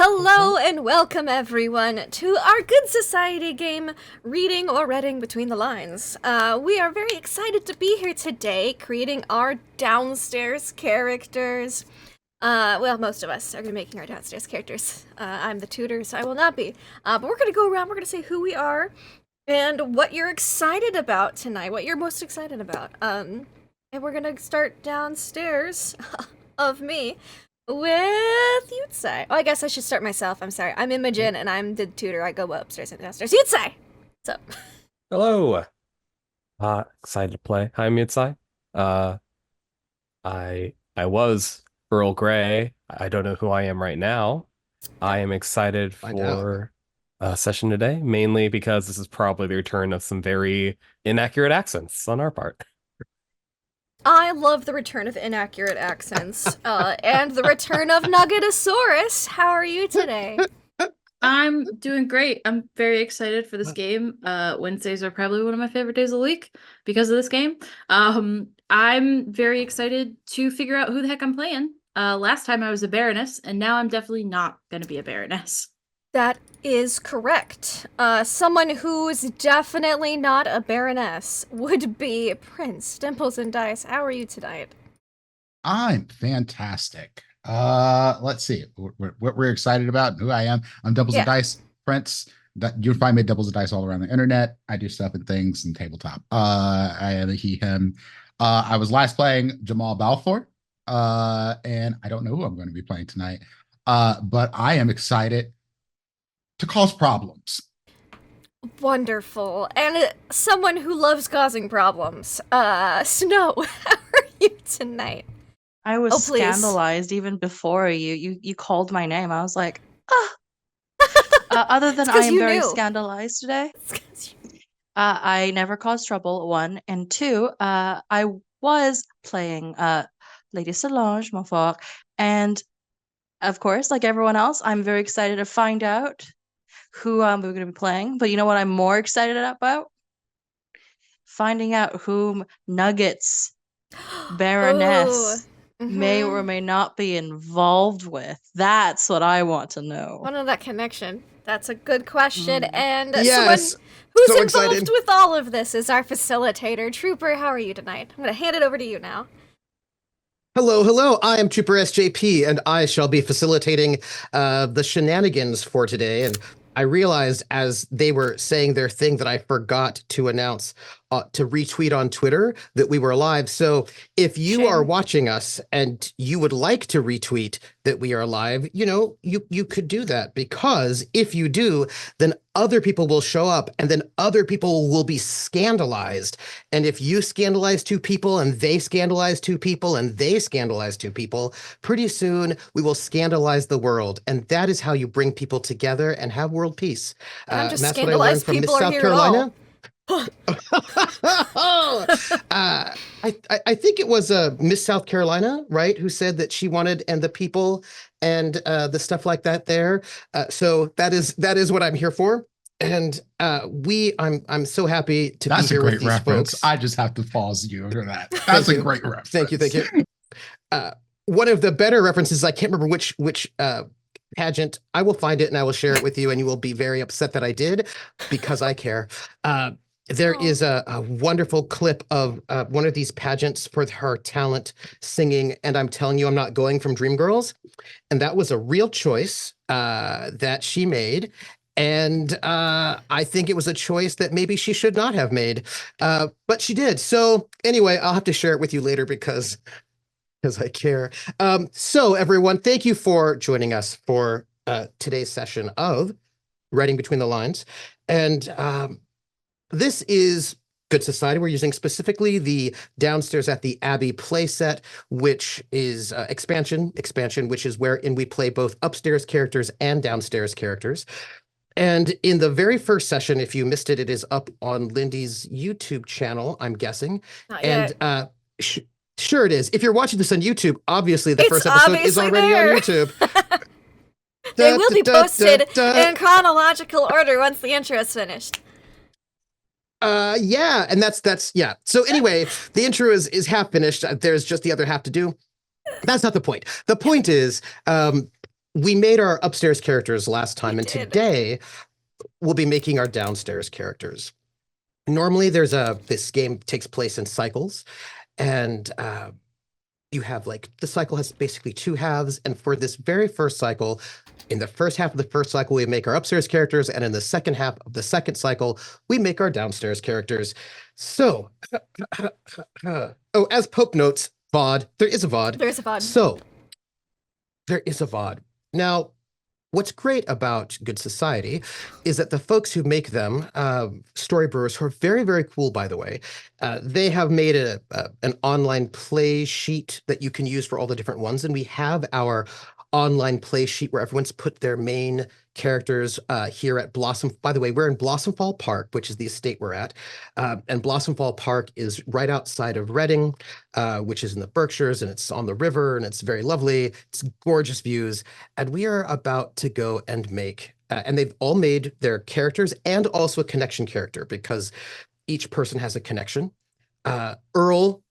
Hello and welcome everyone to our Good Society game, Reading or Reading Between the Lines. We are very excited to be here today, creating our downstairs characters. Well, most of us are going to be making our downstairs characters. I'm the tutor, so I will not be. But we're going to go around, we're going to say who we are, and what you're excited about tonight, what you're most excited about. And we're going to start downstairs of me. With Yutsai. Oh, I guess I should start myself. I'm sorry. I'm Imogen, and I'm the tutor. I go upstairs and downstairs. Yutsai! What's up? Hello. Excited to play. I'm Mitsai. I was Earl Grey. I don't know who I am right now. I am excited for a session today, mainly because this is probably the return of some very inaccurate accents on our part. I love the return of inaccurate accents, and the return of Nuggetosaurus. How are you today? I'm doing great. I'm very excited for this game. Wednesdays are probably one of my favorite days of the week because of this game. I'm very excited to figure out who the heck I'm playing. Last time I was a Baroness, and now I'm definitely not going to be a Baroness. That is correct. Someone who's definitely not a Baroness would be Prince Dimples and Dice. How are you tonight? I'm fantastic. Let's see what we're excited about and who I am. I'm Doubles and Dice Prince. You'll find me Doubles and Dice all around the internet. I do stuff and things and tabletop. I am a he, him. I was last playing Jamal Balfour. And I don't know who I'm going to be playing tonight. But I am excited to cause problems. Wonderful. And someone who loves causing problems. Snow, how are you tonight? I was scandalized even before you called my name. I was like, ah. Other than I am very scandalized today. I never caused trouble, one. And two, I was playing Lady Solange Montfort. And of course, like everyone else, I'm very excited to find out who we're going to be playing. But you know what I'm more excited about? Finding out whom Nuggets Baroness may or may not be involved with. That's what I want to know. What of that connection? That's a good question. And yes, someone who's so involved excited with all of this is our facilitator. Trooper, how are you tonight? I'm going to hand it over to you now. Hello. I am Trooper SJP, and I shall be facilitating the shenanigans for today. And I realized as they were saying their thing that I forgot to announce to retweet on Twitter that we were live. So if you are watching us and you would like to retweet that we are live, you could do that, because if you do, then other people will show up and then other people will be scandalized. And if you scandalize two people and they scandalize two people and they scandalize two people, pretty soon we will scandalize the world. And that is how you bring people together and have world peace. I'm just that's what I learned from Miss South Carolina. I think it was Miss South Carolina, right, who said that she wanted and the people and the stuff like that there. So that is what I'm here for. And I'm so happy to be here with these reference. folks. I just have to pause you over that. That's a great reference. Thank you. One of the better references, I can't remember which pageant. I will find it and I will share it with you, and you will be very upset that I did, because I care. There is a wonderful clip of one of these pageants for her talent singing, and I'm telling you, I'm not going from Dreamgirls, and that was a real choice that she made, and I think it was a choice that maybe she should not have made, but she did. So anyway, I'll have to share it with you later because I care. So everyone, thank you for joining us for today's session of Writing Between the Lines, and this is Good Society. We're using specifically the Downstairs at the Abbey playset, which is expansion, which is wherein we play both upstairs characters and downstairs characters. And in the very first session, if you missed it, it is up on Lindy's YouTube channel, I'm guessing. Not yet. And sure it is. If you're watching this on YouTube, obviously the first episode is already on YouTube. They will be posted in chronological order once the intro is finished. Yeah, and that's yeah. So anyway, the intro is half finished. There's just the other half to do. That's not the point. The point is, we made our upstairs characters last time, and did. today we'll be making our downstairs characters. Normally, this game takes place in cycles, and you have the cycle has basically 2 halves, and for this very first cycle, in the first half of the first cycle, we make our upstairs characters, and in the second half of the second cycle, we make our downstairs characters. So, as Pope notes, VOD, there is a VOD. There's a VOD. So, there is a VOD. Now, what's great about Good Society is that the folks who make them, Story Brewers, who are very, very cool, by the way, they have made an online play sheet that you can use for all the different ones. And we have our online play sheet where everyone's put their main characters here at Blossom. By the way, we're in Blossomfall Park, which is the estate we're at. And Blossomfall Park is right outside of Reading, which is in the Berkshires, and it's on the river, and it's very lovely. It's gorgeous views. And we are about to go and make, and they've all made their characters and also a connection character, because each person has a connection. Earl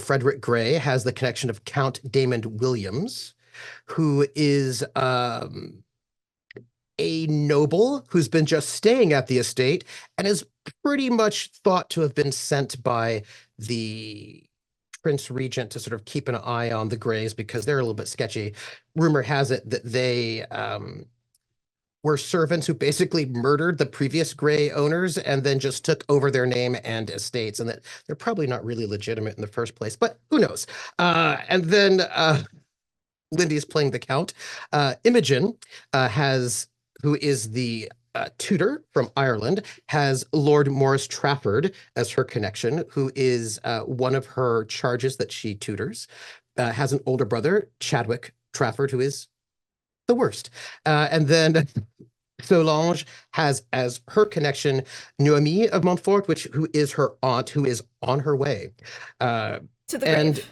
Frederick Grey has the connection of Count Damon Williams, who is a noble who's been just staying at the estate and is pretty much thought to have been sent by the Prince Regent to sort of keep an eye on the Greys because they're a little bit sketchy. Rumor has it that they were servants who basically murdered the previous Grey owners and then just took over their name and estates, and that they're probably not really legitimate in the first place, but who knows? And then Lindy's playing the Count. Imogen who is the tutor from Ireland, has Lord Morris Trafford as her connection, who is one of her charges that she tutors. Has an older brother, Chadwick Trafford, who is the worst. And then Solange has as her connection Noémie of Montfort, who is her aunt, who is on her way. To the grave.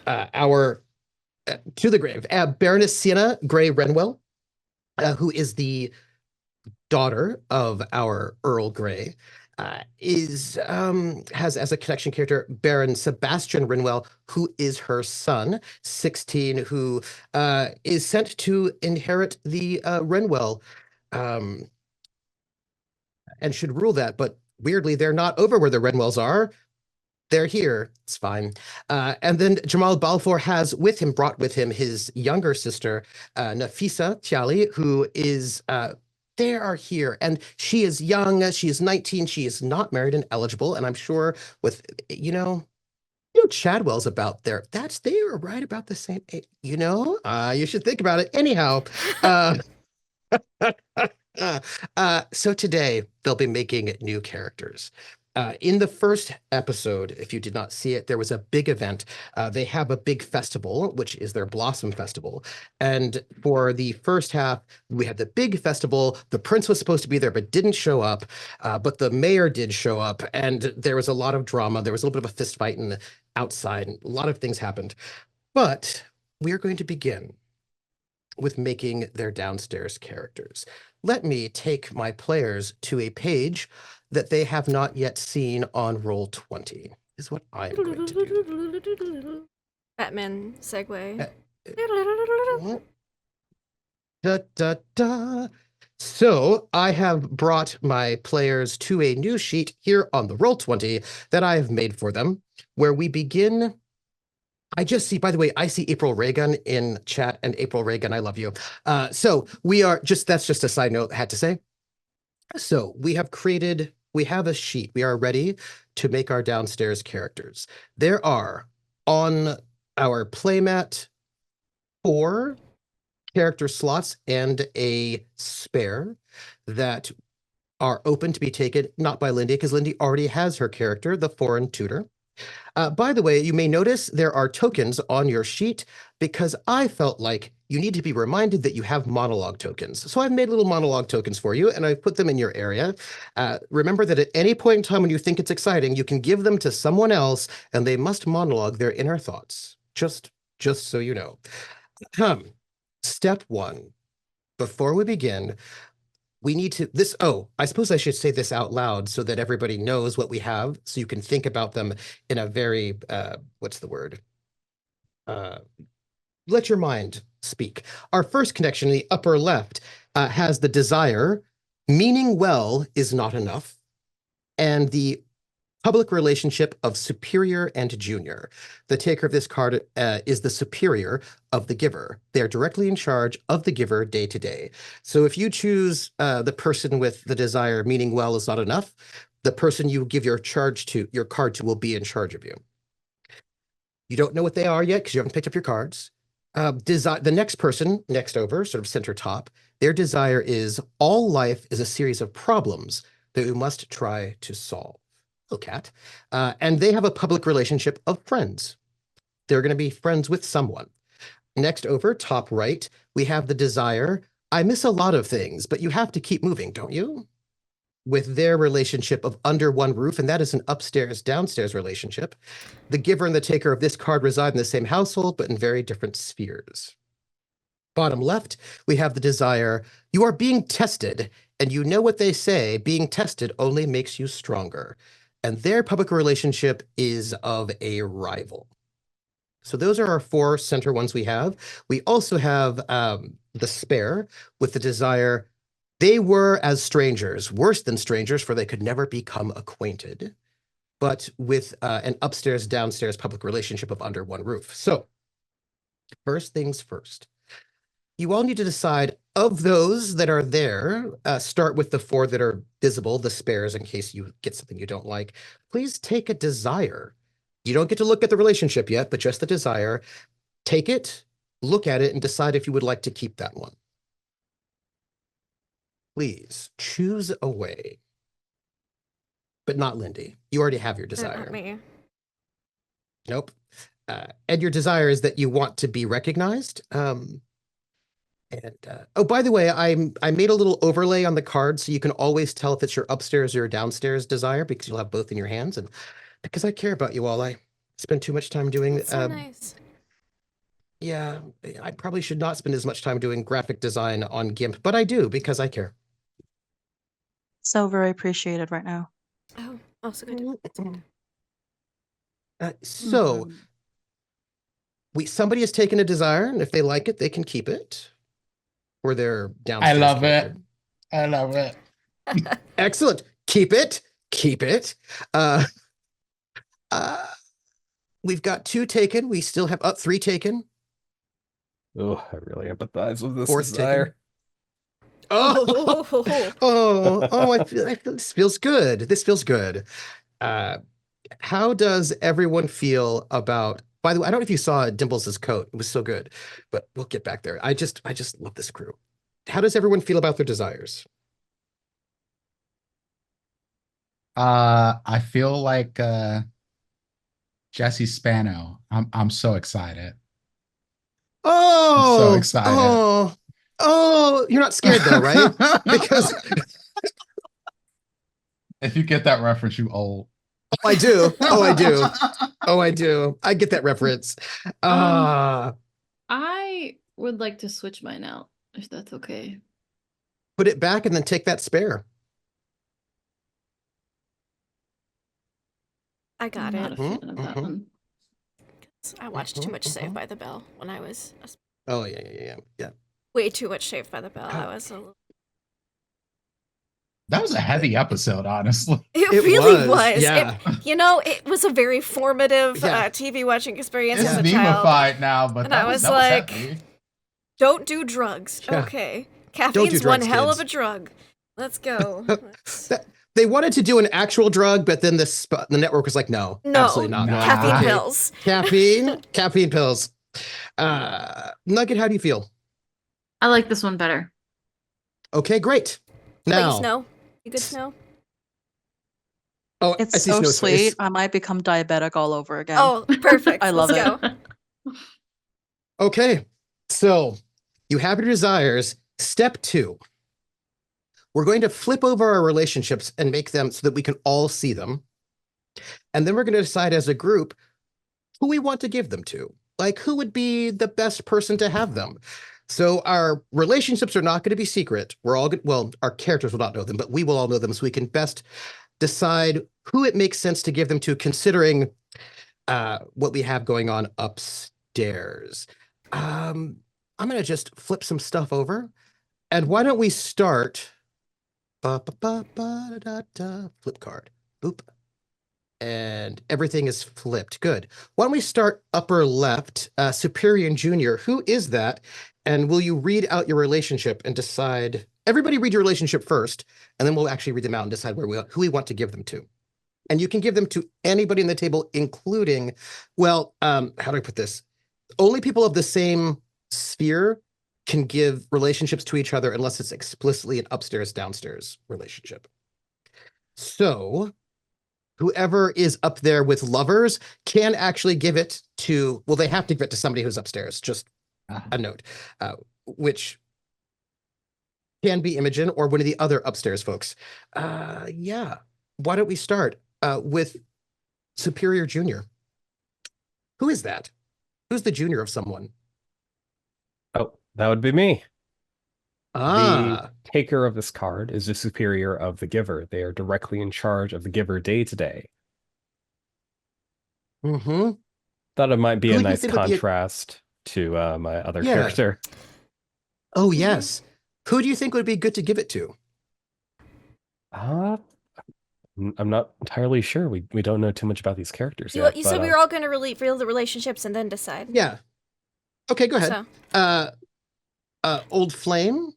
To the grave. Baroness Sienna Grey Renwell, who is the daughter of our Earl Grey, has as a connection character Baron Sebastian Renwell, who is her son, 16, who is sent to inherit the Renwell and should rule that. But weirdly, they're not over where the Renwells are. They're here. It's fine. And then Jamal Balfour has brought with him his younger sister, Nafisa Tiali, who is, they are here. And she is young. She is 19. She is not married and eligible. And I'm sure with, Chadwell's about there. They are right about the same age. You should think about it. Anyhow, so today they'll be making new characters. In the first episode, if you did not see it, there was a big event. They have a big festival, which is their Blossom Festival. And for the first half, we had the big festival. The prince was supposed to be there, but didn't show up. But the mayor did show up, and there was a lot of drama. There was a little bit of a fist fight outside, and a lot of things happened. But we are going to begin with making their downstairs characters. Let me take my players to a page that they have not yet seen on Roll20, is what I'm going to do. Batman segue. So I have brought my players to a new sheet here on the Roll20 that I have made for them, where we begin. I just see, by the way, I see April Reagan in chat, and April Reagan, I love you. So that's just a side note I had to say. So we have a sheet. We are ready to make our downstairs characters. There are on our playmat 4 character slots and a spare that are open to be taken, not by Lindy, because Lindy already has her character, the foreign tutor. By the way, you may notice there are tokens on your sheet because I felt like you need to be reminded that you have monologue tokens. So I've made little monologue tokens for you, and I've put them in your area. Remember that at any point in time when you think it's exciting, you can give them to someone else, and they must monologue their inner thoughts. Just so you know. Step 1. Before we begin, we need to I suppose I should say this out loud so that everybody knows what we have, so you can think about them in a very, what's the word? Let your mind speak. Our first connection in the upper left has the desire, meaning well is not enough, and the public relationship of superior and junior. The taker of this card is the superior of the giver. They are directly in charge of the giver day to day. So if you choose the person with the desire, meaning well is not enough, the person you give your card to will be in charge of you. You don't know what they are yet because you haven't picked up your cards. The next person, next over, sort of center top, their desire is all life is a series of problems that we must try to solve. Cat, and they have a public relationship of friends. They're going to be friends with someone. Next over, top right, we have the desire. I miss a lot of things, but you have to keep moving, don't you? With their relationship of under one roof, and that is an upstairs-downstairs relationship. The giver and the taker of this card reside in the same household, but in very different spheres. Bottom left, we have the desire. You are being tested, and you know what they say, being tested only makes you stronger. And their public relationship is of a rival. So those are our 4 center ones we have. We also have the spare with the desire. They were as strangers, worse than strangers, for they could never become acquainted, but with an upstairs-downstairs public relationship of under one roof. So first things first. You all need to decide, of those that are there, start with the 4 that are visible, the spares, in case you get something you don't like. Please take a desire. You don't get to look at the relationship yet, but just the desire. Take it, look at it, and decide if you would like to keep that one. Please choose a way. But not Lindy. You already have your desire. Not me. Nope. And your desire is that you want to be recognized. Oh, by the way, I made a little overlay on the card so you can always tell if it's your upstairs or your downstairs desire, because you'll have both in your hands. And because I care about you all, I spend too much time doing. That's so nice. Yeah, I probably should not spend as much time doing graphic design on GIMP, but I do because I care. So very appreciated right now. Oh, so good. Somebody has taken a desire, and if they like it, they can keep it. Or their downstairs. I love it. I love it. Excellent. Keep it. Keep it. We've got 2 taken. We still have 3 taken. Oh, I really empathize with this 4th desire. taken. I feel this feels good. This feels good. How does everyone feel about? By the way, I don't know if you saw Dimples's coat. It was so good, but we'll get back there. I just love this crew. How does everyone feel about their desires? I feel like Jesse Spano. I'm so excited. Oh, I'm so excited. Oh, you're not scared though, right? Because if you get that reference, you old. Oh, I do. Oh, I do. Oh, I do. I get that reference. I would like to switch mine out, if that's okay. Put it back and then take that spare. I got I'm not it. a fan of that one. I watched too much Saved by the Bell when I was. Oh, yeah. Way too much Saved by the Bell. I was a little. That was a heavy episode, honestly. It really was. Yeah. It was a very formative TV watching experience It's as a child. meme-ified now, but And I was like, don't do drugs. Yeah. Okay. Caffeine's one hell of a drug. Let's go. They wanted to do an actual drug, but then the network was like, no, absolutely not. Caffeine pills. Caffeine pills. Nugget, how do you feel? I like this one better. Okay, great. Now, Snow. You good, Snow? Oh, It's I see so Snow's sweet. face. I might become diabetic all over again. Oh, perfect. I love Let's it. go. Okay, so you have your desires. Step 2. We're going to flip over our relationships and make them so that we can all see them. And then we're going to decide as a group who we want to give them to. Like, who would be the best person to have them? So our relationships are not going to be secret. We're all good. Well, our characters will not know them, but we will all know them, so we can best decide who it makes sense to give them to, considering what we have going on upstairs. I'm going to just flip some stuff over. And why don't we start? Flip card. Boop. And everything is flipped. Good. Why don't we start upper left, Superior and Junior? Who is that? And will you read out your relationship and decide? Everybody read your relationship first, and then we'll actually read them out and decide who we want to give them to. And you can give them to anybody in the table, including, well, how do I put this? Only people of the same sphere can give relationships to each other unless it's explicitly an upstairs-downstairs relationship. So whoever is up there with lovers can actually give it to, well, they have to give it to somebody who's upstairs, just a note, which can be Imogen or one of the other upstairs folks. Yeah, why don't we start with Superior Junior? Who is that? Who's the junior of someone? Oh, that would be me. Ah. The taker of this card is the superior of the giver. They are directly in charge of the giver day to day. Mm-hmm. Thought it might be a nice contrast to my other character. Oh, yes. Who do you think would be good to give it to? I'm not entirely sure. We don't know too much about these characters yet. You said we were all going to reveal the relationships and then decide. Yeah. Okay, go ahead. So. Old Flame.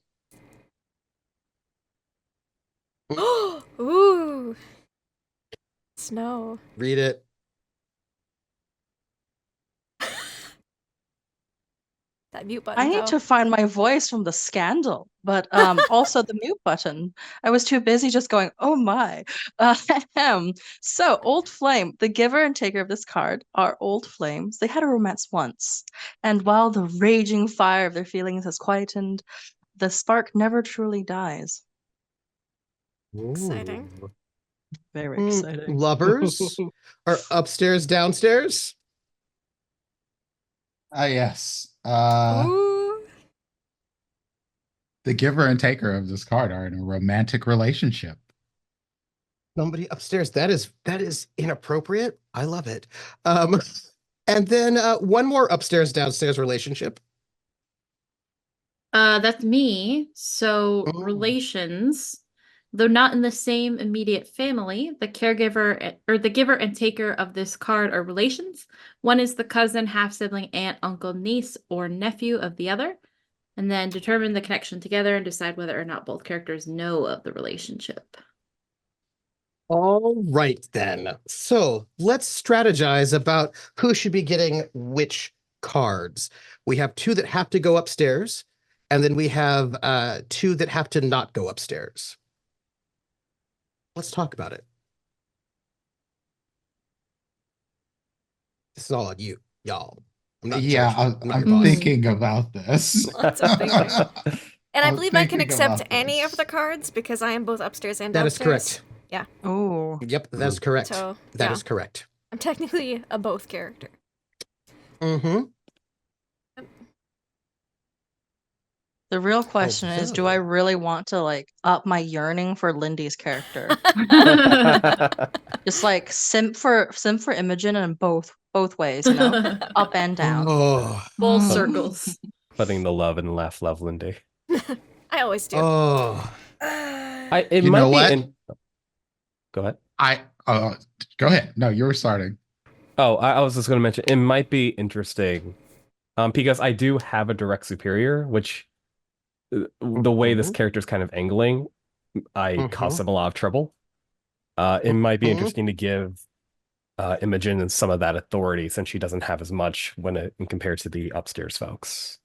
Ooh. Snow. Read it. That mute button. I need to find my voice from the scandal, but also the mute button. I was too busy just going, oh my. So, Old Flame, the giver and taker of this card are old flames. They had a romance once, and while the raging fire of their feelings has quietened, the spark never truly dies. Exciting. Very exciting. Lovers are upstairs, downstairs. Yes. The giver and taker of this card are in a romantic relationship. Somebody upstairs. That is inappropriate. I love it. And then one more upstairs, downstairs relationship. That's me. So relations, though not in the same immediate family, the caregiver or the giver and taker of this card are relations. One is the cousin, half-sibling, aunt, uncle, niece, or nephew of the other. And then determine the connection together and decide whether or not both characters know of the relationship. All right, then. So let's strategize about who should be getting which cards. We have two that have to go upstairs, and then we have two that have to not go upstairs. Let's talk about it. This is all on you, y'all. I'm thinking about this. Lots of thinking. And I believe I can accept any of the cards because I am both upstairs and downstairs. That is correct. Yeah. Oh. Yep, that's correct. So, that is correct. I'm technically a both character. Mm-hmm. The real question is, do I really want to up my yearning for Lindy's character? Just simp for Imogen in both ways, up and down. Full circles. Putting the love and love Lindy. I always do. Oh. It might be. Go ahead. Go ahead. No, you were starting. Oh, I was just going to mention it might be interesting, because I do have a direct superior, which the way this character is kind of angling, I cause him a lot of trouble. It might be interesting to give Imogen some of that authority since she doesn't have as much when compared to the upstairs folks.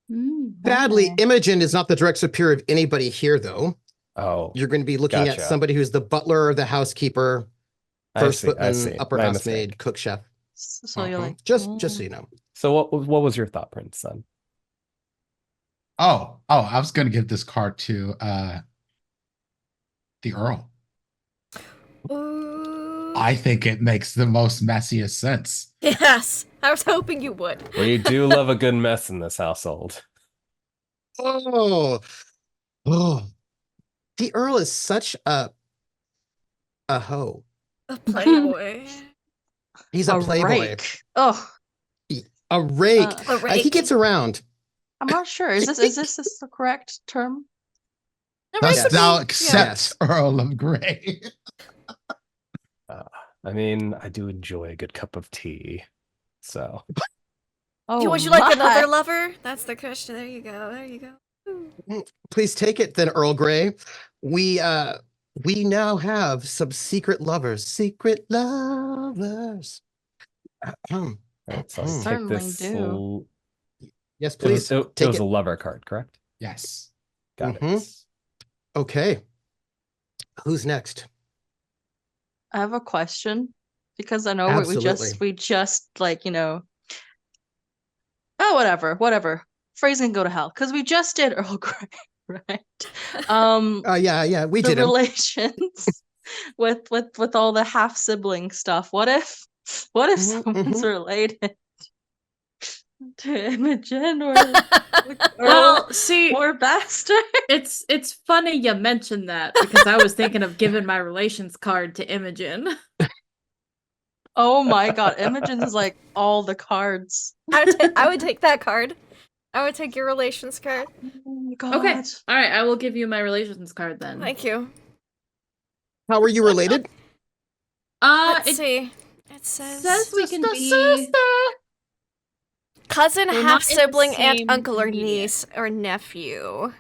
Badly, Imogen is not the direct superior of anybody here, though. Oh, you're going to be looking at somebody who's the butler or the housekeeper, first footman, upper housemaid, cook, chef. So you're just so you know. So what was your thought, Prince son? Oh, I was going to give this card to the Earl. I think it makes the most messiest sense. Yes, I was hoping you would. We do love a good mess in this household. Oh. The Earl is such a hoe. A playboy. He's a playboy. Rake. Oh. A rake. He gets around. I'm not sure. Is this the correct term? Thus thou Yes. accept Earl of Grey. I mean, I do enjoy a good cup of tea. So. Oh, Would you like another lover? That's the question. There you go. There you go. Please take it then, Earl Grey. We now have some secret lovers. Secret lovers. All right, so I'll take Certainly this. do. Yes, It was, please. it take was it. a lover card, correct? Yes. Got Mhm. it. Okay. Who's next? I have a question because I know Absolutely. we just like, oh, whatever. Phrasing can go to hell because we just did Earl Grey, right? Yeah, we the did him. relations with all the half sibling stuff. What if Mhm, someone's related to Imogen or Well, see, or Bastard? it's funny you mentioned that because I was thinking of giving my relations card to Imogen. Oh my god, Imogen is like all the cards. I would take that card. I would take your relations card. Oh my god. Okay, all right, I will give you my relations card then. Thank you. How are you related? Let's It see. It says we can be cousin, We're half not in the sibling, aunt, same uncle, or immediate. niece, or nephew.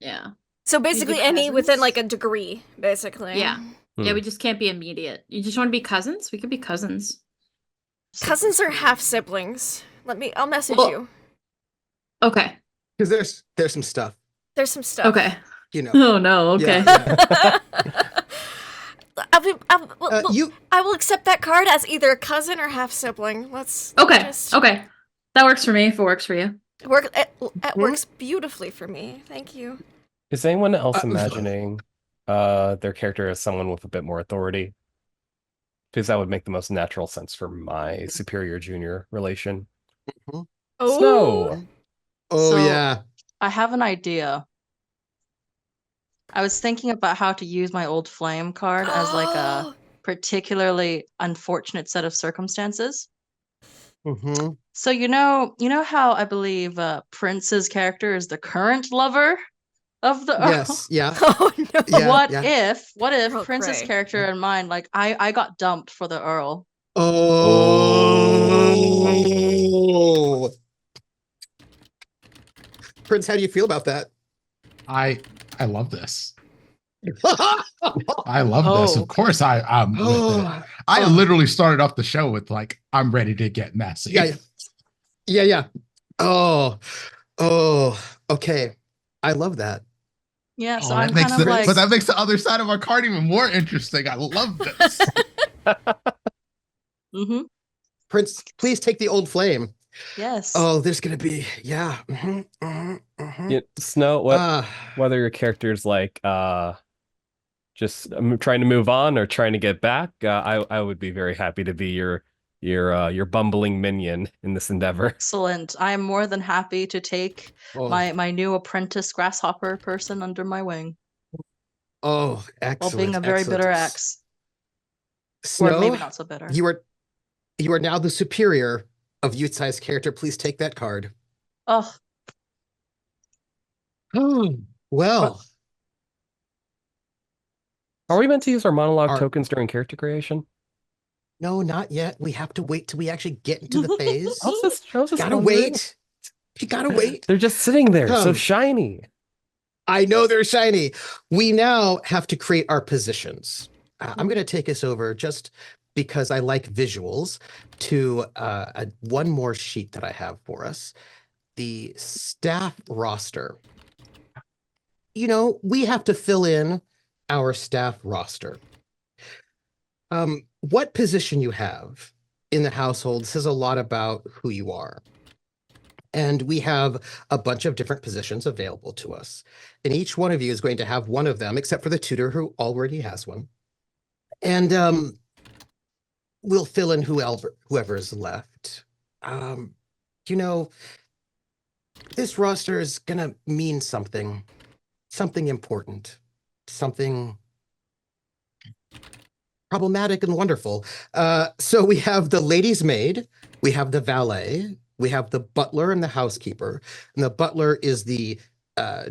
Yeah. So basically, be any within cousins? like a degree, basically. Yeah. Yeah, we just can't be immediate. You just want to be cousins? We could be cousins. Cousins are half siblings. I'll message Well- you. Okay. Because there's some stuff, There's some stuff. Okay. you know. Oh no, okay. Yeah. I will accept that card as either a cousin or half sibling. Let's Okay. just Okay. That works for me if it works for you. work. It works beautifully for me. Thank you. Is anyone else imagining their character as someone with a bit more authority? Because that would make the most natural sense for my superior junior relation. Oh, Snow. Oh So- yeah. I have an idea. I was thinking about how to use my old flame card as like a particularly unfortunate set of circumstances. Mm-hmm. So you know how I believe Prince's character is the current lover of the Earl? Yes. Yeah. Oh no. Yeah. what yeah. if Earl Prince's Grey. character and mine, like I got dumped for the Earl? Oh. Prince, how do you feel about that? I love this. I love this. Oh. Of course I'm with it. I literally started off the show with like, I'm ready to get messy. Yeah. Oh. Okay. I love that. Yeah, so Oh, I'm that makes kind of like but that makes the other side of our card even more interesting. I love this. mm-hmm. Prince, please take the old flame. Yes. Oh, there's gonna be yeah. Yeah, Snow, whether your character's like just trying to move on or trying to get back, I would be very happy to be your bumbling minion in this endeavor. Excellent. I am more than happy to take my new apprentice grasshopper person under my wing. Oh, excellent. While being a very bitter ex. Snow, Or maybe not so bitter. You are now the superior of Yutsai's character. Please take that card. Oh, Well. Are we meant to use our monologue tokens during character creation? No, not yet. We have to wait till we actually get into the phase. I was just gotta wondering. wait. You gotta wait. They're just sitting there, so shiny. I know they're shiny. We now have to create our positions. I'm going to take us over just because I like visuals to one more sheet that I have for us. The staff roster. You know, we have to fill in our staff roster. What position you have in the household says a lot about who you are. And we have a bunch of different positions available to us. And each one of you is going to have one of them, except for the tutor who already has one. And we'll fill in whoever is left. You know, this roster is going to mean something important, something problematic and wonderful. So we have the lady's maid, we have the valet, we have the butler and the housekeeper. And the butler is the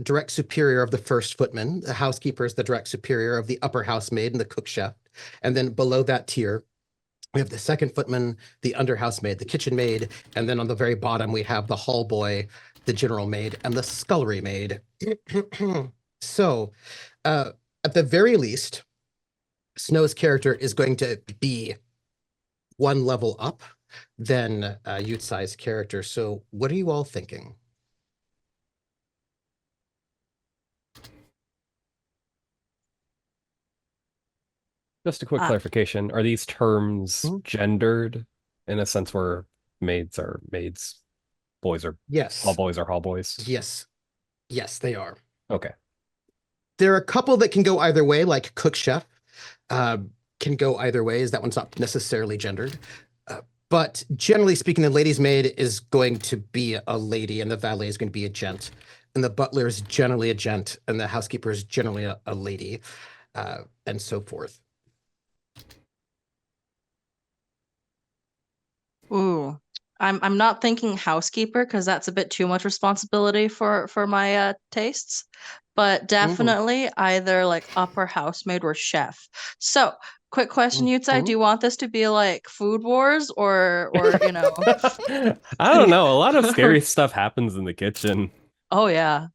direct superior of the first footman. The housekeeper is the direct superior of the upper housemaid and the cook chef. And then below that tier, we have the second footman, the under housemaid, the kitchen maid. And then on the very bottom, we have the hall boy, the general maid, and the scullery maid. So at the very least, Snow's character is going to be one level up than Yutsai's character. So what are you all thinking? Just a quick clarification. Are these terms gendered in a sense where maids are maids, boys are hall boys are hall boys? Yes. Yes, they are. Okay. There are a couple that can go either way, like cook chef can go either way, as that one's not necessarily gendered. But generally speaking, the lady's maid is going to be a lady and the valet is going to be a gent. And the butler is generally a gent and the housekeeper is generally a lady, and so forth. Ooh, I'm not thinking housekeeper because that's a bit too much responsibility for my tastes, but definitely either like upper housemaid or chef. So, quick question, Yutsai, do you want this to be like Food Wars or you know? I don't know. A lot of scary stuff happens in the kitchen. Oh yeah.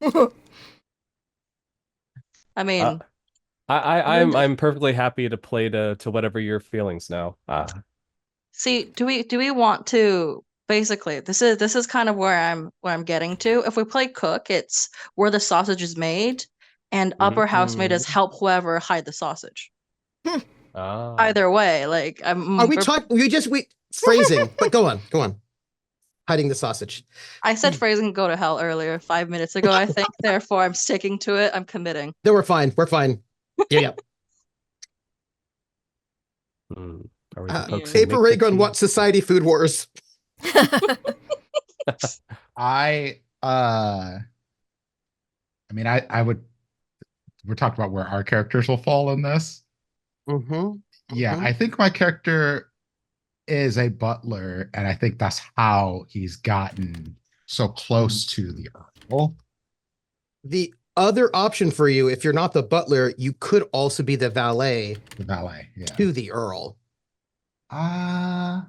I mean, I'm perfectly happy to play to whatever your feelings now. See, do we want to basically this is kind of where I'm getting to. If we play cook, it's where the sausage is made, and upper housemaid is help whoever hide the sausage. Either way, like Are we talking? We phrasing, but go on. Hiding the sausage. I said phrasing go to hell earlier, 5 minutes ago, I think. Therefore, I'm sticking to it. I'm committing. No, we're fine. Yeah. Paper Raygun, what society Food Wars? I mean, I would. We're talking about where our characters will fall in this. Yeah, I think my character is a butler, and I think that's how he's gotten so close to the Earl. The other option for you, if you're not the butler, you could also be the valet. The valet, yeah. To the Earl. Oh,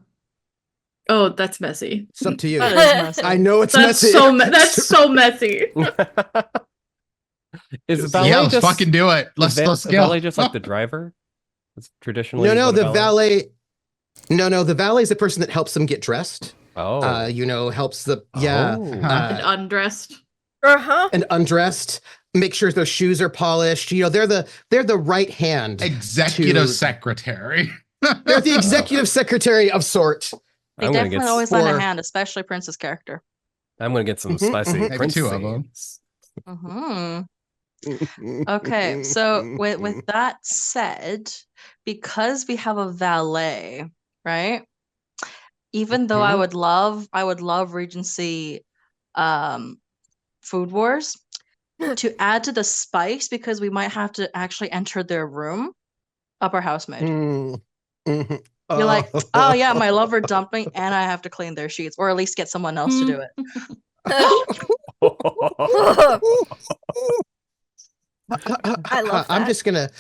that's messy. It's up to you. That is messy. I know it's that's messy. That's so messy. Is valet let's fucking do it. Let's go. Valet just like the driver? It's traditionally No, the valet. No, the valet is the person that helps them get dressed. Helps the and undressed. And undressed. Make sure those shoes are polished. They're the right hand executive secretary. They're the executive secretary of sort. They definitely always lend a hand, especially Prince's character. I'm gonna get some spicy Prince two of them. Okay, so with that said, because we have a valet, right? Even though I would love Regency Food Wars to add to the spice, because we might have to actually enter their room, upper housemaid. You're like, oh yeah, my lover dumped me and I have to clean their sheets, or at least get someone else to do it. I love that.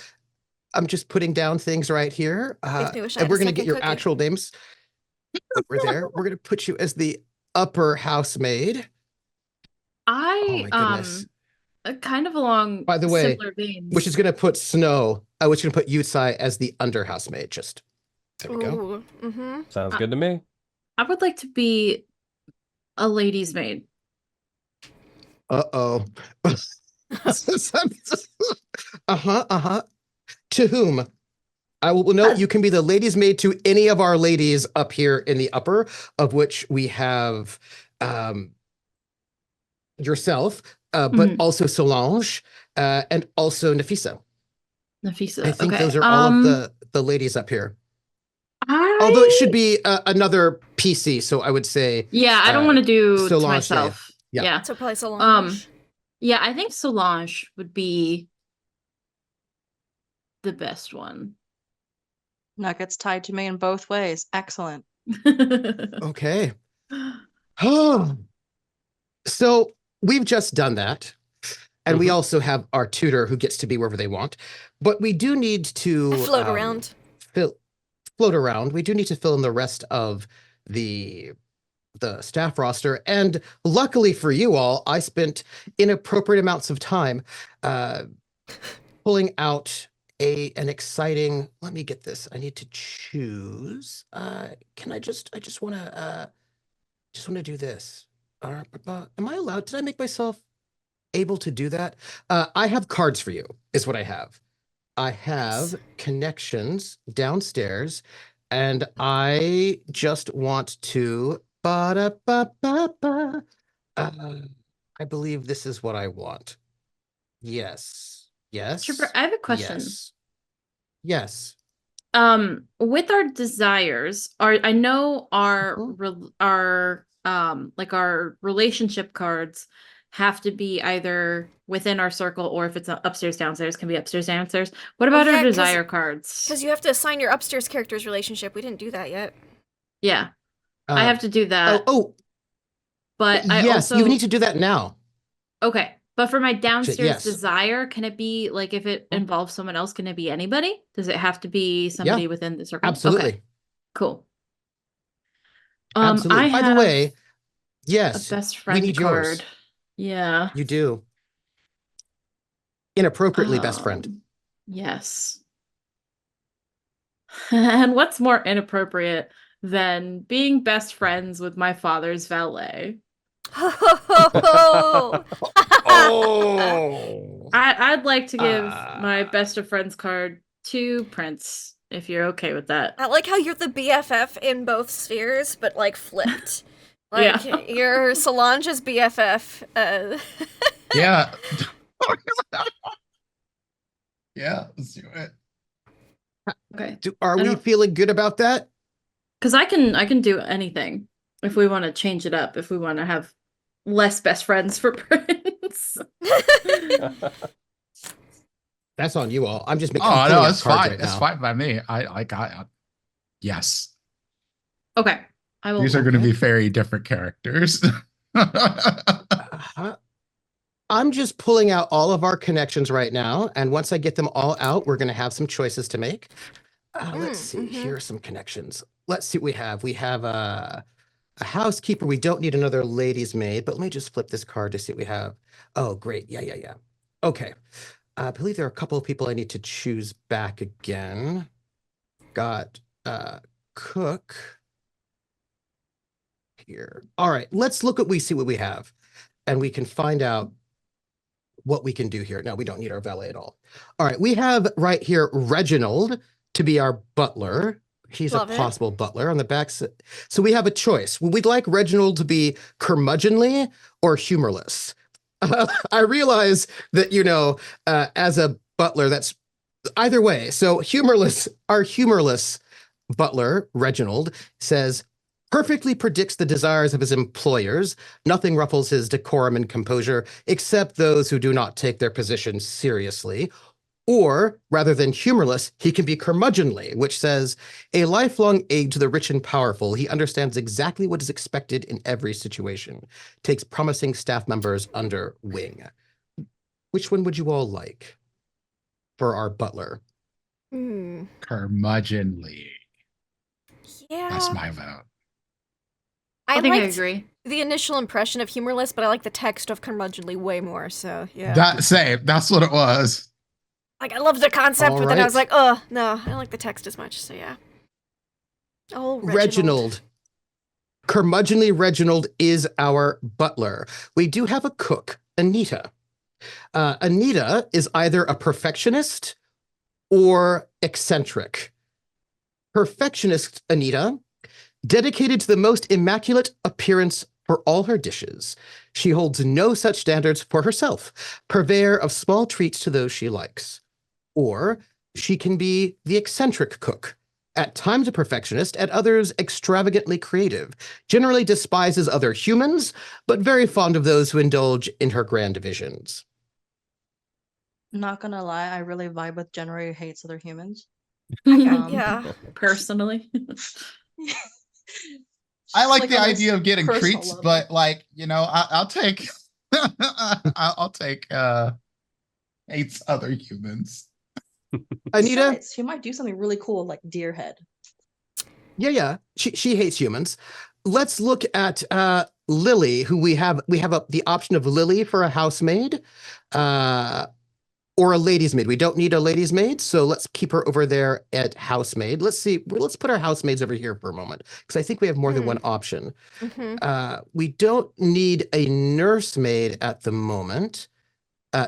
I'm just putting down things right here. And we're gonna get your actual names. We're there. We're gonna put you as the upper housemaid. Kind of along by the way, similar veins. Which is gonna put Snow. Which is gonna put Yutsai as the under housemaid. Just there we go. Sounds good to me. I would like to be a lady's maid. To whom? I will note you can be the lady's maid to any of our ladies up here in the upper, of which we have yourself, but also Solange, and also Nafisa. I think those are all of the ladies up here. Although it should be another PC, so I would say. Yeah, I don't want to do Solange, to myself. Yeah. So probably Solange. Yeah, I think Solange would be the best one. Nuggets tied to me in both ways. Excellent. Okay. So we've just done that. And we Mhm. also have our tutor who gets to be wherever they want. But we do need to Float around. Float around. We do need to fill in the rest of the staff roster. And luckily for you all, I spent inappropriate amounts of time pulling out an exciting, let me get this. I need to choose. Can I just want to do this. Am I allowed? Did I make myself able to do that? I have cards for you, is what I have. I have connections downstairs, and I just want to. I believe this is what I want. Yes. Yes. Trooper, I have a question. Yes. With our desires, I know our like our relationship cards have to be either within our circle, or if it's upstairs downstairs, can be upstairs downstairs. What about our desire cards? Because you have to assign your upstairs character's relationship. We didn't do that yet. Yeah, I have to do that. But I yes, also you need to do that now. Okay. But for my downstairs desire, can it be like if it involves someone else, can it be anybody? Does it have to be somebody within the circle? Absolutely. Okay. Cool. Absolutely. By the way, yes, a best friend we need card. Yours. Yeah. You do. Inappropriately best friend. Yes. And what's more inappropriate than being best friends with my father's valet? Oh! I'd like to give my best of friends card to Prince, if you're okay with that. I like how you're the BFF in both spheres, but like flipped. Like you're Solange's BFF. Yeah. Yeah, let's do it. Okay. Are we feeling good about that? Because I can do anything if we want to change it up. If we want to have less best friends for Prince. That's on you all. I'm just making. Oh no, it's fine. Right it's fine by me. I yes. Okay. I will. These are going to be very different characters. I'm just pulling out all of our connections right now, and once I get them all out, we're going to have some choices to make. Let's see. Here are some connections. Let's see what we have. We have a housekeeper. We don't need another lady's maid, but let me just flip this card to see what we have. Oh, great. Yeah. Okay. I believe there are a couple of people I need to choose back again. Got cook here. All right. Let's look at see what we have, and we can find out what we can do here. No, we don't need our valet at all. All right, we have right here Reginald to be our butler. He's a possible butler on the back. So we have a choice. We'd like Reginald to be curmudgeonly or humorless. I realize that, as a butler, that's either way. So our humorless butler, Reginald, says, perfectly predicts the desires of his employers. Nothing ruffles his decorum and composure, except those who do not take their position seriously. Or, rather than humorless, he can be curmudgeonly, which says, a lifelong aid to the rich and powerful, he understands exactly what is expected in every situation, takes promising staff members under wing. Which one would you all like for our butler? Curmudgeonly. Yeah. That's my vote. I think I agree. The initial impression of humorless, but I like the text of curmudgeonly way more, so yeah. That's what it was. Like, I loved the concept, but then I was like, oh, no, I don't like the text as much, so yeah. Oh, Reginald. Curmudgeonly Reginald is our butler. We do have a cook, Anita. Anita is either a perfectionist or eccentric. Perfectionist Anita, dedicated to the most immaculate appearance for all her dishes. She holds no such standards for herself, purveyor of small treats to those she likes. Or she can be the eccentric cook, at times a perfectionist, at others extravagantly creative, generally despises other humans, but very fond of those who indulge in her grand visions. Not gonna lie, I really vibe with Jenry who hates other humans. Yeah. Personally. I like Like the on this idea of getting personal treats, level. but like, I'll take I'll take hates other humans. Anita, Besides, she might do something really cool like deer head. yeah, she hates humans. Let's look at Lily, who we have the option of Lily for a housemaid, or a lady's maid. We don't need a lady's maid, so let's keep her over there at housemaid. Let's see. Let's put our housemaids over here for a moment, because I think we have more than one option. We don't need a nursemaid at the moment.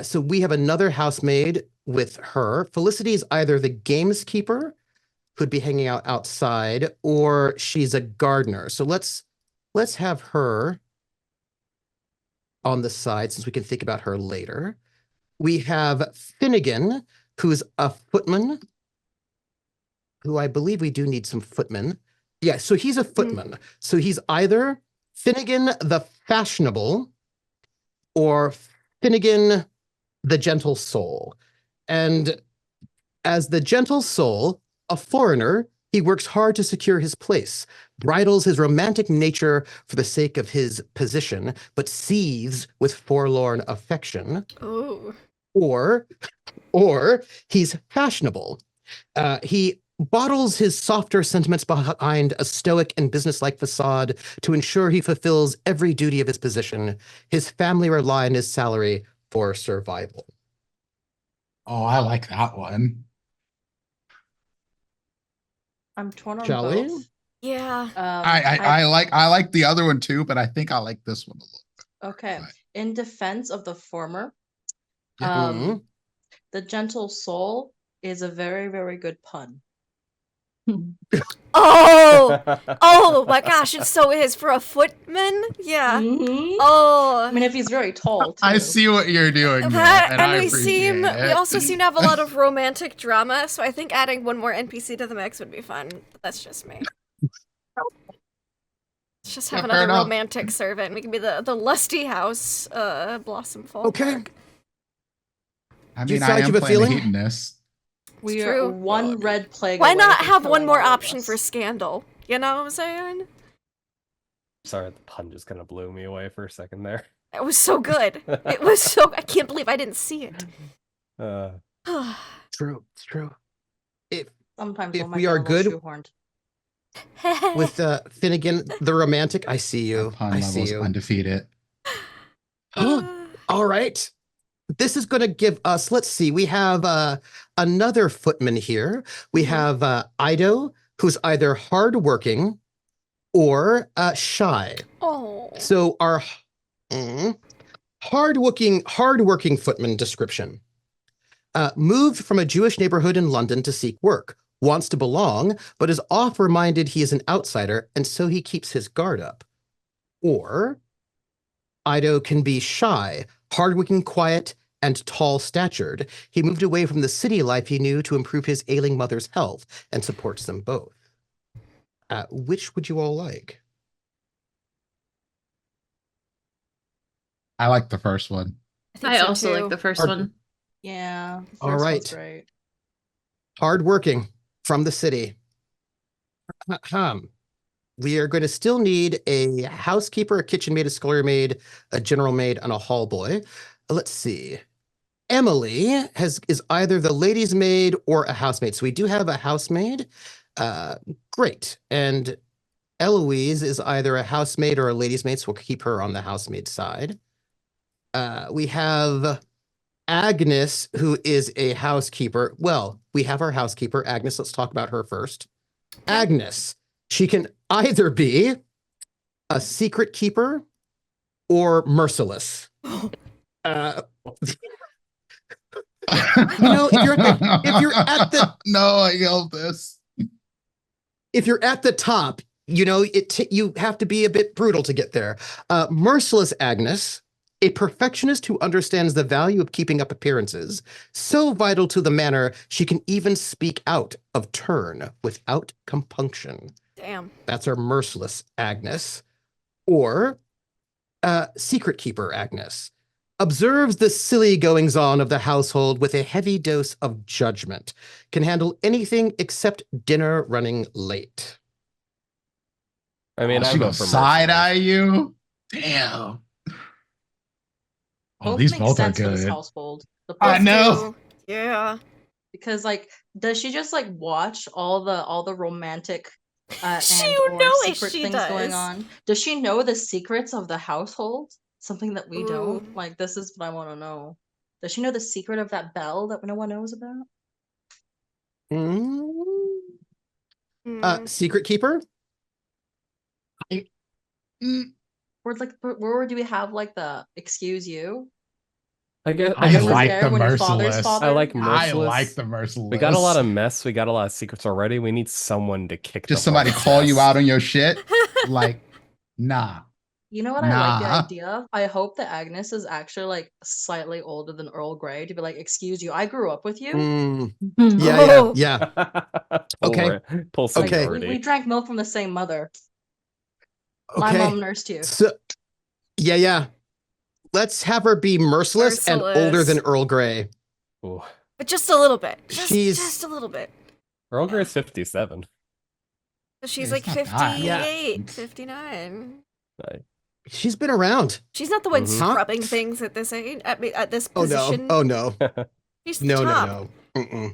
So we have another housemaid with her. Felicity is either the gameskeeper, who'd be hanging out outside, or she's a gardener. So let's have her on the side, since we can think about her later. We have Finnegan, who's a footman, who I believe we do need some footmen. Yeah, so he's a footman. So he's either Finnegan the fashionable or Finnegan the gentle soul. And as the gentle soul, a foreigner, he works hard to secure his place, bridles his romantic nature for the sake of his position, but seethes with forlorn affection. Ooh. Or he's fashionable. He bottles his softer sentiments behind a stoic and businesslike facade to ensure he fulfills every duty of his position. His family rely on his salary for survival. Oh, I like that one. I'm torn on Shall we? both. Yeah. I like the other one too, but I think I like this one a little bit. Okay. Right. In defense of the former, Mhm. the gentle soul is a very, very good pun. Oh my gosh, it so is for a footman. Yeah. Oh. I mean, if he's very tall, too. I see what you're doing there, and I appreciate it. We also seem to have a lot of romantic drama, so I think adding one more NPC to the mix would be fun. That's just me. Let's just have another romantic servant. We can be the lusty house, Blossomfall Park. I mean, I am playing the hedonist. We are one red plague. Why not have one more option for scandal? You know what I'm saying? Sorry, the pun just kind of blew me away for a second there. It was so good. It was so. I can't believe I didn't see it. True, it's true. Sometimes if we are good with Finnegan the romantic, I see you. I see you. Undefeated. All right. This is going to give us, let's see, we have another footman here. We have Ido, who's either hardworking or shy. Oh. So our hardworking footman description. Moved from a Jewish neighborhood in London to seek work, wants to belong, but is oft reminded he is an outsider, and so he keeps his guard up. Or Ido can be shy, hardworking, quiet, and tall-statured. He moved away from the city life he knew to improve his ailing mother's health and supports them both. Which would you all like? I like the first one. I also like the first one. Yeah. All right. Hardworking from the city. We are going to still need a housekeeper, a kitchen maid, a scullery maid, a general maid, and a hall boy. Let's see. Emily is either the lady's maid or a housemaid. So we do have a housemaid. Great. And Eloise is either a housemaid or a lady's maid, so we'll keep her on the housemaid side. We have Agnes, who is a housekeeper. Well, we have our housekeeper, Agnes. Let's talk about her first. Agnes, she can either be a secret keeper or merciless. If you're at the no, I yelled this. If you're at the top, you have to be a bit brutal to get there. Merciless Agnes, a perfectionist who understands the value of keeping up appearances, so vital to the manner she can even speak out of turn without compunction. Damn. That's our merciless Agnes. Or secret keeper Agnes. Observes the silly goings-on of the household with a heavy dose of judgment. Can handle anything except dinner running late. I mean, I she vote gonna for side eye merciless. you. Damn. Oh, Both these make both are sense for this good. household. I Both know. do. Yeah. Because like, does she just like watch all the romantic She and you or know it, secret she things going does. on? Does she know the secrets of the household? Something that we Ooh. don't? Like, this is what I want to know. Does she know the secret of that bell that no one knows about? Secret keeper. Mm, Or like, where do we have like the excuse you? I guess I Was like there the when your father's merciless. father? I like I like merciless. the merciless. We got a lot of mess. We got a lot of secrets already. We need someone to kick just the somebody hornet's call you nest. out on your shit. Like, nah. You know what I like the Nah. idea of? I hope that Agnes is actually like slightly older than Earl Grey to be like, excuse you, I grew up with you. Yeah. Okay. Pull Like, seniority. we drank milk from the same mother. My Okay. mom nursed you. So, yeah. Let's have her be merciless and older than Earl Grey. Ooh. But just a little bit. She's- Just a little bit. Earl Grey's 57. So she's It's like not that. 58, Yeah. 59. She's been around. She's not the one Mhm. scrubbing things at this age, at this Oh position. no. She's the top. No.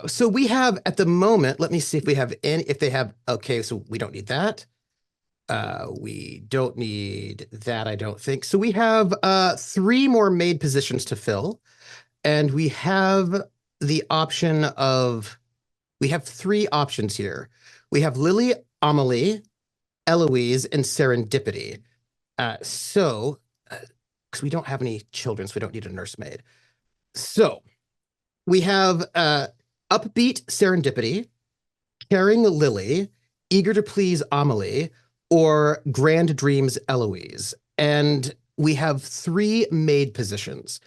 So we have at the moment, let me see if we have if they have, okay, so we don't need that. We don't need that, I don't think. So we have 3 more maid positions to fill. And we have the option of, we have 3 options here. We have Lily, Amelie, Eloise, and Serendipity. Because we don't have any children, so we don't need a nursemaid. So we have upbeat Serendipity, caring Lily, eager to please Amelie, or grand dreams Eloise. And we have 3 maid positions.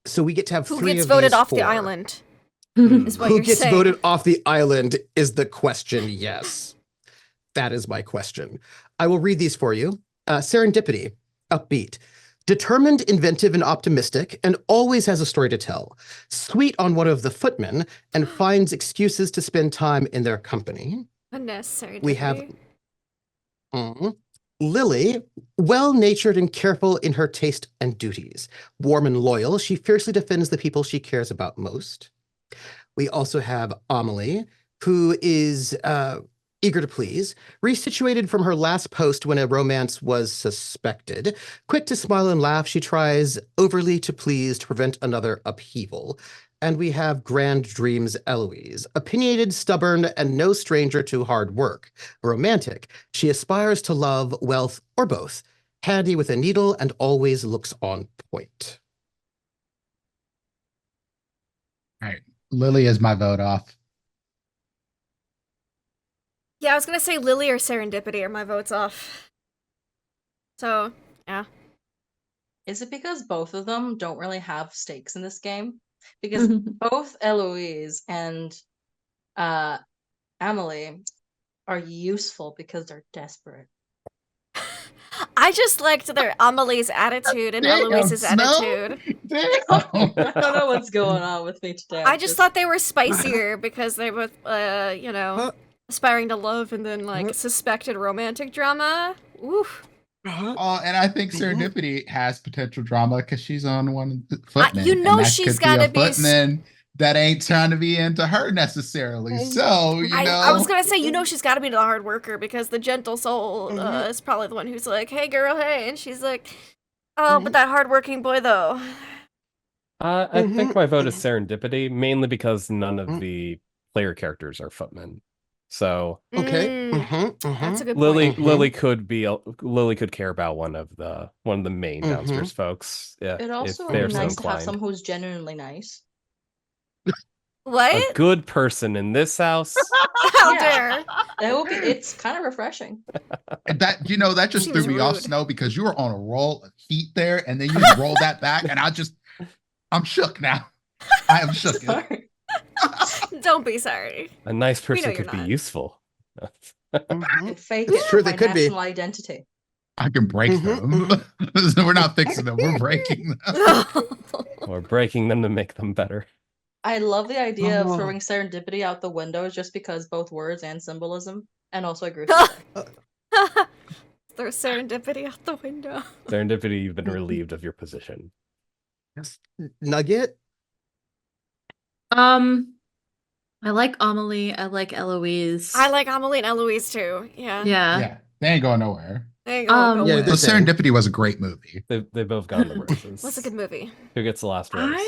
So we get to have Who 3 gets of voted these off 4. the island? Is what Who you're gets saying. voted off the island is the question, yes. That is my question. I will read these for you. Serendipity, upbeat, determined, inventive, and optimistic, and always has a story to tell. Sweet on one of the footmen, and finds excuses to spend time in their company. Unnecessary. We have Lily, well-natured and careful in her taste and duties. Warm and loyal, she fiercely defends the people she cares about most. We also have Amelie, who is eager to please, resituated from her last post when a romance was suspected. Quick to smile and laugh, she tries overly to please to prevent another upheaval. And we have grand dreams Eloise, opinionated, stubborn, and no stranger to hard work. Romantic, she aspires to love, wealth, or both. Handy with a needle and always looks on point. All right. Lily is my vote off. Yeah, I was gonna say Lily or Serendipity are my votes off. So, yeah. Is it because both of them don't really have stakes in this game? Because both Eloise and Amelie are useful because they're desperate. I just liked their Amelie's attitude and Eloise's attitude. I don't know what's going on with me today. I just thought they were spicier because they were, aspiring to love and then, like, suspected romantic drama. Oof. And I think Serendipity has potential drama because she's on one of the footmen. You know and that she's could be gotta a be footman that ain't trying to be into her necessarily. So, I was gonna say, she's gotta be the hard worker because the gentle soul is probably the one who's like, hey girl, hey, and she's like, oh, but that hardworking boy though. I think my vote is Serendipity, mainly because none of the player characters are footmen. So Okay. That's a good Lily point. Lily could care about one of the main downstairs folks. Yeah, It also if would they're be so nice to have inclined. someone who's genuinely nice. What? A good person in this house. How dare? That would be. It's kind of refreshing. That that just Seems threw me off, rude. Snow, because you were on a roll of heat there, and then you rolled that back, and I'm shook now. I am shook. Sorry. Don't be sorry. A nice We know person you're could be not. useful. And fake it Sure, for they my could be. national identity. I can break them. We're not fixing them. We're breaking them. Or breaking them to make them better. I love the idea of throwing serendipity out the window just because both words and symbolism. And also agree with you. Throw serendipity out the window. Serendipity, you've been relieved of your position. Yes. Nugget. I like Amelie. I like Eloise. I like Amelie and Eloise too. Yeah. Yeah, they ain't going nowhere. They ain't going Yeah, nowhere. they're So Serendipity was a great movie. They both got in the roses. What's a good movie? Who gets the last rose?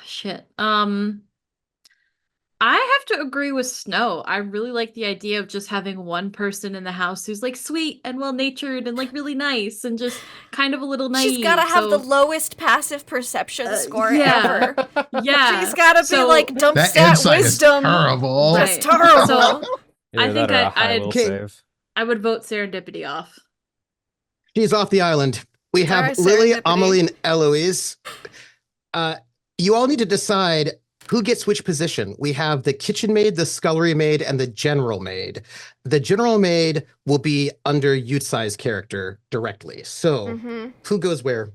Shit. I have to agree with Snow. I really like the idea of just having one person in the house who's like sweet and well-natured and like really nice and just kind of a little naive. She's gotta have the lowest passive perception score yeah. ever. Yeah. She's gotta be like dump That stat insight wisdom. is terrible. Right. That's terrible. So I Either think that or a high I'd will Okay. save. I would vote Serendipity off. She's off the island. We have Sorry, Lily, Serendipity. Amelie, and Eloise. You all need to decide who gets which position. We have the kitchen maid, the scullery maid, and the general maid. The general maid will be under Yutsai's character directly. So who goes where?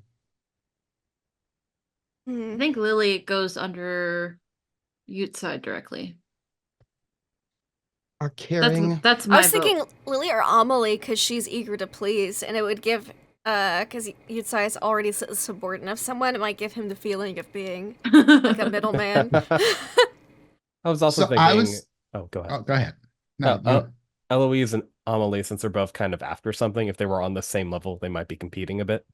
I think Lily goes under Yutsai directly. Are caring. That's my I was vote. thinking Lily or Amelie because she's eager to please, and it would give, because Yutsai is already a subordinate of someone, it might give him the feeling of being like a middleman. I was also So thinking. I was- Oh, go ahead. Oh, go ahead. No, Eloise and Amelie, since they're both kind of after something, if they were on the same level, they might be competing a bit.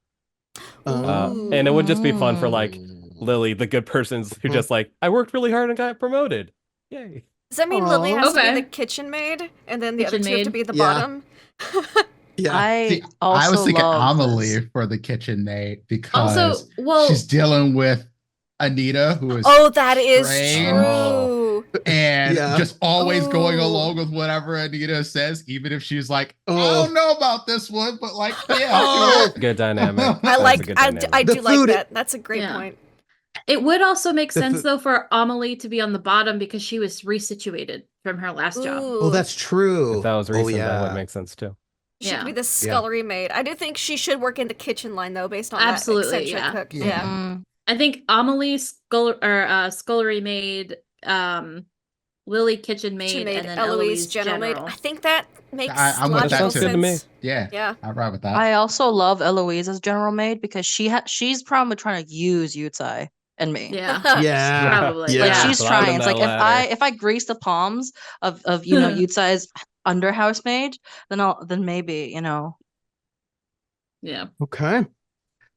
Ooh. And it would just be fun for like Lily, the good persons who just like, I worked really hard and got promoted. Yay. Does that mean Lily has to Okay. be the kitchen maid, and then the Kitchen other two have to maid. be the Yeah. bottom? Yeah. See, also I was thinking love Amelie this. for the kitchen maid Also, because well, she's dealing with Anita, who is Oh, that is Strange. true. and Yeah. just always going Ooh. along with whatever Anita says, even if she's like, I Oh. don't know about this one, but like, yeah, Oh. Good dynamic. I That's a like. good I dynamic. do The like food- that. That's a great Yeah. point. it would also make The sense fu- though for Amelie to be on the bottom because she was resituated from her last job. Ooh. Oh, that's true. If that was Oh, recent, yeah. that would make sense too. She could Yeah. be the scullery maid. I do think she should work in the kitchen line though, based on Absolutely, that eccentric yeah. cook. Yeah. Yeah. Mm. I think Amelie scullery maid, Lily kitchen maid, Kitchen maid, and then Eloise general maid. I think that makes I'm with logical that too. Sounds good to me. sense. yeah, Yeah. I'm right with that. I also love Eloise as general maid because she's probably trying to use Yutsai and me. Yeah. Yeah. Probably. Yeah. Like she's Climb trying. It's that like ladder. if I grease the palms of Yutsai's under housemaid, then maybe Yeah. Okay.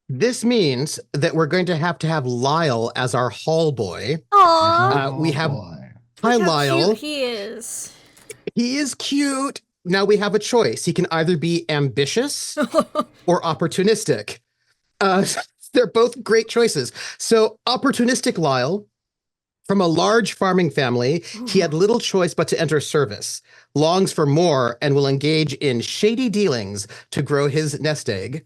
This means that we're going to have Lyle as our hall boy. Aww. we have- boy. Hi, Look how Lyle. cute he is. He is cute. Now we have a choice. He can either be ambitious or opportunistic. They're both great choices. So opportunistic Lyle, from a large farming family, he had little choice but to enter service, longs for more, and will engage in shady dealings to grow his nest egg.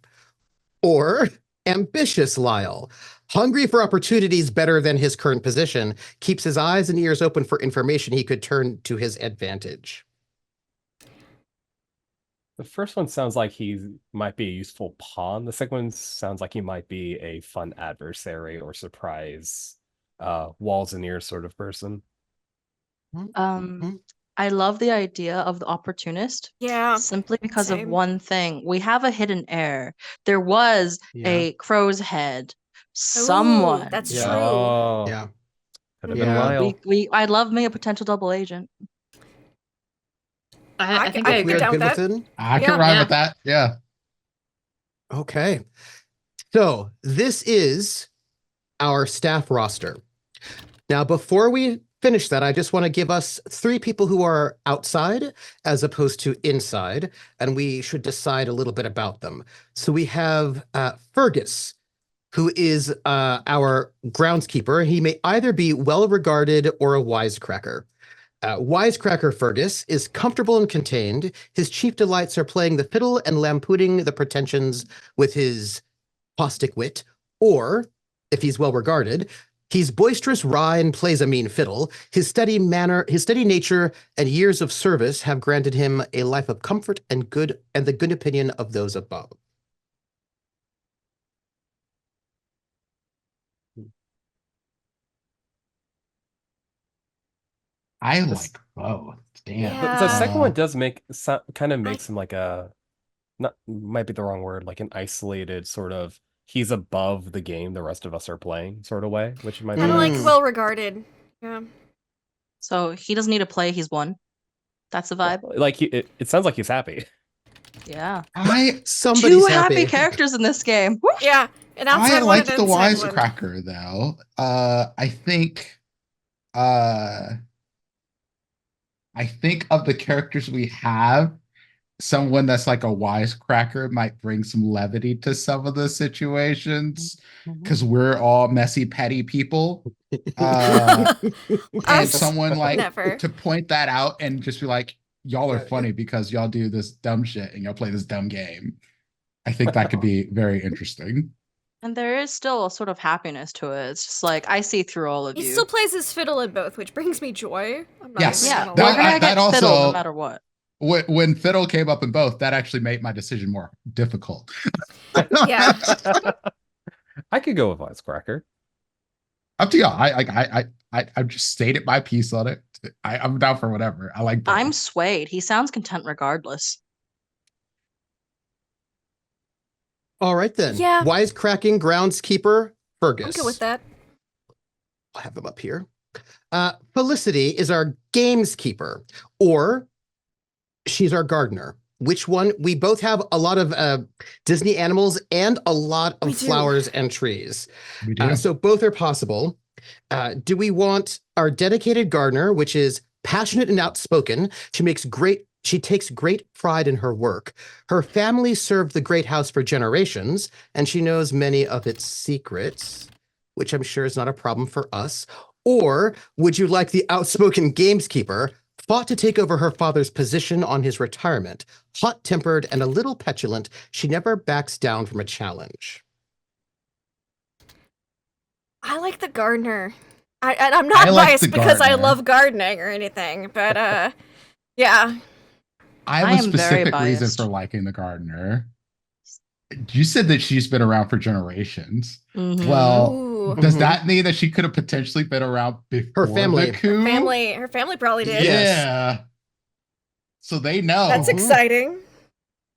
Or ambitious Lyle, hungry for opportunities better than his current position, keeps his eyes and ears open for information he could turn to his advantage. The first one sounds like he might be a useful pawn. The second one sounds like he might be a fun adversary or surprise walls and ears sort of person. I love the idea of the opportunist Yeah. simply because same. of one thing. We have a hidden heir. There was Yeah. a crow's head. Someone. that's Yeah. true. Oh, Yeah. could have Yeah. been Lyle. I love me a potential double agent. I think I I agree. We're down good with with that. it? I Yeah. can ride Yeah. with that. Yeah. Okay. So this is our staff roster. Now, before we finish that, I just want to give us 3 people who are outside as opposed to inside, and we should decide a little bit about them. So we have Fergus, who is our groundskeeper. He may either be well-regarded or a wisecracker. Wisecracker Fergus is comfortable and contained. His chief delights are playing the fiddle and lampooning the pretensions with his caustic wit. Or, if he's well-regarded, he's boisterous, wry, and plays a mean fiddle. His steady nature, and years of service have granted him a life of comfort and the good opinion of those above. I like both. Damn. Yeah. The second one does kind of makes him like a, not might be the wrong word, like an isolated sort of, he's above the game the rest of us are playing sort of way, which might be Kind of like nice. well regarded. Yeah. So he doesn't need to play, he's won. That's the vibe. Like it sounds like he's happy. Yeah. Somebody's Two happy characters in this game. Woo! Yeah. And outside I one like and the inside one. wisecracker though. I think of the characters we have, someone that's like a wisecracker might bring some levity to some of the situations because we're all messy, petty people. And someone like Never. to point that out and just be like, y'all are funny because y'all do this dumb shit and y'all play this dumb game. I think that could be very interesting. And there is still a sort of happiness to it. It's just like, I see through all of He you. still plays his fiddle in both, which brings me joy. I'm not Yes. even Yeah, gonna we're lie. gonna get that also- fiddle no matter what. When fiddle came up in both, that actually made my decision more difficult. Yeah. I could go with wisecracker. Up to y'all. I just stated my piece on it. I'm down for whatever. I like both. I'm swayed. He sounds content regardless. All right then. Yeah. Wisecracking groundskeeper Fergus. I'm good with that. I'll have him up here. Felicity is our gameskeeper, or she's our gardener. Which one? We both have a lot of Disney animals and a lot of flowers and trees. We do. So both are possible. Do we want our dedicated gardener, which is passionate and outspoken? She takes great pride in her work. Her family served the great house for generations, and she knows many of its secrets, which I'm sure is not a problem for us. Or would you like the outspoken gameskeeper, fought to take over her father's position on his retirement, hot-tempered and a little petulant, she never backs down from a challenge? I like the gardener. I'm not biased because I love gardening or anything, but yeah. I have a specific reason for liking the gardener. You said that she's been around for generations. Mm-hmm. Well, does that mean that she could have potentially been around before her family? The coup? Her family probably did. Yeah. So they know. That's exciting.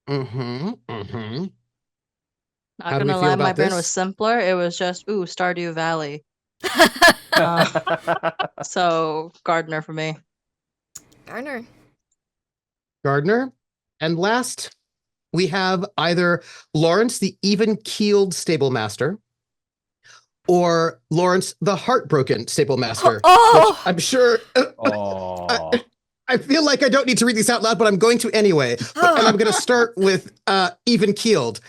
Not gonna lie, my brain was simpler. It was just, Stardew Valley. So gardener for me. Gardener. And last, we have either Lawrence, the even-keeled stable master, or Lawrence, the heartbroken stable master. Oh! Which I'm sure. I feel like I don't need to read these out loud, but I'm going to anyway. And I'm going to start with even-keeled.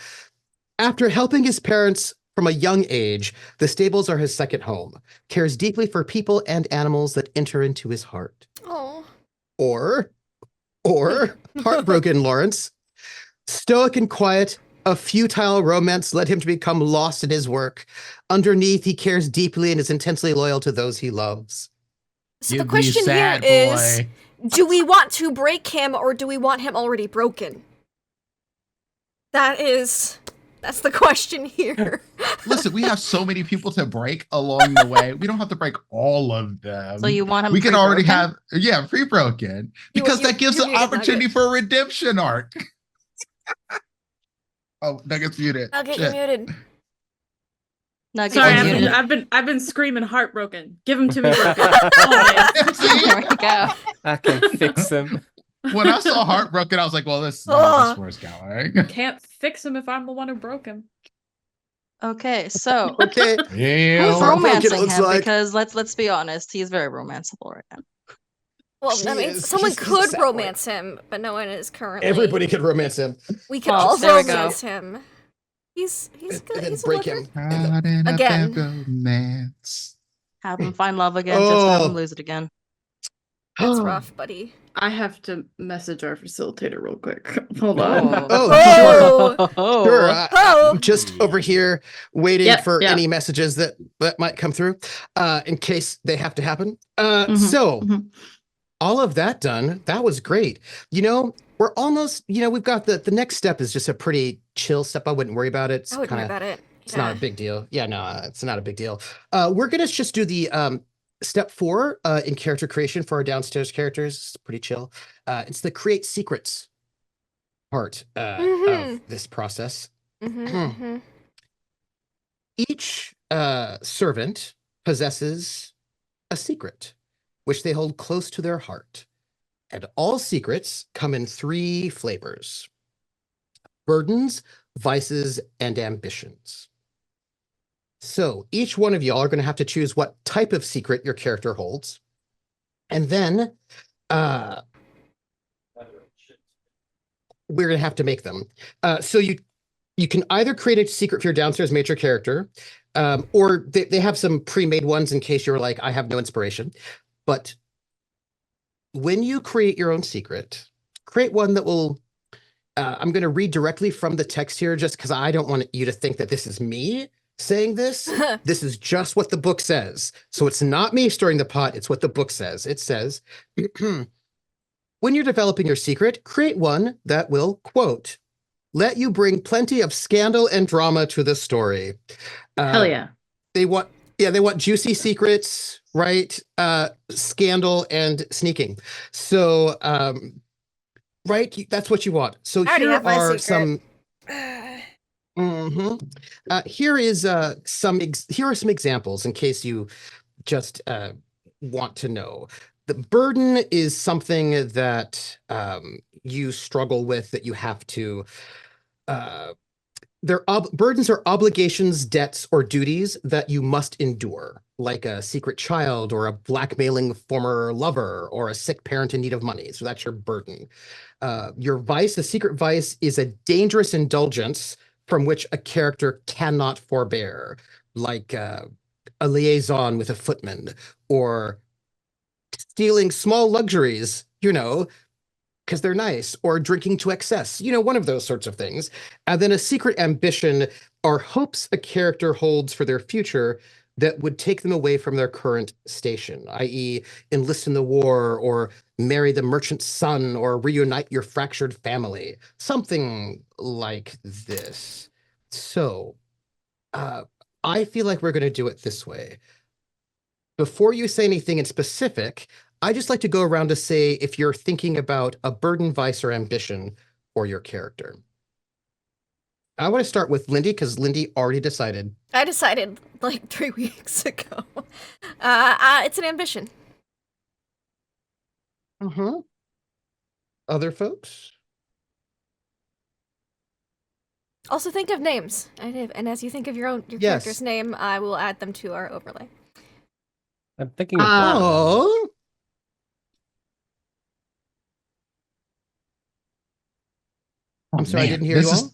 After helping his parents from a young age, the stables are his second home. Cares deeply for people and animals that enter into his heart. Oh. Or heartbroken Lawrence. Stoic and quiet, a futile romance led him to become lost in his work. Underneath, he cares deeply and is intensely loyal to those he loves. So the question here is, do we want to break him or do we want him already broken? That's the question here. Listen, we have so many people to break along the way. We don't have to break all of them. So you want him We can already pre-broken? have, pre-broken. Because that gives an opportunity for a redemption arc. Oh, Nugget's muted. Nugget, you're muted. Nugget, Sorry, I've been screaming heartbroken. Give him to me broken. There we go. I can fix him. When I saw heartbroken, I was like, well, this is where it's going. Can't fix him if I'm the one who broke him. Okay, so Okay. Yeah. who's romancing looks him? like. Because let's be honest, he's very romanceable right now. Well, I mean, someone she's could sad romance him, but no one is currently. Everybody could romance him. We could Well, all there we go. romance him. He's And good. then He's a break looker. him. Again. Romance. Have him find love again, just have Oh. him lose it again. That's rough, buddy. I have to message our facilitator real quick. Hold on. Oh. Sure. Oh. I'm just over here waiting for yeah. any messages that might come through in case they have to happen. So all of that done, that was great. We're almost, we've got the next step is just a pretty chill step. I wouldn't worry about it. I wouldn't worry about it. It's not a big deal. Yeah, no, it's not a big deal. We're going to just do the Step 4 in character creation for our downstairs characters, it's pretty chill. It's the create secrets part of this process. Each servant possesses a secret, which they hold close to their heart. And all secrets come in 3 flavors: burdens, vices, and ambitions. So each one of y'all are going to have to choose what type of secret your character holds. And then we're going to have to make them. So you can either create a secret for your downstairs major character, or they have some pre-made ones in case you're like, I have no inspiration. But when you create your own secret, create one that will, I'm going to read directly from the text here just because I don't want you to think that this is me saying this. This is just what the book says. So it's not me stirring the pot. It's what the book says. It says, when you're developing your secret, create one that will, quote, let you bring plenty of scandal and drama to the story. Hell yeah. They want juicy secrets, right? Scandal and sneaking. So, right, that's what you want. So here are some. Here are some examples in case you just want to know. The burden is something that you struggle with, that you have to. Burdens are obligations, debts, or duties that you must endure, like a secret child or a blackmailing former lover or a sick parent in need of money. So that's your burden. Your vice, the secret vice, is a dangerous indulgence from which a character cannot forbear, like a liaison with a footman, or stealing small luxuries, because they're nice, or drinking to excess, one of those sorts of things. And then a secret ambition are hopes a character holds for their future that would take them away from their current station, i.e. enlist in the war, or marry the merchant's son, or reunite your fractured family. Something like this. So, I feel like we're going to do it this way. Before you say anything in specific, I just like to go around to say if you're thinking about a burden, vice, or ambition for your character. I want to start with Lindy because Lindy already decided. I decided like 3 weeks ago. It's an ambition. Other folks? Also think of names. And as you think of your character's name, I will add them to our overlay. I'm thinking of I'm sorry, I didn't hear you all.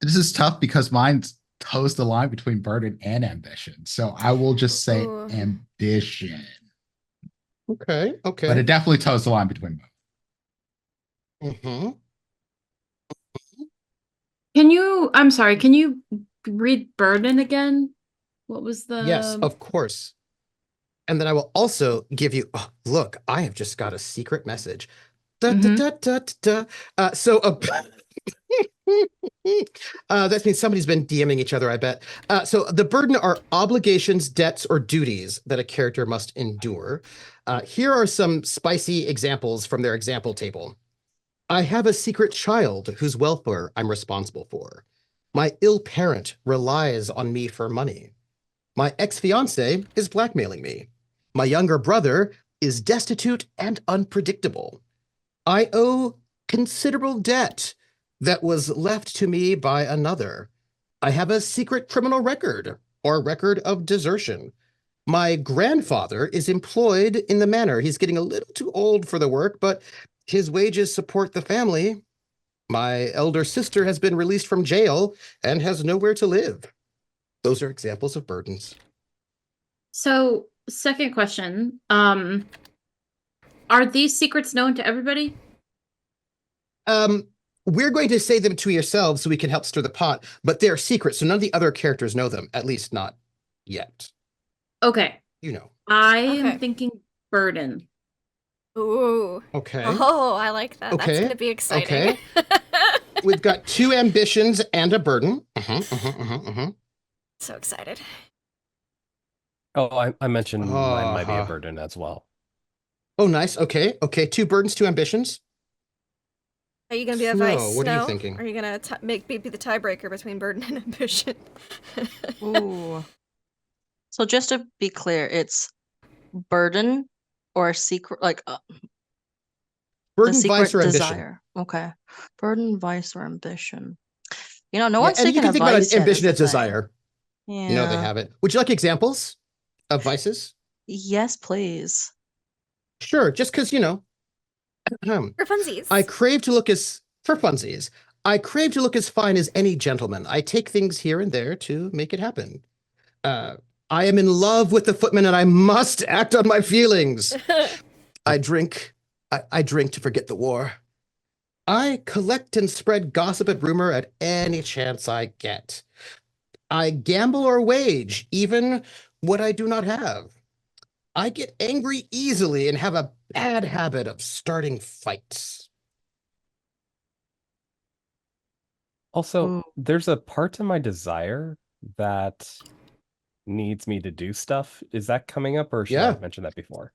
This is tough because mine toes the line between burden and ambition. So I will just say ambition. Okay. But it definitely toes the line between both. Can you read burden again? What was the... Yes, of course. And then I will also give you, look, I have just got a secret message. So that means somebody's been DMing each other, I bet. So the burden are obligations, debts, or duties that a character must endure. Here are some spicy examples from their example table. I have a secret child whose welfare I'm responsible for. My ill parent relies on me for money. My ex-fiance is blackmailing me. My younger brother is destitute and unpredictable. I owe considerable debt that was left to me by another. I have a secret criminal record or record of desertion. My grandfather is employed in the manor. He's getting a little too old for the work, but his wages support the family. My elder sister has been released from jail and has nowhere to live. Those are examples of burdens. So, second question. Are these secrets known to everybody? We're going to say them to yourselves so we can help stir the pot, but they're secrets, so none of the other characters know them, at least not yet. Okay. I am thinking burden. Ooh. Okay. Oh, I like that. That's going to be exciting. Okay. We've got 2 ambitions and a burden. So excited. Oh, I mentioned mine might be a Uh-huh. burden as well. Oh, nice. Okay. Okay. 2 burdens, 2 ambitions. Are you gonna be a Snow, vice? what are you No? thinking? Are you gonna be the tiebreaker between burden and ambition? Ooh. So just to be clear, it's burden or secret, like the Burden, vice, secret or ambition. desire. Okay. Burden, vice, or ambition. You know, no Yeah, one's and you taken can think about advice an yet, is ambition the as thing. desire. No, they Yeah. haven't. Would you like examples of vices? Yes, please. Sure, just because, For funsies. I crave to look as, for funsies, I crave to look as fine as any gentleman. I take things here and there to make it happen. I am in love with the footman and I must act on my feelings. I drink to forget the war. I collect and spread gossip and rumor at any chance I get. I gamble or wage, even what I do not have. I get angry easily and have a bad habit of starting fights. Also, Ooh. there's a part to my desire that needs me to do stuff. Is that coming up, or should I Yeah. have mentioned that before?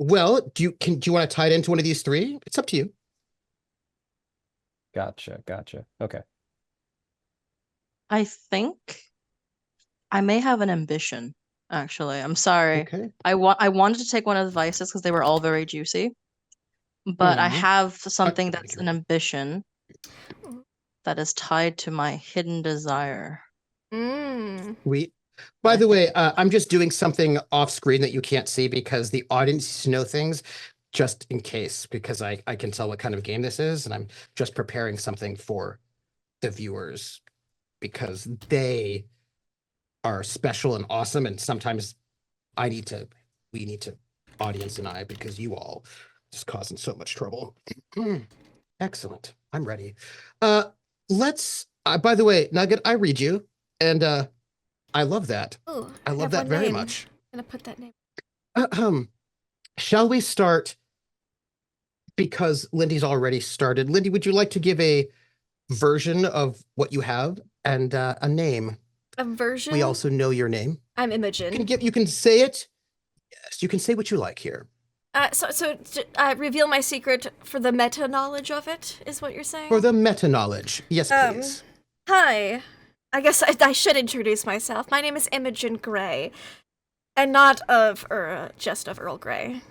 Well, do you want to tie it into one of these 3? It's up to you. Gotcha. Okay. I think I may have an ambition, actually. I'm sorry. Okay. I wanted to take one of the vices because they were all very juicy. But I have something that's an ambition that is tied to my hidden desire. Sweet. By the way, I'm just doing something off screen that you can't see because the audience needs to know things just in case, because I can tell what kind of game this is, and I'm just preparing something for the viewers because they are special and awesome, and sometimes we need to, audience and I, because you all just causing so much trouble. Excellent. I'm ready. Let's, by the way, Nugget, I read you, and I love that. Ooh, I love that very much. I'm gonna put that name. Shall we start? Because Lindy's already started. Lindy, would you like to give a version of what you have and a name? A version? We also know your name. I'm Imogen. You can say it. Yes, you can say what you like here. So reveal my secret for the meta knowledge of it, is what you're saying? For the meta knowledge. Yes, please. Hi. I guess I should introduce myself. My name is Imogen Grey, and not of, just of Earl Grey.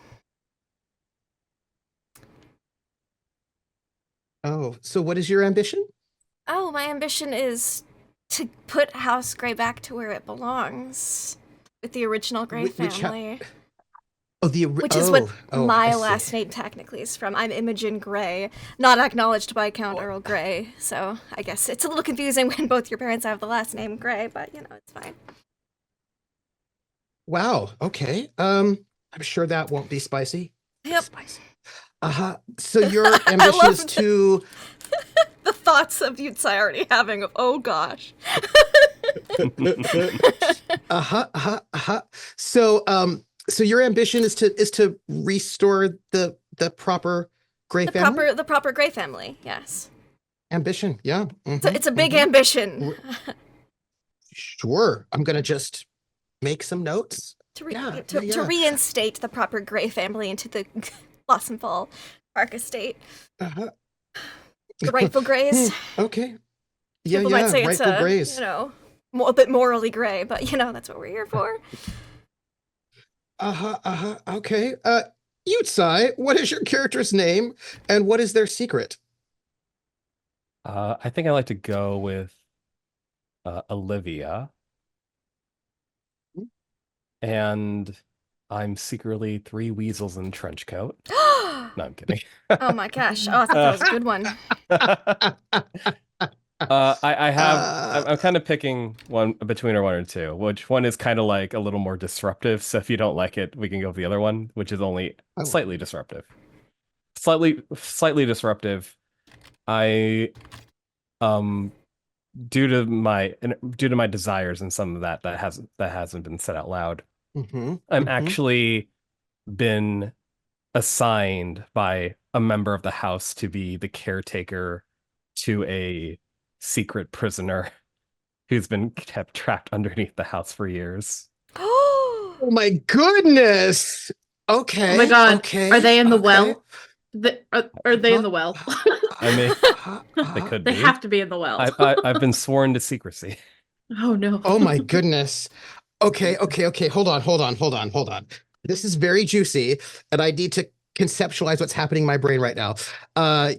Oh, so what is your ambition? Oh, my ambition is to put House Grey back to where it belongs, with the original Grey family. Which is what my last name technically is from. I'm Imogen Grey, not acknowledged by Count Earl Grey, so I guess it's a little confusing when both your parents have the last name Grey, but it's fine. Wow, okay. I'm sure that won't be spicy. Yep. Spicy. So your ambition is to... The thoughts of Yutsai already having of, oh gosh. So your ambition is to restore the proper Grey family? The proper Grey family, yes. Ambition, yeah. It's a big ambition. Sure. I'm gonna just make some notes. To reinstate the proper Grey family into the Blossomfall Park estate. The rightful Greys. Okay. People might say rightful it's Greys. a bit morally gray, but that's what we're here for. Okay. Yutsai, what is your character's name and what is their secret? I think I like to go with Olivia. And I'm secretly 3 weasels in a trench coat. No, I'm kidding. Oh my gosh. Oh, I thought that was a good one. I'm kind of picking one between one or 2, which one is kind of like a little more disruptive. So if you don't like it, we can go with the other one, which is only slightly disruptive. Slightly disruptive. I due to my desires and some of that hasn't been said out loud. I'm actually been assigned by a member of the house to be the caretaker to a secret prisoner who's been kept trapped underneath the house for years. Oh my goodness. Okay. Oh my god. Okay. Are they in the okay. well? Are they in the well? I mean, they could They be. have to be in the well. I've been sworn to secrecy. Oh no. Oh my goodness. Okay. Hold on. This is very juicy, and I need to conceptualize what's happening in my brain right now.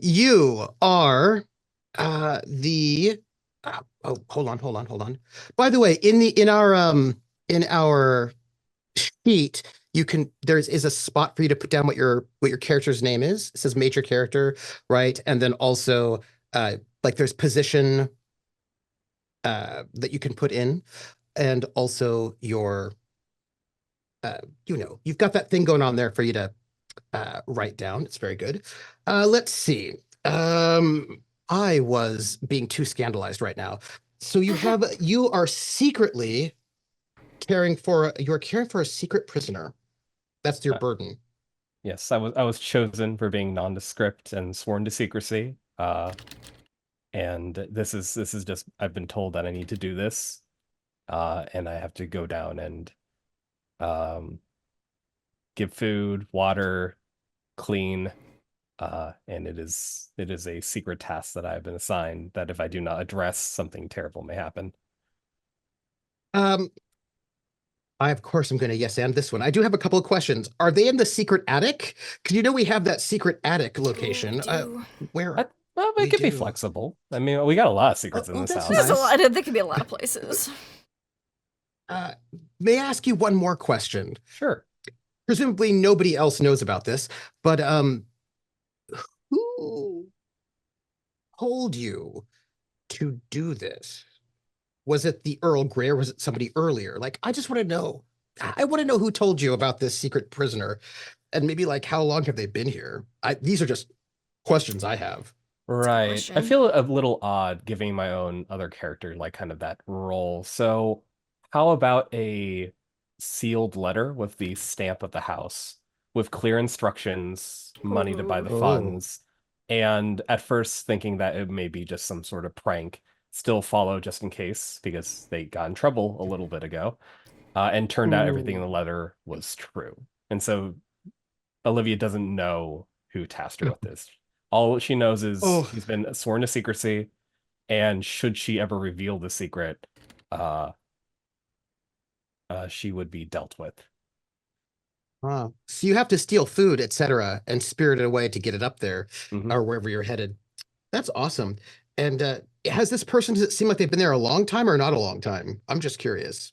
You are the oh, hold on. By the way, in our sheet, there is a spot for you to put down what your character's name is. It says major character, right? And then also like there's position that you can put in, and also your you've got that thing going on there for you to write down. It's very good. Let's see. I was being too scandalized right now. So you are secretly caring for a secret prisoner. That's your burden. Yes, I was chosen for being nondescript and sworn to secrecy. And this is just, I've been told that I need to do this. And I have to go down and give food, water, clean. And it is a secret task that I've been assigned that if I do not address, something terrible may happen. I, of course, am going to yes and this one. I do have a couple of questions. Are they in the secret attic? Because we have that secret attic location. Where? Well, it could be flexible. I mean, we got a lot of secrets in this house. There's a lot. There could be a lot of places. May I ask you one more question? Sure. Presumably nobody else knows about this, but who told you to do this? Was it the Earl Grey or was it somebody earlier? Like, I just want to know. I want to know who told you about this secret prisoner, and maybe like how long have they been here? These are just questions I have. Right. I feel a little odd giving my own other character like kind of that role. So how about a sealed letter with the stamp of the house with clear instructions, money to buy the funds, and at first thinking that it may be just some sort of prank, still follow just in case because they got in trouble a little bit ago, and turned out everything in the letter was true. And so Olivia doesn't know who tasked her with this. All she knows is he's been sworn to secrecy, and should she ever reveal the secret, she would be dealt with. So you have to steal food, etc., and spirit it away to get it up there, or wherever you're headed. That's awesome. And does it seem like they've been there a long time or not a long time? I'm just curious.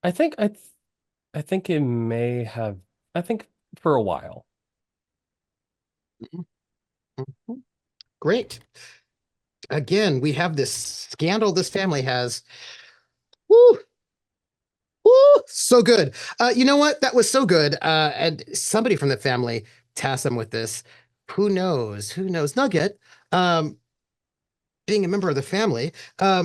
I think it may have. I think for a while. Great. Again, we have this scandal this family has. Woo! Woo! So good. You know what? That was so good. And somebody from the family tasked them with this. Who knows? Nugget, being a member of the family, I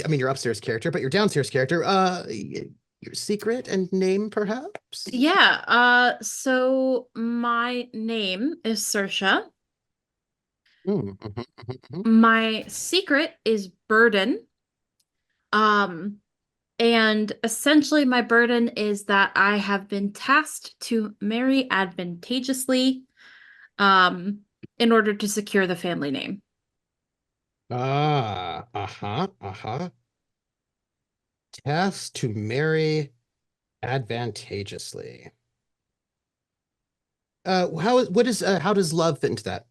mean, your upstairs character, but your downstairs character, your secret and name, perhaps? Yeah. So my name is Saoirse. My secret is burden. And essentially my burden is that I have been tasked to marry advantageously, in order to secure the family name. Tasked to marry advantageously. How does love fit into that?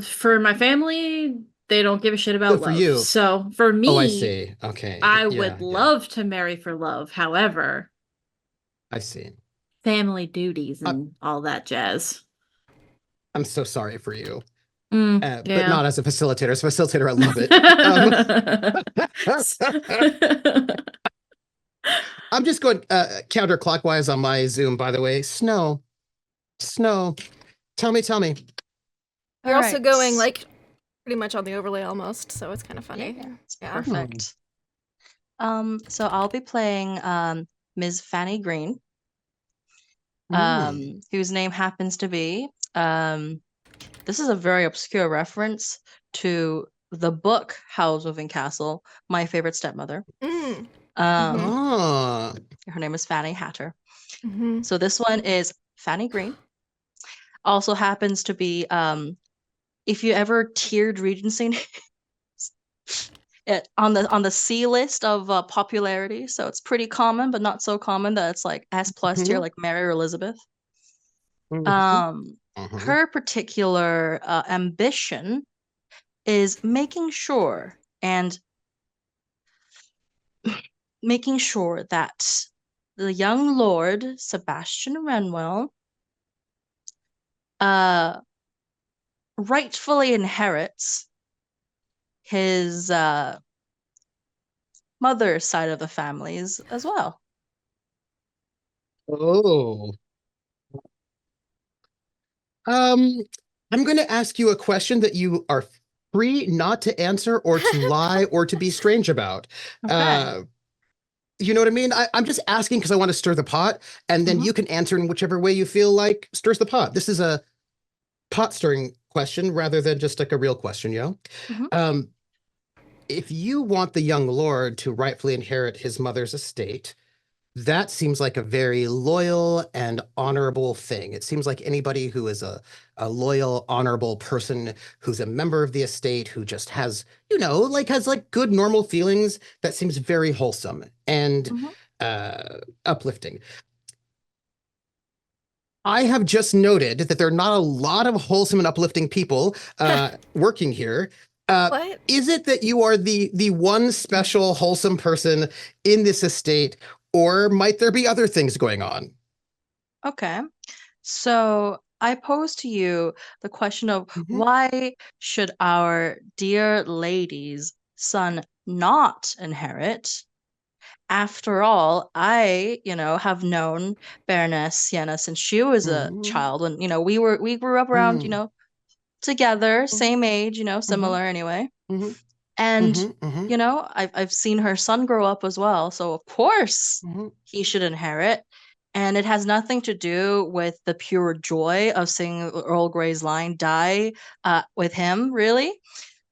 For my family, they don't give a shit about for love. you. So for me, I see. Okay. I would love to marry for love. However, I see. Family duties and all that jazz. I'm so sorry for you. But not as a facilitator. As a facilitator, I love it. I'm just going counterclockwise on my Zoom, by the way. Snow. Tell me. You're also going like pretty much on the overlay almost, so it's kind of funny. Yeah, it's perfect. So I'll be playing Ms. Fanny Green, whose name happens to be this is a very obscure reference to the book Howl's Moving Castle, my favorite stepmother. Mm. Her name is Fanny Hatter. So this one is Fanny Green. Also happens to be, if you ever tiered Regency on the C list of popularity, so it's pretty common, but not so common that it's like S plus tier, like Mary or Elizabeth. Her particular ambition is making sure that the young Lord Sebastian Renwell rightfully inherits his mother's side of the families as well. Oh. I'm going to ask you a question that you are free not to answer or to lie or to be strange about. Okay. You know what I mean? I'm just asking because I want to stir the pot, and then you can answer in whichever way you feel like stirs the pot. This is a pot stirring question rather than just like a real question, if you want the young lord to rightfully inherit his mother's estate, that seems like a very loyal and honorable thing. It seems like anybody who is a loyal, honorable person who's a member of the estate, who just has, has good, normal feelings, that seems very wholesome and uplifting. I have just noted that there are not a lot of wholesome and uplifting people working here. What? Is it that you are the one special wholesome person in this estate, or might there be other things going on? Okay. So I pose to you the question of why should our dear lady's son not inherit? After all, I, have known Baroness Sienna since she was a child, and we grew up around, together, same age, similar anyway. And I've seen her son grow up as well, so of course he should inherit. And it has nothing to do with the pure joy of seeing Earl Grey's line die with him, really,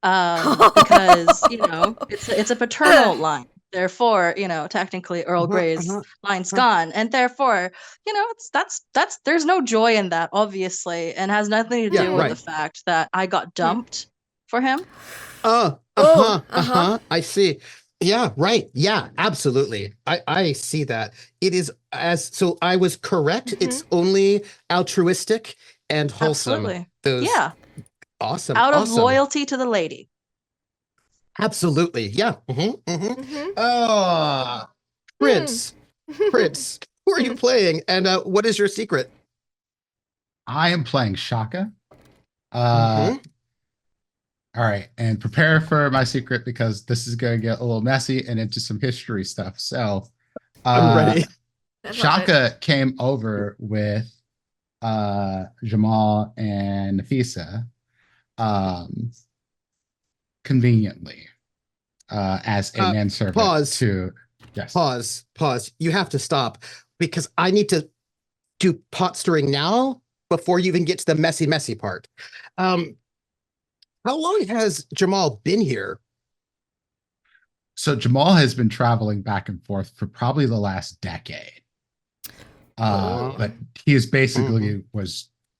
because it's a paternal line. Therefore, technically Earl Grey's line's gone, and therefore, that's there's no joy in that, obviously, and has nothing to do with the fact that I got dumped for him. I see. Yeah, right. Yeah, absolutely. I see that. It is so I was correct. It's only altruistic and wholesome. Absolutely. Yeah. Awesome. Out of loyalty to the lady. Absolutely. Yeah. Prince, who are you playing? And what is your secret? I am playing Shaka. All right, and prepare for my secret because this is going to get a little messy and into some history stuff. So, I'm ready. Shaka came over with Jamal and Nafisa conveniently as a manservant. Pause. Pause. You have to stop because I need to do pot stirring now before you even get to the messy part. How long has Jamal been here? So Jamal has been traveling back and forth for probably the last decade. But he is basically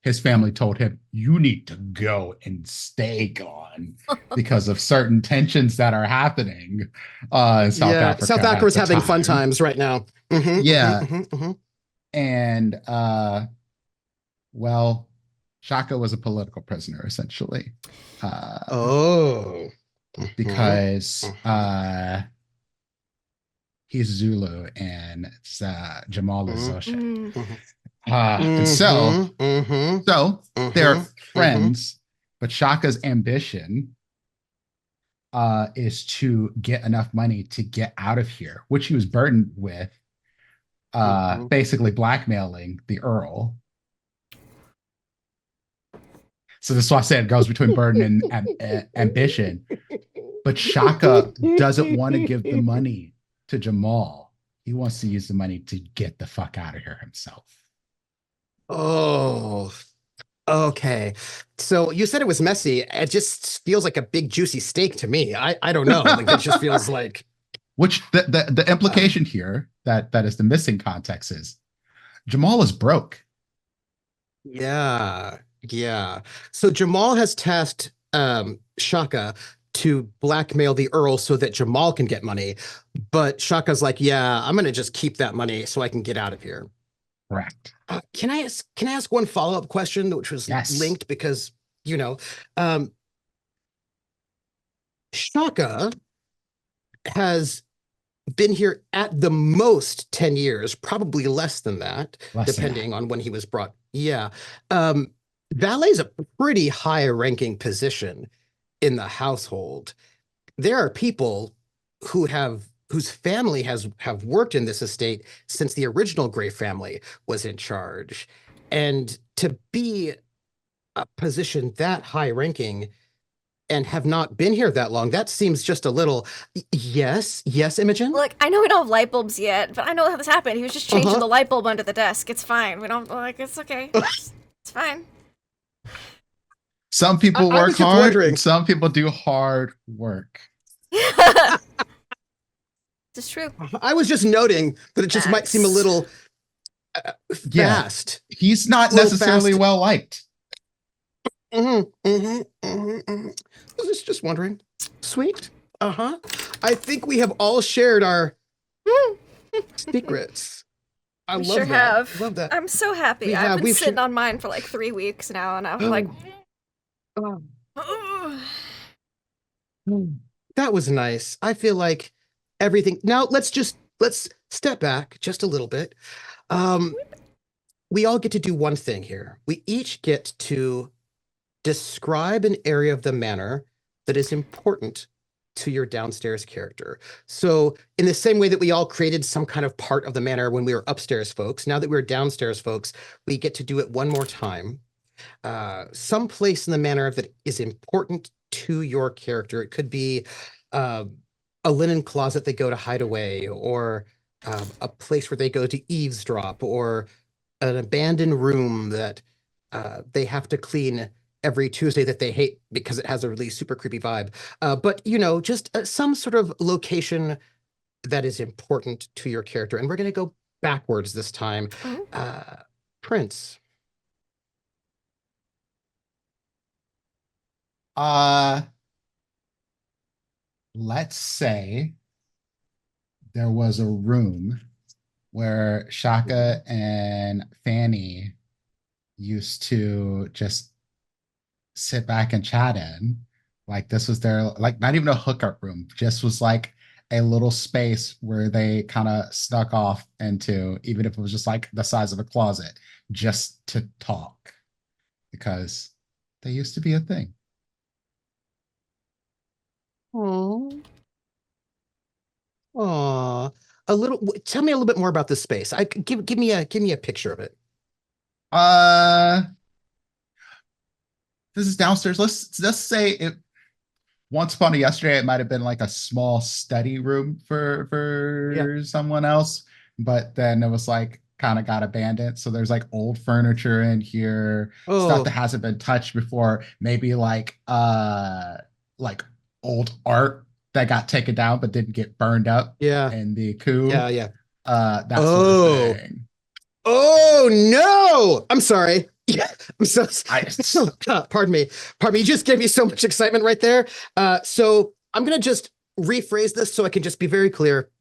his family told him, you need to go and stay gone because of certain tensions that are happening in South Africa. South Africa is having fun times right now. And Shaka was a political prisoner, essentially. Because he's Zulu and Jamal is Xhosa. And so they're friends, but Shaka's ambition is to get enough money to get out of here, which he was burdened with, basically blackmailing the Earl. So this is why I said it goes between burden and ambition. But Shaka doesn't want to give the money to Jamal. He wants to use the money to get the fuck out of here himself. Okay. So you said it was messy. It just feels like a big juicy steak to me. I don't know. Like it just feels like Which the implication here that is the missing context is Jamal is broke. yeah. Yeah. So Jamal has tasked Shaka to blackmail the Earl so that Jamal can get money. But Shaka's like, yeah, I'm gonna just keep that money so I can get out of here. Correct. Can I ask one follow-up question, which was linked because, Shaka has been here at the most 10 years, probably less than that, depending on when he was brought. Yeah. Valet's a pretty high-ranking position in the household. There are people whose family have worked in this estate since the original Grey family was in charge. And to be a position that high ranking and have not been here that long, that seems just a little. Yes, Imogen? Look, I know we don't have light bulbs yet, but I know how this happened. He was just changing the light bulb under the desk. It's fine. We don't, it's okay. It's fine. Some people work hard, and some people do hard work. It's true. I was just noting that it just might seem a little fast. He's not necessarily well liked. I was just wondering. Sweet. I think we have all shared our secrets. I love that. I'm so happy. I've been sitting on mine for like 3 weeks now, and I was like, that was nice. I feel like everything. Now let's step back just a little bit. We all get to do one thing here. We each get to describe an area of the manor that is important to your downstairs character. So in the same way that we all created some kind of part of the manor when we were upstairs folks, now that we're downstairs folks, we get to do it one more time. Some place in the manor that is important to your character. It could be a linen closet they go to hide away, or a place where they go to eavesdrop, or an abandoned room that they have to clean every Tuesday that they hate because it has a really super creepy vibe. But, just some sort of location that is important to your character. And we're going to go backwards this time. Prince. Let's say there was a room where Shaka and Fanny used to just sit back and chat in. Like this was their, like, not even a hookup room, just was like a little space where they kind of snuck off into, even if it was just like the size of a closet, just to talk, because they used to be a thing. Aww. Tell me a little bit more about this space. Give me a picture of it. This is downstairs. Let's say it. Once upon a yesterday, it might have been like a small study room for someone else, but then it was like kind of got abandoned. So there's like old furniture in here, stuff that hasn't been touched before. Maybe like old art that got taken down but didn't get burned up. In the coup. That sort of thing. Oh no! I'm sorry. I'm so pardon me. You just gave me so much excitement right there. So I'm gonna just rephrase this so I can just be very clear.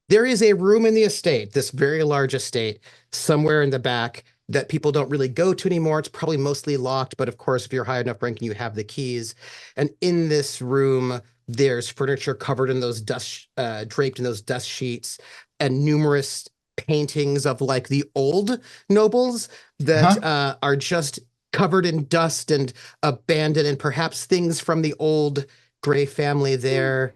There is a room in the estate, this very large estate, somewhere in the back that people don't really go to anymore. It's probably mostly locked, but of course, if you're high enough ranking, you have the keys. And in this room, there's furniture covered in those draped in those dust sheets, and numerous paintings of like the old nobles that are just covered in dust and abandoned, and perhaps things from the old Grey family there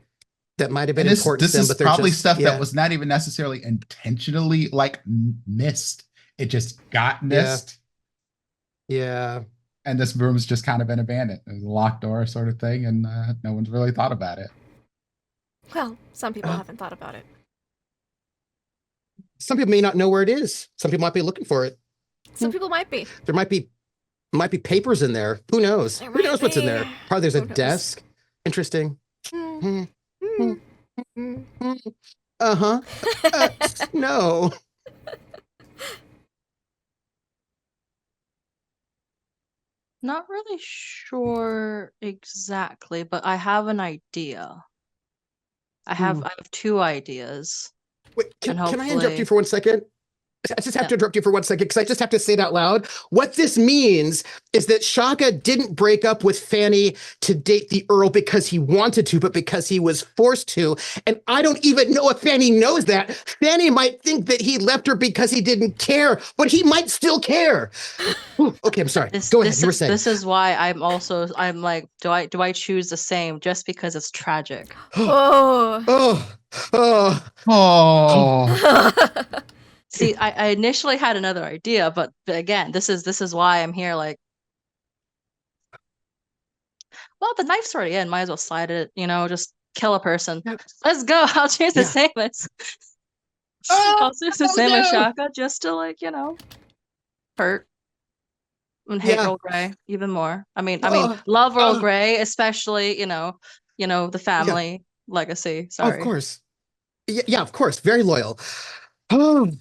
that might have been important to them. But this is probably stuff that was not even necessarily intentionally like missed. It just got missed. Yeah. And this room's just kind of been abandoned. There's a locked door sort of thing, and no one's really thought about it. Well, some people haven't thought about it. Some people may not know where it is. Some people might be looking for it. Some people might be. There might be Might be papers in there. Who knows? Who knows what's in there? Probably there's a desk. Interesting. Uh-huh. No. Not really sure exactly, but I have an idea. I have 2 ideas. Wait, can I interrupt you hopefully- for 1 second? I just have to interrupt you for 1 second because I just have to say it out loud. What this means is that Shaka didn't break up with Fanny to date the Earl because he wanted to, but because he was forced to. And I don't even know if Fanny knows that. Fanny might think that he left her because he didn't care, but he might still care. Ooh, okay, I'm sorry. Go ahead. You were saying. This is why I'm like, do I choose the same just because it's tragic? See, I initially had another idea, but again, this is why I'm here. Like, well, the knife's already in. Might as well slide it. Just kill a person. Let's go. I'll choose the same as. I'll choose the same as Shaka, just to hurt and hate Earl Grey even more. I mean, love Earl Grey, especially the family legacy. Sorry. Of course. Yeah, of course. Very loyal. Oh.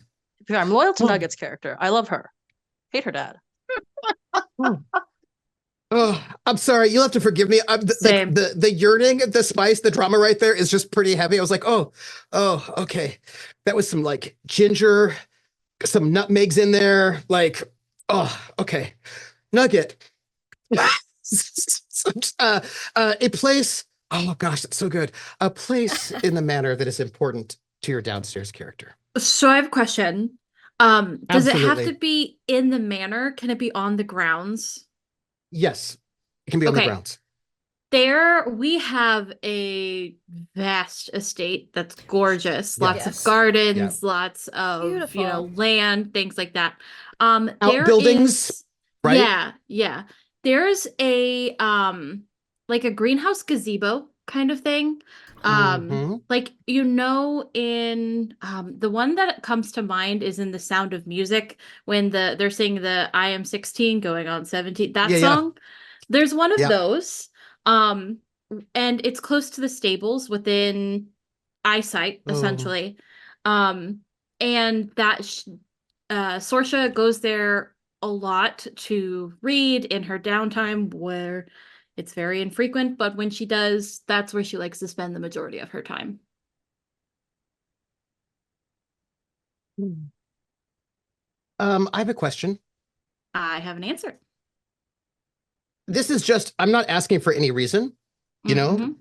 I'm loyal to Nugget's character. I love her. Hate her dad. I'm sorry. You'll have to forgive me. The yearning, the spice, the drama right there is just pretty heavy. I was like, oh, okay. That was some ginger, some nutmegs in there. Okay. Nugget. A place. Oh gosh, that's so good. A place in the manor that is important to your downstairs character. So I have a question. Does it have Absolutely. to be in the manor? Can it be on the grounds? Yes, it can be on the grounds. There we have a vast estate that's gorgeous. Lots of gardens, lots of Beautiful. land, things like that. Outbuildings, right? Yeah. There's a a greenhouse gazebo kind of thing. In the one that comes to mind is in The Sound of Music when they're singing the I Am 16 going on 17, that song. There's one of those. And it's close to the stables within eyesight, essentially. And that Sorsha goes there a lot to read in her downtime, where it's very infrequent, but when she does, that's where she likes to spend the majority of her time. I have a question. I have an answer. This is just, I'm not asking for any reason, in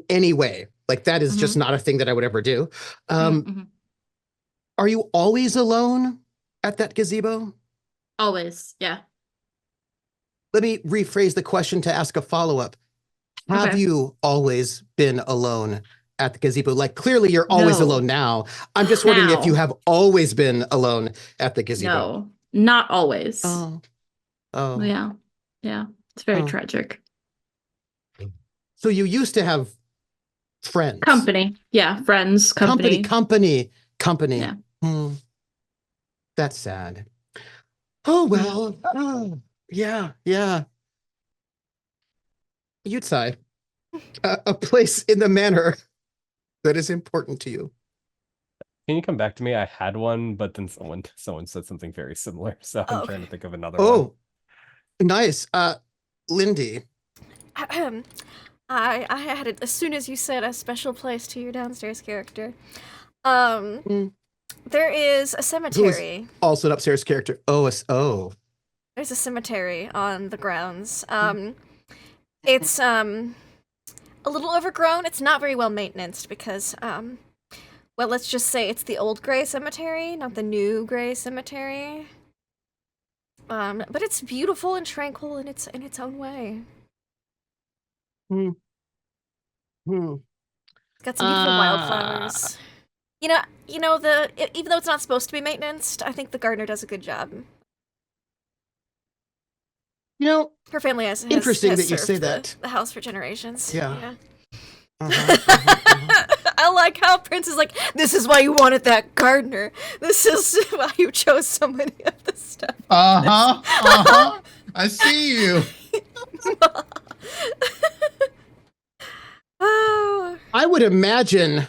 any way. That is just not a thing that I would ever do. Are you always alone at that gazebo? Always, yeah. Let me rephrase the question to ask a follow-up. Have you always been alone at the gazebo? Clearly you're always alone now. I'm just wondering if you have always been alone at the gazebo. No, not always. Oh. Yeah. It's very tragic. So you used to have friends. Company. Yeah, friends, company. Company. Yeah. That's sad. Oh, well. Yeah. You'd say a place in the manor that is important to you. Can you come back to me? I had one, but then someone said something very similar, so I'm trying to think of another one. Oh, nice. Lindy. I had it as soon as you said a special place to your downstairs character. There is a cemetery. Who is also an upstairs character. Oh. There's a cemetery on the grounds. It's a little overgrown. It's not very well maintained because let's just say it's the old gray cemetery, not the new gray cemetery. But it's beautiful and tranquil in its own way. It's got some beautiful wildflowers. Even though it's not supposed to be maintained, I think the gardener does a good job. Her family has interesting has that you served say that. The house for generations. Yeah. I like how Prince is like, this is why you wanted that gardener. This is why you chose so many of this stuff. I see you. Oh. I would imagine.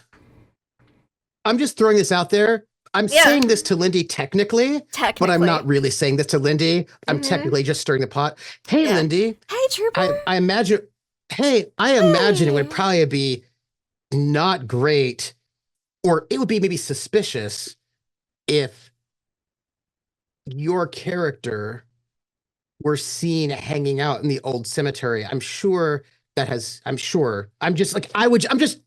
I'm just throwing this out there. I'm saying this to Lindy technically, but I'm not really saying this to Lindy. I'm technically just stirring the pot. Hey, Lindy. Hey, Trooper. I imagine. Hey, I imagine it would probably be not great, or it would be maybe suspicious if your character were seen hanging out in the old cemetery. I'm just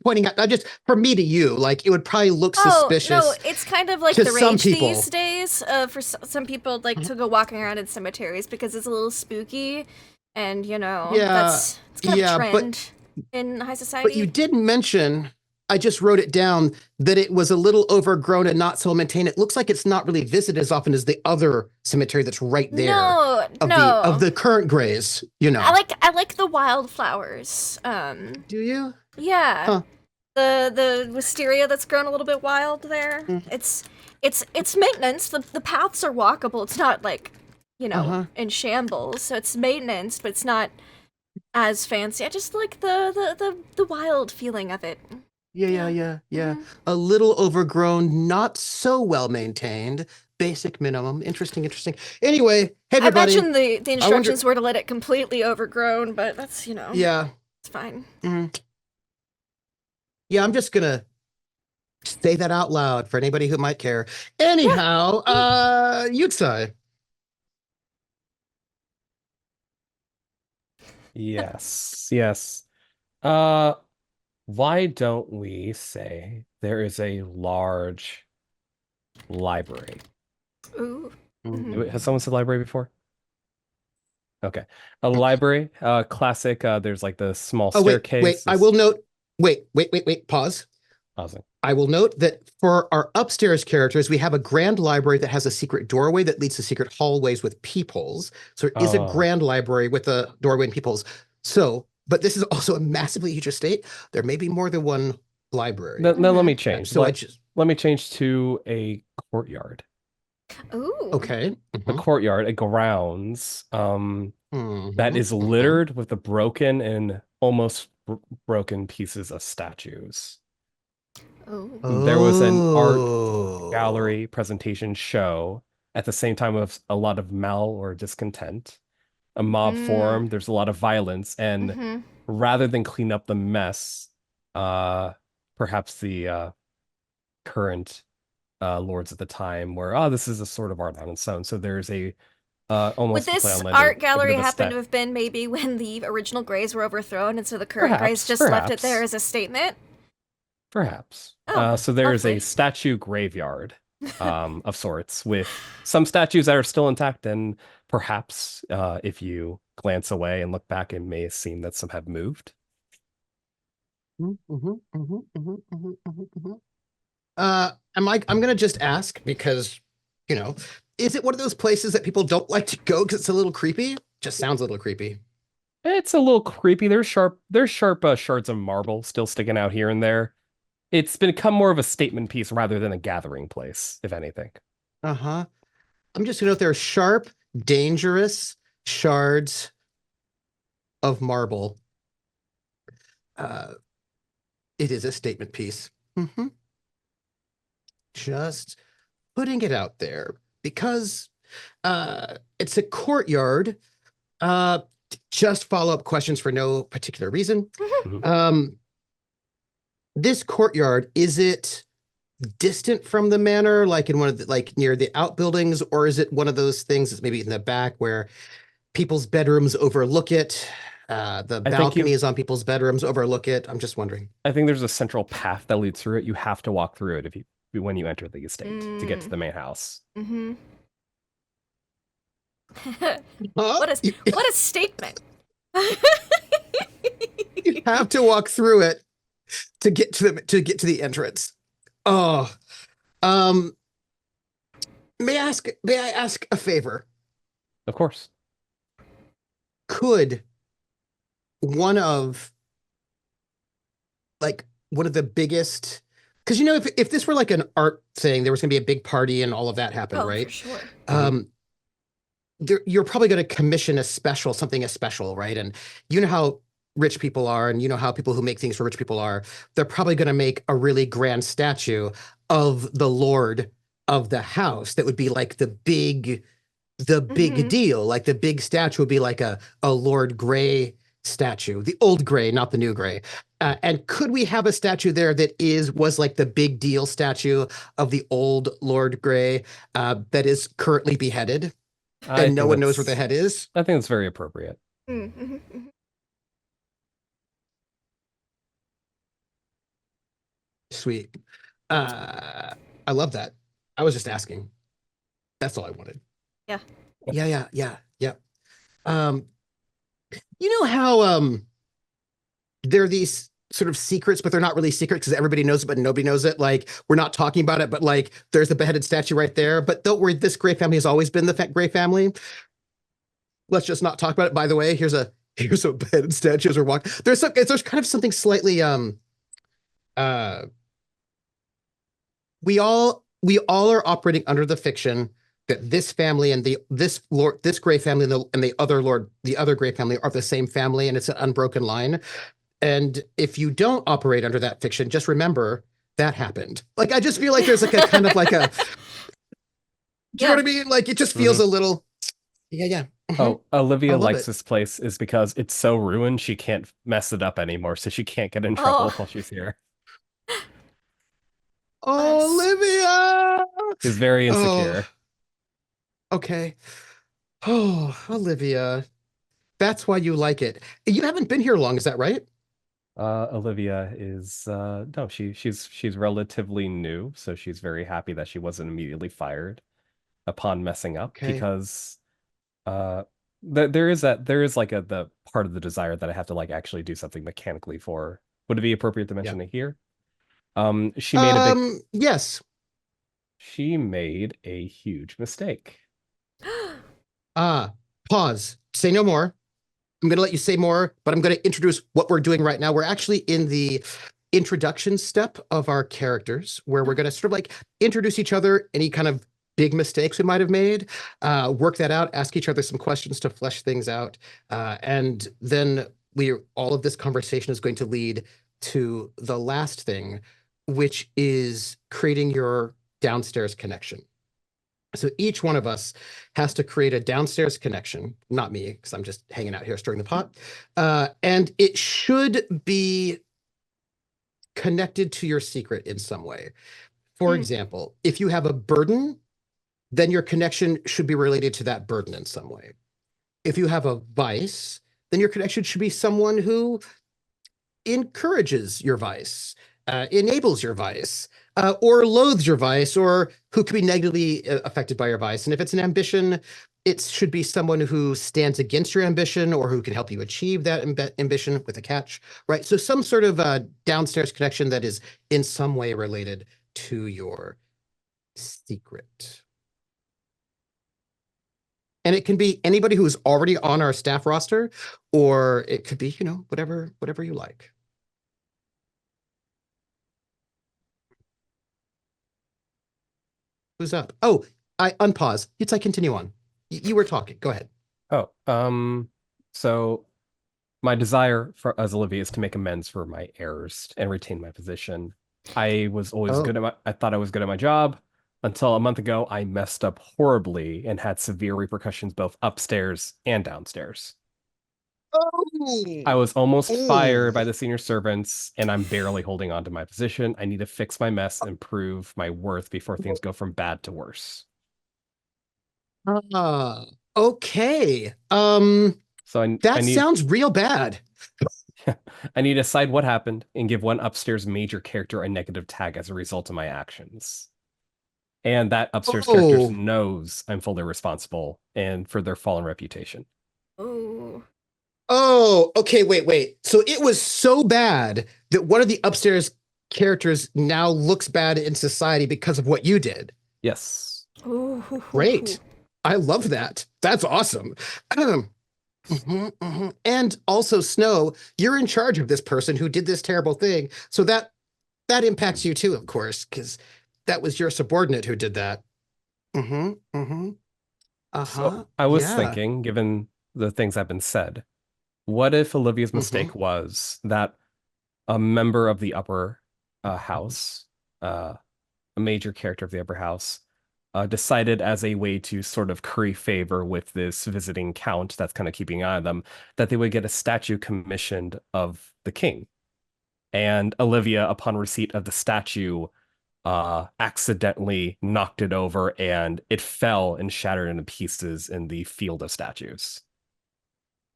pointing out, not just from me to you, like it would probably look suspicious. No, it's kind of like the rage these days for some people like to go walking around in cemeteries because it's a little spooky and it's kind of a trend in high society. But you did mention, I just wrote it down, that it was a little overgrown and not so maintained. It looks like it's not really visited as often as the other cemetery that's right there. Of the current grays, I like the wildflowers. Do you? Yeah. Huh. The wisteria that's grown a little bit wild there. It's maintenance. The paths are walkable. It's not like, in shambles. So it's maintenance, but it's not as fancy. I just like the wild feeling of it. Yeah. A little overgrown, not so well maintained. Basic minimum. Interesting. Anyway, hey everybody. I imagine the instructions were to let it completely overgrown, but that's, Yeah. It's fine. Yeah, I'm just gonna say that out loud for anybody who might care. Anyhow, Yutsai. Yes. Why don't we say there is a large library? Ooh. Has someone said library before? Okay. A library, classic, there's like the small staircase. Wait, I will note, wait, pause. Pausing. I will note that for our upstairs characters, we have a grand library that has a secret doorway that leads to secret hallways with peepholes. So it is a grand library with a doorway and peepholes. So, but this is also a massively huge estate. There may be more than one library. Then let me change. So let me change to a courtyard. Ooh. Okay. A courtyard, a grounds, that is littered with the broken and almost broken pieces of statues. There was an art gallery presentation show at the same time of a lot of or discontent. A mob formed, there's a lot of violence, and rather than clean up the mess, perhaps the current lords at the time were, this is a sort of art on its own. So there's a almost would this art gallery happen to have been maybe when the original Greys were overthrown, and so the current Greys just left it there as a statement? Perhaps. So there's a statue graveyard of sorts with some statues that are still intact, and perhaps if you glance away and look back, it may seem that some have moved. I'm gonna just ask because, is it one of those places that people don't like to go because it's a little creepy? Just sounds a little creepy. It's a little creepy. There's sharp shards of marble still sticking out here and there. It's become more of a statement piece rather than a gathering place, if anything. I'm just gonna note there are sharp, dangerous shards of marble. It is a statement piece. Just putting it out there because it's a courtyard. Just follow-up questions for no particular reason. This courtyard, is it distant from the manor, like in one of the, like near the outbuildings, or is it one of those things that's maybe in the back where people's bedrooms overlook it? The balcony is on people's bedrooms, overlook it. I'm just wondering. I think there's a central path that leads through it. You have to walk through it when you enter the estate to get to the main house. What a statement. You have to walk through it to get to the entrance. May I ask a favor? Of course. Could one of the biggest, because if this were like an art thing, there was gonna be a big party and all of that happened, right? For sure. you're probably going to commission something special, right? And you know how rich people are, and you know how people who make things for rich people are. They're probably going to make a really grand statue of the lord of the house that would be like the big deal. Like the big statue would be like a Lord Grey statue, the old Grey, not the new Grey. And could we have a statue there that was like the big deal statue of the old Lord Grey that is currently beheaded, and no one knows where the head is? I think it's very appropriate. Sweet. I love that. I was just asking. That's all I wanted. Yeah. Yeah. You know how there are these sort of secrets, but they're not really secrets because everybody knows it, but nobody knows it. Like, we're not talking about it, but like there's the beheaded statue right there. But don't worry, this Grey family has always been the Grey family. Let's just not talk about it. By the way, here's a beheaded statue as we're walking. There's kind of something slightly we all are operating under the fiction that this family and this Grey family and the other Grey family are the same family, and it's an unbroken line. And if you don't operate under that fiction, just remember that happened. Like, I just feel like there's like a kind of like a, do you know what I mean? Like, it just feels a little, yeah. Oh, Olivia likes this place is because it's so ruined she can't mess it up anymore, so she can't get in trouble while she's here. Olivia! She's very insecure. Okay. Oh, Olivia. That's why you like it. You haven't been here long, is that right? Olivia is no, she's relatively new, so she's very happy that she wasn't immediately fired upon messing up, because there is like the part of the desire that I have to like actually do something mechanically for. Would it be appropriate to mention it here? She made yes. She made a huge mistake. Pause. Say no more. I'm going to let you say more, but I'm going to introduce what we're doing right now. We're actually in the introduction step of our characters, where we're going to sort of like introduce each other, any kind of big mistakes we might have made, work that out, ask each other some questions to flesh things out. And then all of this conversation is going to lead to the last thing, which is creating your downstairs connection. So each one of us has to create a downstairs connection, not me, because I'm just hanging out here stirring the pot. And it should be connected to your secret in some way. For example, if you have a burden, then your connection should be related to that burden in some way. If you have a vice, then your connection should be someone who encourages your vice, enables your vice, or loathes your vice, or who could be negatively affected by your vice. And if it's an ambition, it should be someone who stands against your ambition or who can help you achieve that ambition, with a catch, right? So some sort of downstairs connection that is in some way related to your secret. And it can be anybody who's already on our staff roster, or it could be, whatever you like. Who's up? Oh, I unpause. It's I continue on. You were talking. Go ahead. Oh, so my desire as Olivia is to make amends for my errors and retain my position. I was always I thought I was good at my job until a month ago. I messed up horribly and had severe repercussions both upstairs and downstairs. I was almost fired by the senior servants, and I'm barely holding on to my position. I need to fix my mess and prove my worth before things go from bad to worse. Okay. So that sounds real bad. I need to decide what happened and give one upstairs major character a negative tag as a result of my actions. And that upstairs character knows I'm fully responsible and for their fallen reputation. Oh, okay, wait. So it was so bad that one of the upstairs characters now looks bad in society because of what you did. Yes. Great. I love that. That's awesome. And also, Snow, you're in charge of this person who did this terrible thing. So that impacts you too, of course, because that was your subordinate who did that. Uh-huh. I was Yeah. thinking, given the things that have been said, what if Olivia's Mm-hmm. mistake was that a member of the upper house, a major character of the upper house, decided as a way to sort of curry favor with this visiting count that's kind of keeping an eye on them, that they would get a statue commissioned of the king. And Olivia, upon receipt of the statue, accidentally knocked it over and it fell and shattered into pieces in the field of statues,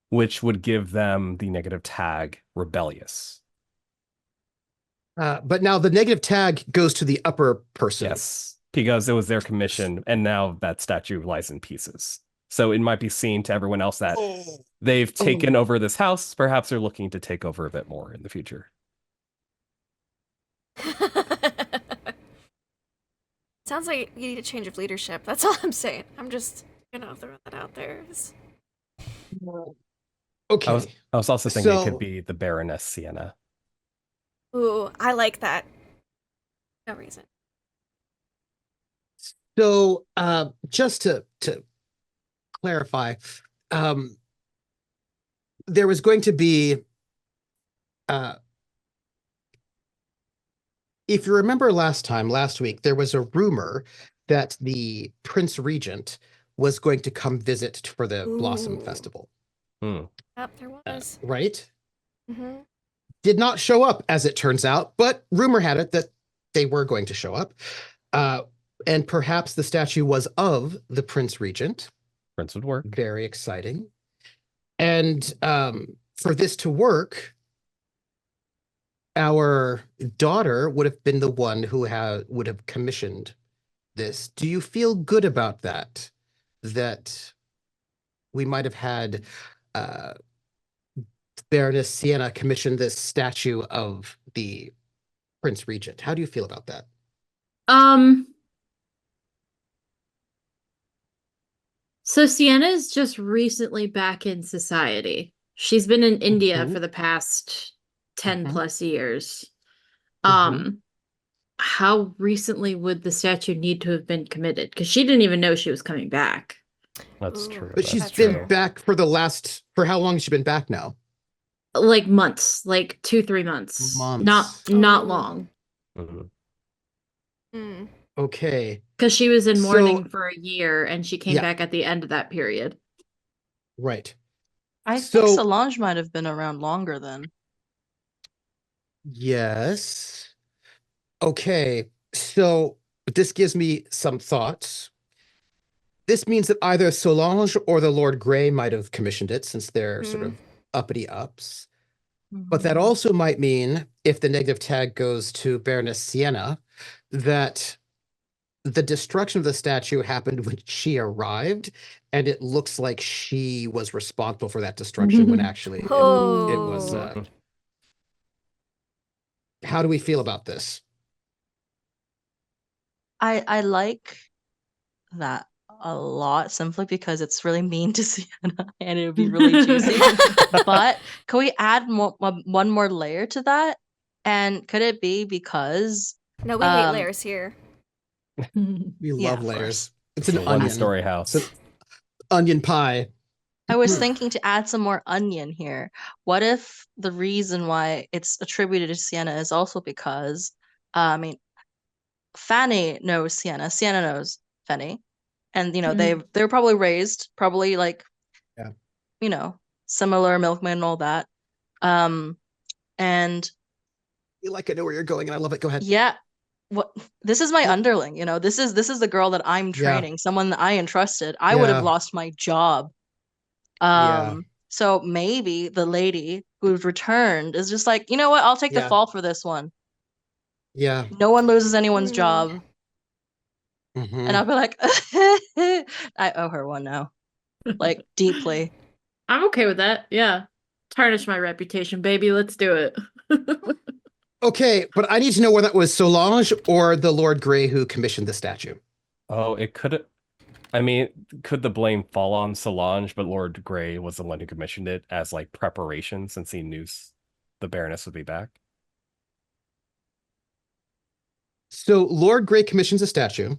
which would give them the negative tag rebellious. But now the negative tag goes to the upper person. Yes, because it was their commission, and now that statue lies in pieces. So it might be seen to everyone else that they've taken over this house. Perhaps they're looking to take over a bit more in the future. Sounds like you need a change of leadership. That's all I'm saying. I'm just gonna throw that out there. Okay. I was also thinking it could be the Baroness Sienna. Ooh, I like that. No reason. So, just to clarify, there was going to be, if you remember last week, there was a rumor that the Prince Regent was going to come visit for the Blossom Festival. Yep, there was. Right? Mm-hmm. Did not show up, as it turns out, but rumor had it that they were going to show up. And perhaps the statue was of the Prince Regent. Prince would work. Very exciting. And for this to work, our daughter would have been the one who would have commissioned this. Do you feel good about that? That we might have had Baroness Sienna commission this statue of the Prince Regent. How do you feel about that? So Sienna's just recently back in society. She's been in India for the past 10 plus years. How recently would the statue need to have been committed? Because she didn't even know she was coming back. That's true. But she's been back for how long has she been back now? Like months, like 2-3 months. Not long. Okay. Because she was in mourning for a year and she came back at the end of that period. Right. I think Solange might have been around longer then. Yes. Okay. So this gives me some thoughts. This means that either Solange or the Lord Grey might have commissioned it, since they're sort of uppity ups. But that also might mean, if the negative tag goes to Baroness Sienna, that the destruction of the statue happened when she arrived, and it looks like she was responsible for that destruction when actually it was. How do we feel about this? I like that a lot, simply because it's really mean to Sienna and it would be really juicy. But can we add one more layer to that? And could it be because no, we hate layers here. We love layers. It's an onion story house. It's an onion pie. I was thinking to add some more onion here. What if the reason why it's attributed to Sienna is also because, Fanny knows Sienna. Sienna knows Fanny. And, they were probably raised, similar milkman and all that. And I know where you're going, and I love it. Go ahead. Yeah. This is my underling, this is the girl that I'm training, someone that I entrusted. I would have lost my job. So maybe the lady who's returned is just like, you know what, I'll take the fall for this one. Yeah. No one loses anyone's job. And I'll be like, I owe her one now. Like, deeply. I'm okay with that. Yeah. Tarnish my reputation, baby. Let's do it. Okay, but I need to know whether that was Solange or the Lord Grey who commissioned the statue. Oh, it could. Could the blame fall on Solange, but Lord Grey was the one who commissioned it as preparation, since he knew the Baroness would be back? So Lord Grey commissions a statue.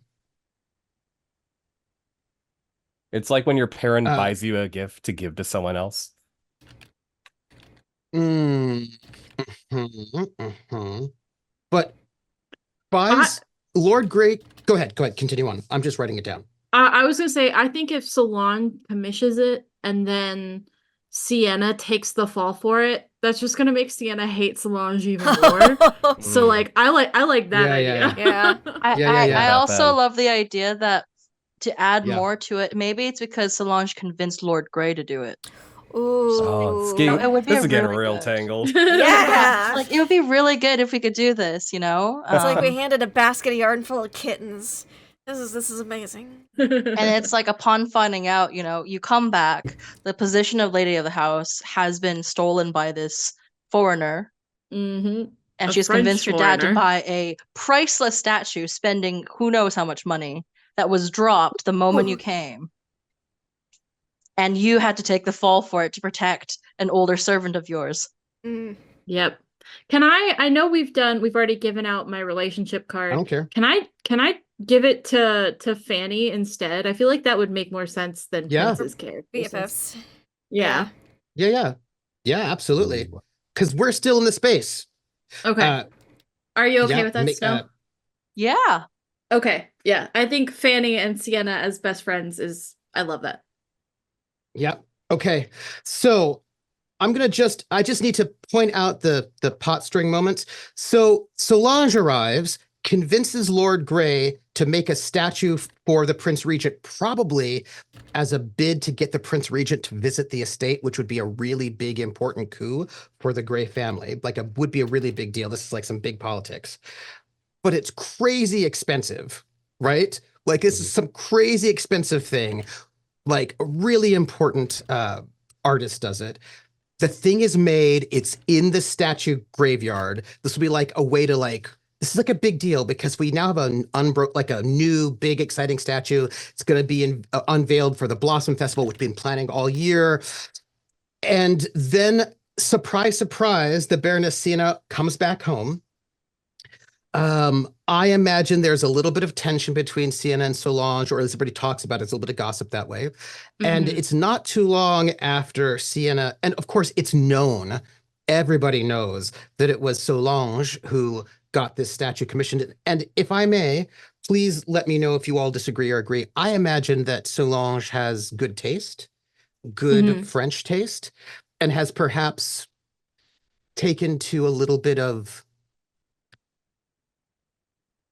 It's like when your parent buys you a gift to give to someone else. But buys Lord Grey. Go ahead. Continue on. I'm just writing it down. I was gonna say, I think if Solange commissions it and then Sienna takes the fall for it, that's just gonna make Sienna hate Solange even more. So like, I like that idea. Yeah. I also love the idea that to add more to it, maybe it's because Solange convinced Lord Grey to do it. Ooh. It would be this is getting really real good. tangled. Yeah. Like, it would be really good if we could do this, you know? It's like we handed a basket of yarn full of kittens. This is amazing. And it's like, upon finding out, you know, you come back, the position of Lady of the House has been stolen by this foreigner. Mm-hmm. And she's convinced your dad to buy a priceless statue, spending who knows how much money, that was dropped the moment you came. And you had to take the fall for it to protect an older servant of yours. Yep. I know we've already given out my relationship card. I don't care. Can I give it to Fanny instead? I feel like that would make more sense than Prince's character. BFFs. Yeah. Yeah, absolutely. Because we're still in the space. Okay. Are you okay with that still? Yeah. Okay. Yeah. I think Fanny and Sienna as best friends I love that. Yeah. Okay. So I just need to point out the pot string moments. So Solange arrives, convinces Lord Grey to make a statue for the Prince Regent, probably as a bid to get the Prince Regent to visit the estate, which would be a really big, important coup for the Grey family. Would be a really big deal. This is like some big politics. But it's crazy expensive, right? Like, this is some crazy expensive thing. Like, a really important artist does it. The thing is made, it's in the statue graveyard. This will be like a way to this is like a big deal because we now have a new big exciting statue. It's going to be unveiled for the Blossom Festival, which we've been planning all year. And then, surprise, surprise, the Baroness Sienna comes back home. I imagine there's a little bit of tension between Sienna and Solange, or as everybody talks about it, it's a little bit of gossip that way. And it's not too long after Sienna, and of course it's known, everybody knows that it was Solange who got this statue commissioned. And if I may, please let me know if you all disagree or agree. I imagine that Solange has good taste, good French taste, and has perhaps taken to a little bit of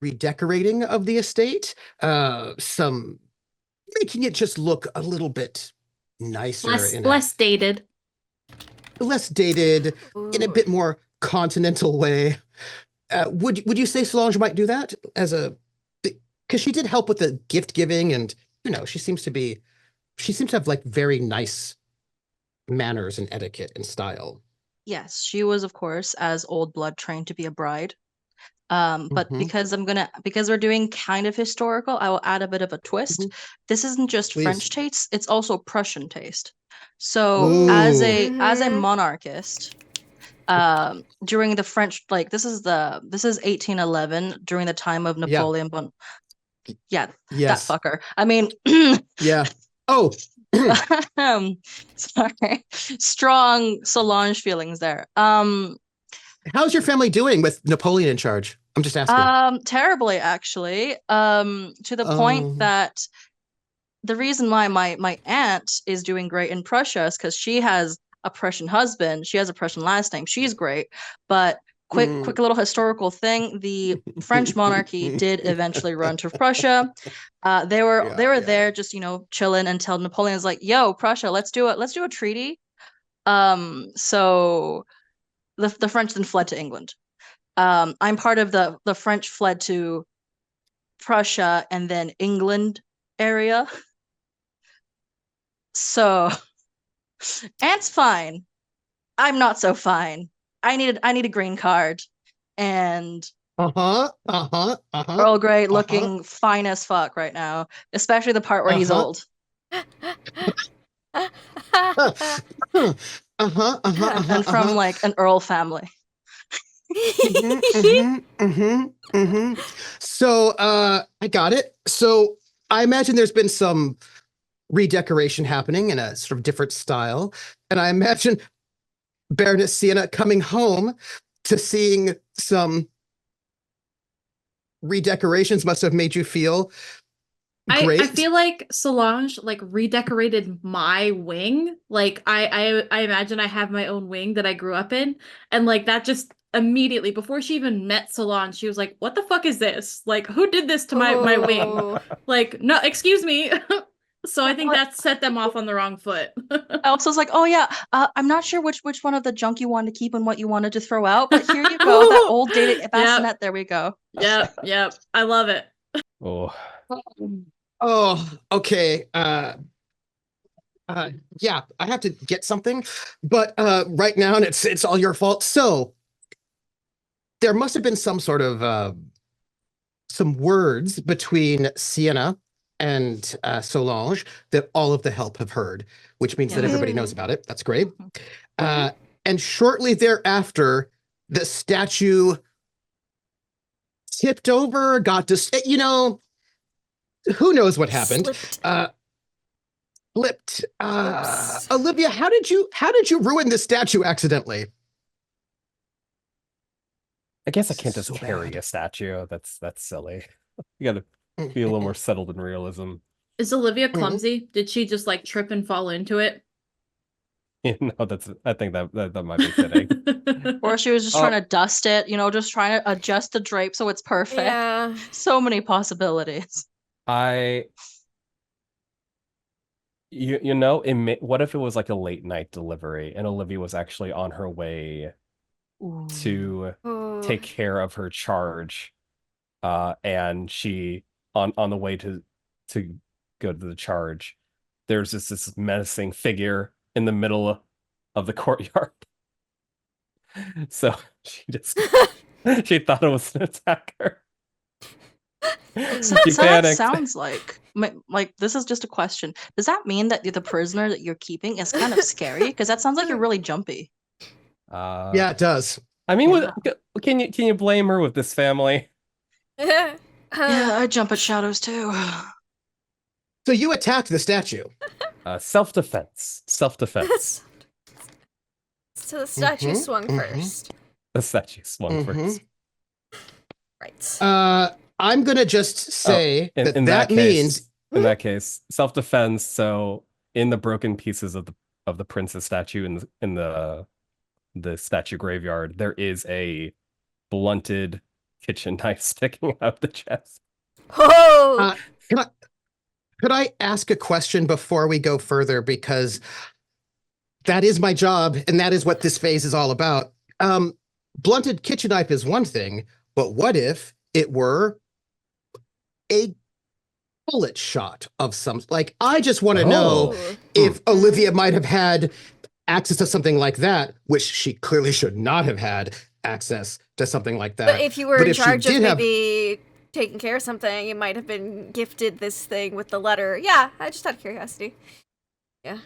redecorating of the estate, some making it just look a little bit nicer, less dated, in a bit more continental way. Would you say Solange might do that because she did help with the gift giving, and she seems to have like very nice manners and etiquette and style. Yes, she was, of course, as old blood, trained to be a bride. But because we're doing kind of historical, I will add a bit of a twist. This isn't just French taste, it's also Prussian taste. So as a monarchist, during the French, this is 1811, during the time of Napoleon that fucker. I mean, yeah. Oh, sorry. Strong Solange feelings there. How's your family doing with Napoleon in charge? I'm just asking. Terribly, actually. To the point that the reason why my aunt is doing great in Prussia is because she has a Prussian husband. She has a Prussian last name. She's great. But quick little historical thing: the French monarchy did eventually run to Prussia. They were there just chilling until Napoleon's like, "Yo, Prussia, let's do a treaty." So the French then fled to England. I'm part of the French fled to Prussia and then England area. So Aunt's fine. I'm not so fine. I need a green card. And Earl Grey looking fine as fuck right now, especially the part where he's old. And from like an Earl family. So I got it. So I imagine there's been some redecoration happening in a sort of different style. And I imagine Baroness Sienna coming home to seeing some redecorations must have made you feel great. I feel like Solange like redecorated my wing. Like I imagine I have my own wing that I grew up in, and like that just immediately before she even met Solange, she was like, "What the fuck is this? Like, who did this to my wing? Like, no, excuse me." So I think that set them off on the wrong foot. I also was like, "Oh yeah, I'm not sure which one of the junk you wanted to keep and what you wanted to throw out, but here you go, that old dated bassinet. Yep. There we go." Yep. I love it. Oh, okay. Yeah, I have to get something, but right now it's all your fault. So there must have been some sort of some words between Sienna and Solange that all of the help have heard, which means that everybody knows about it. That's great. And shortly thereafter, the statue tipped over, got to, who knows what happened? Flipped. Olivia, how did you ruin this statue accidentally? I guess I can't just carry a statue. That's silly. You gotta be a little more settled in realism. Is Olivia clumsy? Did she just like trip and fall into it? I think that might be fitting. Or she was just trying to dust it, just trying to adjust the drape so it's perfect. Yeah. So many possibilities. What if it was like a late night delivery and Olivia was actually on her way to take care of her charge, and she on the way to go to the charge, there's this menacing figure in the middle of the courtyard. So she thought it was an attacker. So that sounds like this is just a question. Does that mean that the prisoner that you're keeping is kind of scary? Because that sounds like you're really jumpy. Yeah, it does. I mean, can you blame her with this family? Yeah, I jump at shadows too. So you attacked the statue. Self-defense. So the statue swung first. The statue swung first. Right. I'm gonna just say that means in that case, self-defense. So in the broken pieces of the princess statue in the statue graveyard, there is a blunted kitchen knife sticking out of the chest. Oh! Could I ask a question before we go further? Because that is my job, and that is what this phase is all about. Blunted kitchen knife is one thing, but what if it were a bullet shot of some, like, I just want to know if Olivia might have had access to something like that, which she clearly should not have had access to something like that. But if you were in charge of maybe taking care of something, you might have been gifted this thing with the letter. Yeah, I just had curiosity. Yeah,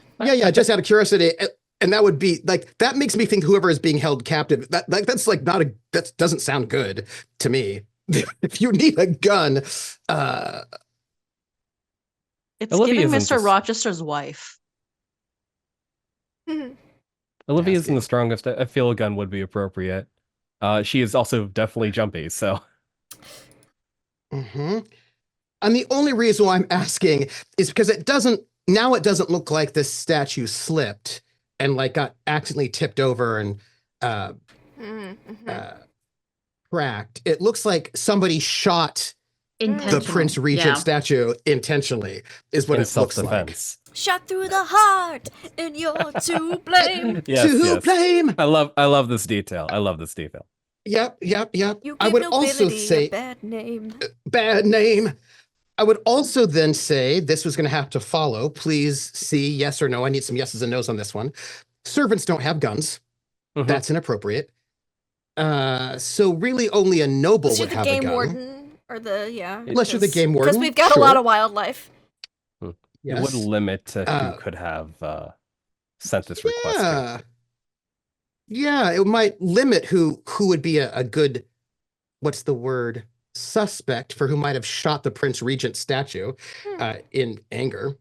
just out of curiosity. And that would be like, that makes me think whoever is being held captive, that's like that doesn't sound good to me. If you need a gun, it's giving Mr. Rochester's wife. Olivia isn't the strongest. I feel a gun would be appropriate. She is also definitely jumpy, so. And the only reason why I'm asking is because it doesn't look like this statue slipped and like got accidentally tipped over and cracked. It looks like somebody shot the Prince Regent statue intentionally, is what it looks like. Shot through the heart, and you're to blame. Yes. Blame. I love this detail. Yep. You I would also say a bad name. Bad name. I would also then say this was going to have to follow. Please see yes or no. I need some yeses and nos on this one. Servants don't have guns. That's inappropriate. So really only a noble would have a gun. Unless you're the game warden or unless you're the game warden. Because we've got a lot of wildlife. Yes. It would limit who could have sent this request. Yeah, it might limit who would be a good, what's the word, suspect for who might have shot the Prince Regent statue in anger.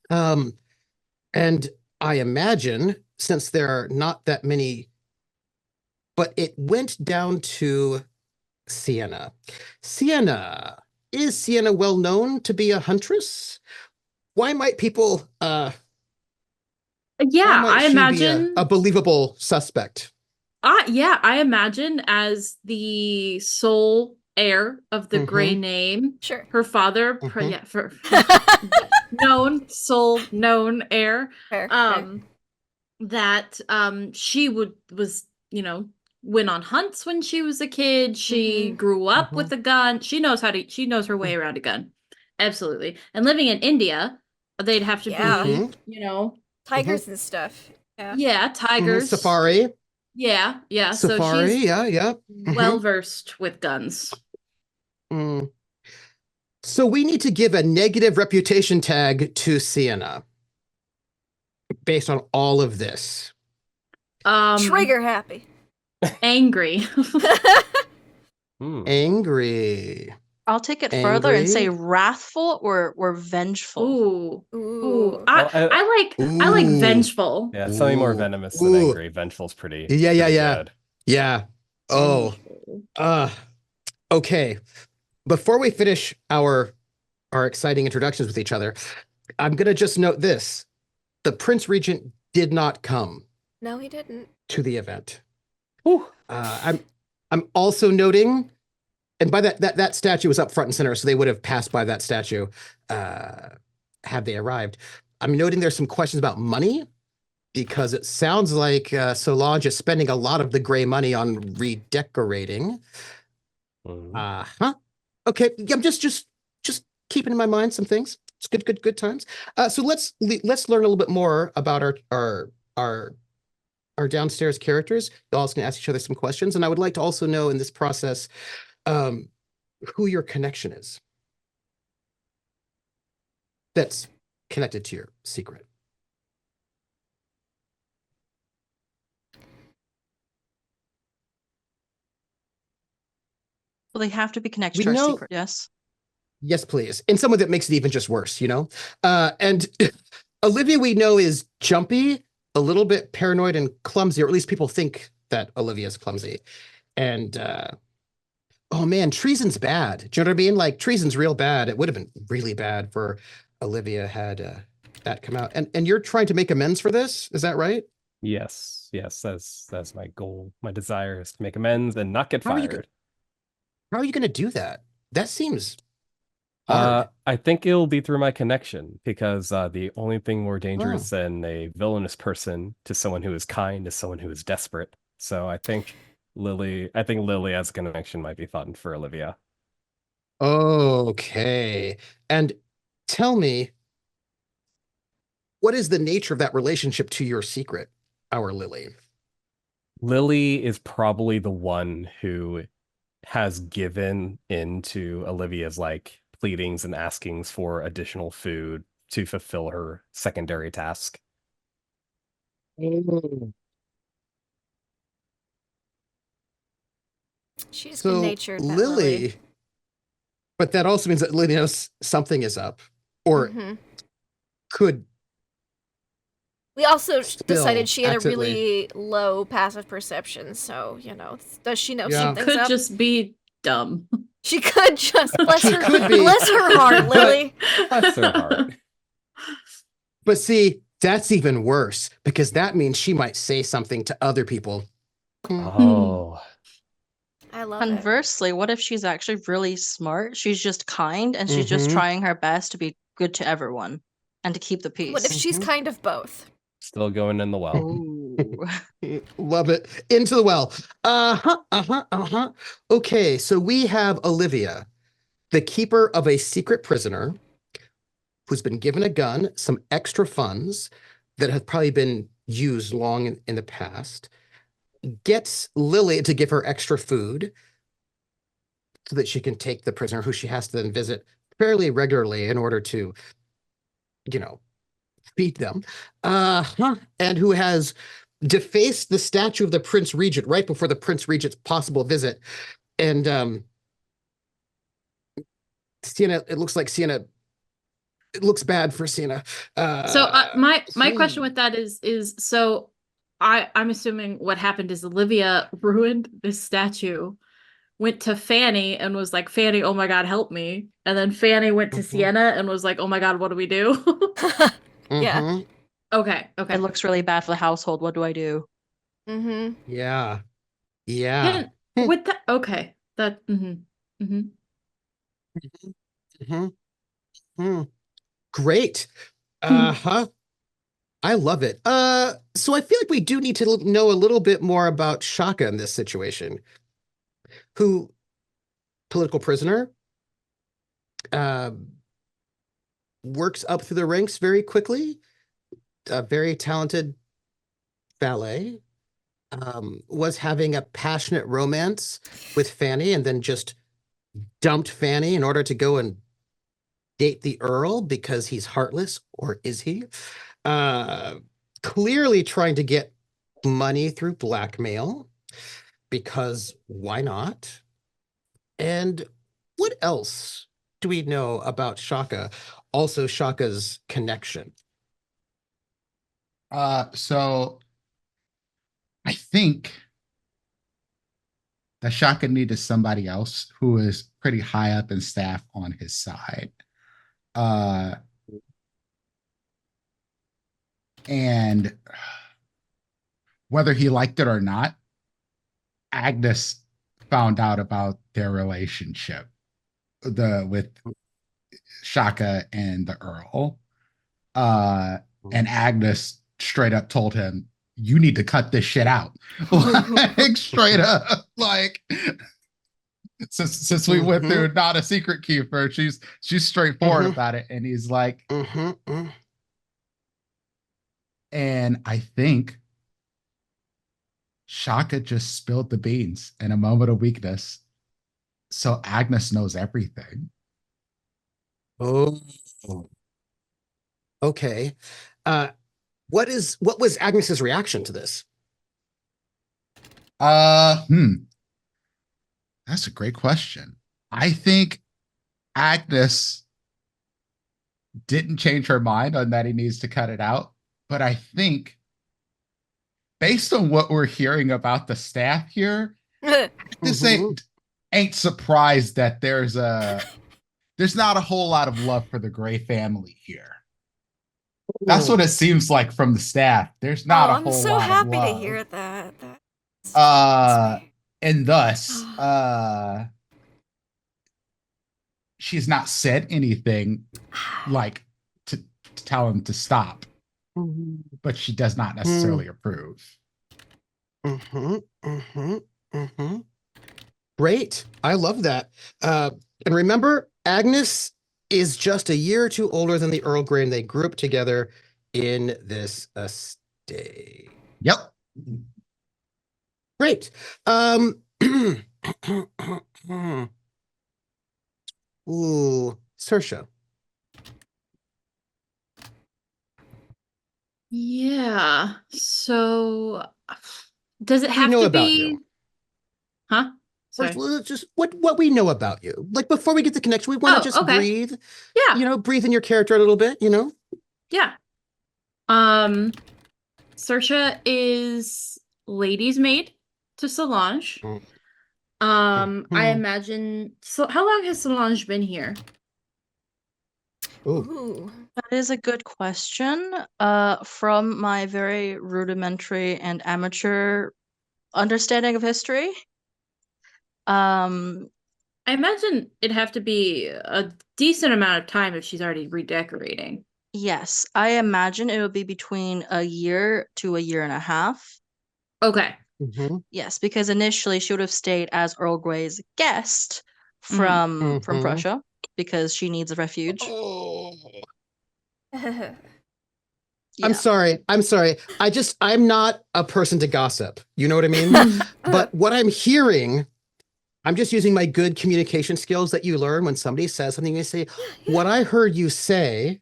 And I imagine, since there are not that many, but it went down to Sienna. Sienna, is Sienna well known to be a huntress? Why might people, why Yeah, might I she imagine. be a believable suspect? Yeah, I imagine as the sole heir of the Grey name, Sure. her father, for known heir, Fair, that she was, went on hunts when she was a kid. She grew up with a gun. She knows her way around a gun. Absolutely. And living in India, they'd have to be, tigers and stuff. Yeah, tigers. Safari. Yeah. Safari, so she's yeah. well versed with guns. So we need to give a negative reputation tag to Sienna based on all of this. Trigger happy. Angry. Angry. I'll take it further and say wrathful or vengeful. Ooh. I like vengeful. Yeah, something more venomous than angry. Vengeful's pretty. Yeah. Good. Yeah. Oh. Okay. Before we finish our exciting introductions with each other, I'm gonna just note this: the Prince Regent did not come. No, he didn't. To the event. I'm also noting. And by that statue was up front and center, so they would have passed by that statue had they arrived. I'm noting there's some questions about money, because it sounds like Solange is spending a lot of the gray money on redecorating. Okay, I'm just keeping in my mind some things. It's good times. So let's learn a little bit more about our downstairs characters. You're also gonna ask each other some questions, and I would like to also know in this process who your connection is that's connected to your secret. Well, they have to be connected to our secret, yes? Yes, please. And someone that makes it even just worse, And Olivia, we know, is jumpy, a little bit paranoid and clumsy, or at least people think that Olivia is clumsy. And oh man, treason's bad. Do you know what I mean? Like, treason's real bad. It would have been really bad for Olivia had that come out. And you're trying to make amends for this, is that right? Yes, that's my goal. My desire is to make amends and not get fired. How are you going to do that? That seems hard. I think it'll be through my connection, because the only thing more dangerous than a villainous person to someone who is kind is someone who is desperate. So I think Lily as a connection might be fun for Olivia. Okay. And tell me, what is the nature of that relationship to your secret, our Lily? Lily is probably the one who has given into Olivia's pleadings and askings for additional food to fulfill her secondary task. She's good-natured, Lily, but that also means that Lily knows something is up, or could. We also decided she had a really low passive perception, so does she know something's up? Could just be dumb. She could just bless her heart, Lily. Bless her heart. But see, that's even worse, because that means she might say something to other people. Oh. I love Conversely, what if she's actually really smart? She's just kind, and she's just trying her best to be good to everyone and to keep the peace. What if she's kind of both? Still going in the well. Love it. Into the well. Okay, so we have Olivia, the keeper of a secret prisoner who's been given a gun, some extra funds that have probably been used long in the past, gets Lily to give her extra food so that she can take the prisoner, who she has to then visit fairly regularly in order to, feed them, and who has defaced the statue of the Prince Regent right before the Prince Regent's possible visit. And Sienna, it looks like Sienna it looks bad for Sienna. So my question with that is so I'm assuming what happened is Olivia ruined this statue, went to Fanny and was like, Fanny, oh my God, help me. And then Fanny went to Sienna and was like, oh my God, what do we do? Yeah. Okay. It looks really bad for the household. What do I do? Mm-hmm. Yeah. Yeah. With that, okay. That, Great. I love it. So I feel like we do need to know a little bit more about Shaka in this situation. Who, political prisoner, works up through the ranks very quickly, a very talented ballet, was having a passionate romance with Fanny and then just dumped Fanny in order to go and date the Earl because he's heartless, or is he? Clearly trying to get money through blackmail, because why not? And what else do we know about Shaka? Also Shaka's connection. So I think that Shaka needed somebody else who is pretty high up in staff on his side. And whether he liked it or not, Agnes found out about their relationship with Shaka and the Earl. And Agnes straight up told him, you need to cut this shit out. Like, straight up. Like, since we went through not a secret keeper, she's straightforward about it. And he's like, and I think Shaka just spilled the beans in a moment of weakness. So Agnes knows everything. Oh, okay. What was Agnes's reaction to this? That's a great question. I think Agnes didn't change her mind on that he needs to cut it out, but I think based on what we're hearing about the staff here, Agnes ain't surprised that there's not a whole lot of love for the Gray family here. That's what it seems like from the staff. There's not a whole lot of love. I'm so happy to hear that. And thus, she's not said anything like to tell him to stop, but she does not necessarily approve. Great. I love that. And remember, Agnes is just a year or two older than the Earl Grey, and they grew up together in this estate. Yep. Great. Ooh, Saoirse. Yeah. So does it have to be? Huh? Sorry. Just what we know about you. Like, before we get the connection, we want to just breathe. Yeah. You know, breathe in your character a little bit, you know? Yeah. Saoirse is lady's maid to Solange. I imagine. So, how long has Solange been here? Ooh. That is a good question. From my very rudimentary and amateur understanding of history, I imagine it'd have to be a decent amount of time if she's already redecorating. Yes, I imagine it would be between a year to a year and a half. Okay. Yes, because initially she would have stayed as Earl Grey's guest from Prussia because she needs a refuge. Yeah. I'm sorry. I'm not a person to gossip. You know what I mean? But what I'm hearing, I'm just using my good communication skills that you learn when somebody says something. You say, what I heard you say,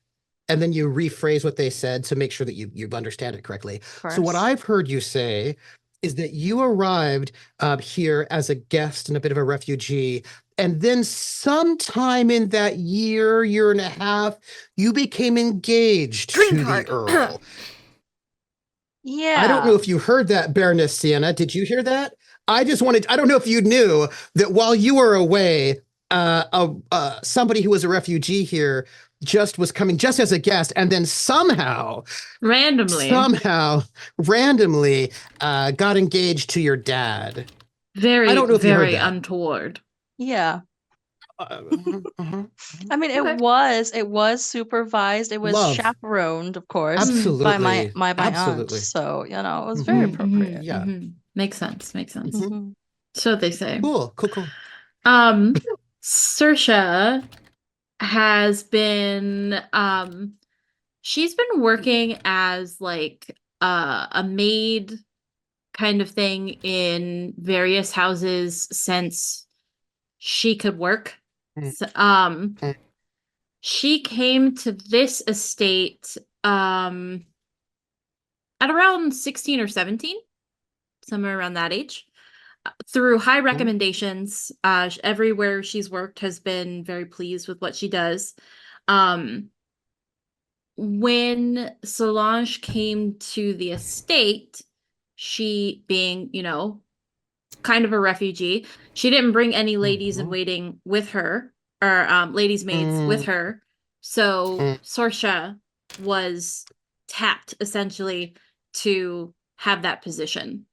and then you rephrase what they said to make sure that you understand it correctly. So what I've heard you say is that you arrived here as a guest and a bit of a refugee. And then sometime in that year and a half, you became engaged to the Earl. Yeah. I don't know if you heard that, Baroness Sienna. Did you hear that? I don't know if you knew that while you were away, somebody who was a refugee here was coming just as a guest, and then randomly got engaged to your dad. Very, I don't know if you heard very that. untoward. Yeah. Uh-huh. I mean, it was supervised. It was chaperoned, of course, absolutely, by my absolutely. aunt. So, you know, it was very appropriate. Yeah. Makes sense. Mhm. So they say. Cool. Saoirse has been she's been working as like a maid kind of thing in various houses since she could work. So, she came to this estate at around 16 or 17, somewhere around that age. Through high recommendations, everywhere she's worked has been very pleased with what she does. When Solange came to the estate, she being, kind of a refugee, she didn't bring any ladies in waiting with her, or ladies' maids with her. So Saoirse was tapped essentially to have that position.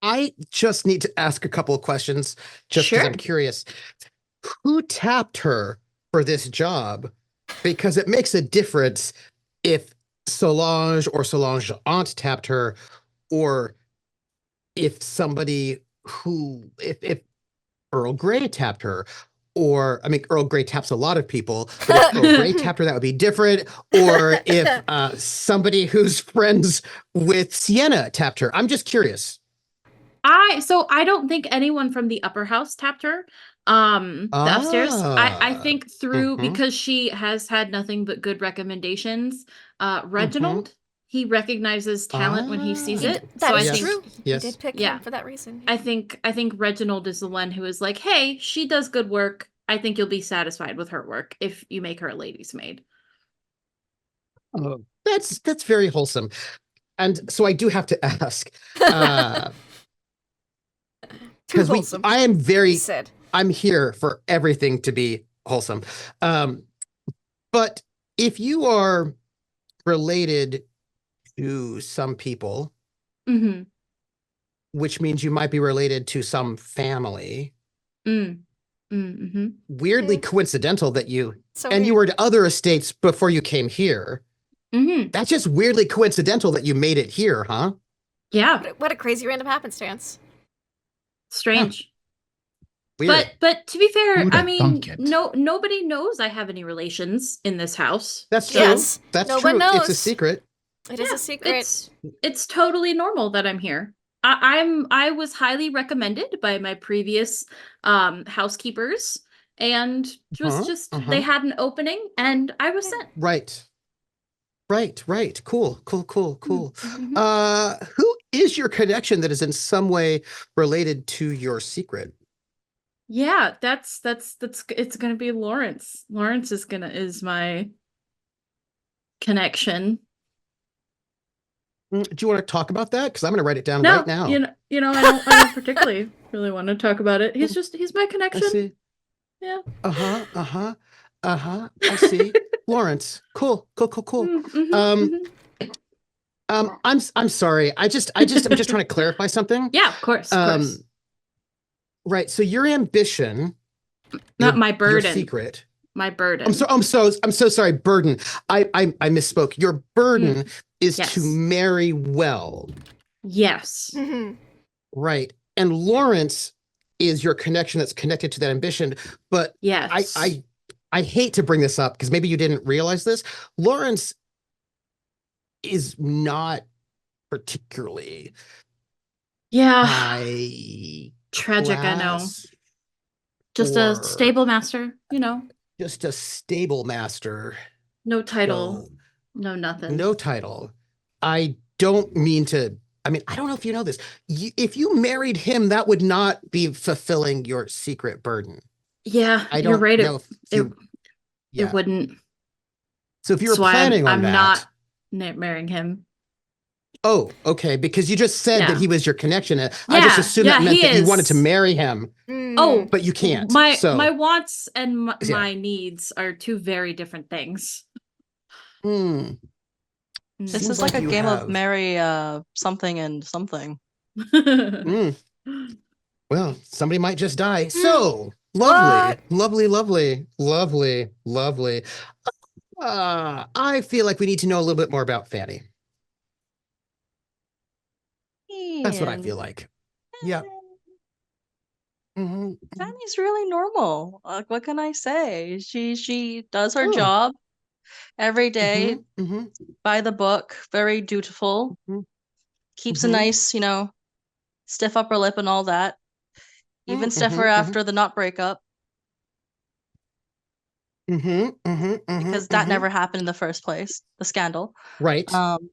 I just need to ask a couple of questions just because I'm curious. Who tapped her for this job? Because it makes a difference if Solange or Solange's aunt tapped her, or if somebody if Earl Grey tapped her. Or, I mean, Earl Grey taps a lot of people, but if Earl Grey tapped her, that would be different. Or if somebody who's friends with Sienna tapped her. I'm just curious. I don't think anyone from the upper house tapped her. The upstairs. I think through because she has had nothing but good recommendations. Reginald, he recognizes talent when he sees it. That's true. Yes. He did pick him for that reason. I think Reginald is the one who is like, hey, she does good work. I think you'll be satisfied with her work if you make her a lady's maid. Oh, that's very wholesome. And so I do have to ask, because I'm here for everything to be wholesome. But if you are related to some people, which means you might be related to some family, weirdly coincidental that you were to other estates before you came here. That's just weirdly coincidental that you made it here, huh? Yeah. What a crazy random happenstance. Strange. Weird. But to be fair, I mean, nobody knows I have any relations in this house. That's true. Yes, that's no true. one knows. It's a secret. It is a secret. It's totally normal that I'm here. I was highly recommended by my previous housekeepers, and they had an opening and I was sent. Right. Cool. Who is your connection that is in some way related to your secret? Yeah, that's it's gonna be Lawrence. Lawrence is my connection. Do you want to talk about that? Because I'm going to write it down right now. I don't particularly really want to talk about it. He's my connection. I see. Yeah. I see. Lawrence. Cool. I'm sorry. I'm just trying to clarify something. Yeah, of course. Right. So your ambition, not my burden. Your secret. My burden. I'm so sorry. Burden. I misspoke. Your burden is to marry well. Yes. Right. And Lawrence is your connection that's connected to that ambition. But yes, I hate to bring this up because maybe you didn't realize this. Lawrence is not particularly high tragic, I know. Just a stable master, Just a stable master. No title. No nothing. No title. I don't mean to. I mean, I don't know if you know this. If you married him, that would not be fulfilling your secret burden. Yeah, I you're don't right. know It wouldn't. So if you were That's why planning on I'm that, not marrying him. oh, okay, because you just said that Yeah. he was your connection. I just assumed that meant he that you wanted is. to marry him. Oh, but you can't. My so wants and my Yeah. needs are two very different things. hmm, This Seems is like like a you game of have- marry something and something. hmm. Well, somebody might just die. So lovely, lovely, lovely, lovely, lovely. I feel like we need to know a little bit more about Fanny. That's what I feel like. Yeah. Mhm. Fanny's really normal. What can I say? She does her Oh. job every day Mhm. by the book, very dutiful. Mhm. Keeps a Mhm. nice, stiff upper lip and all that. Even stiffer after the not breakup, because that never happened in the first place. The scandal. Right.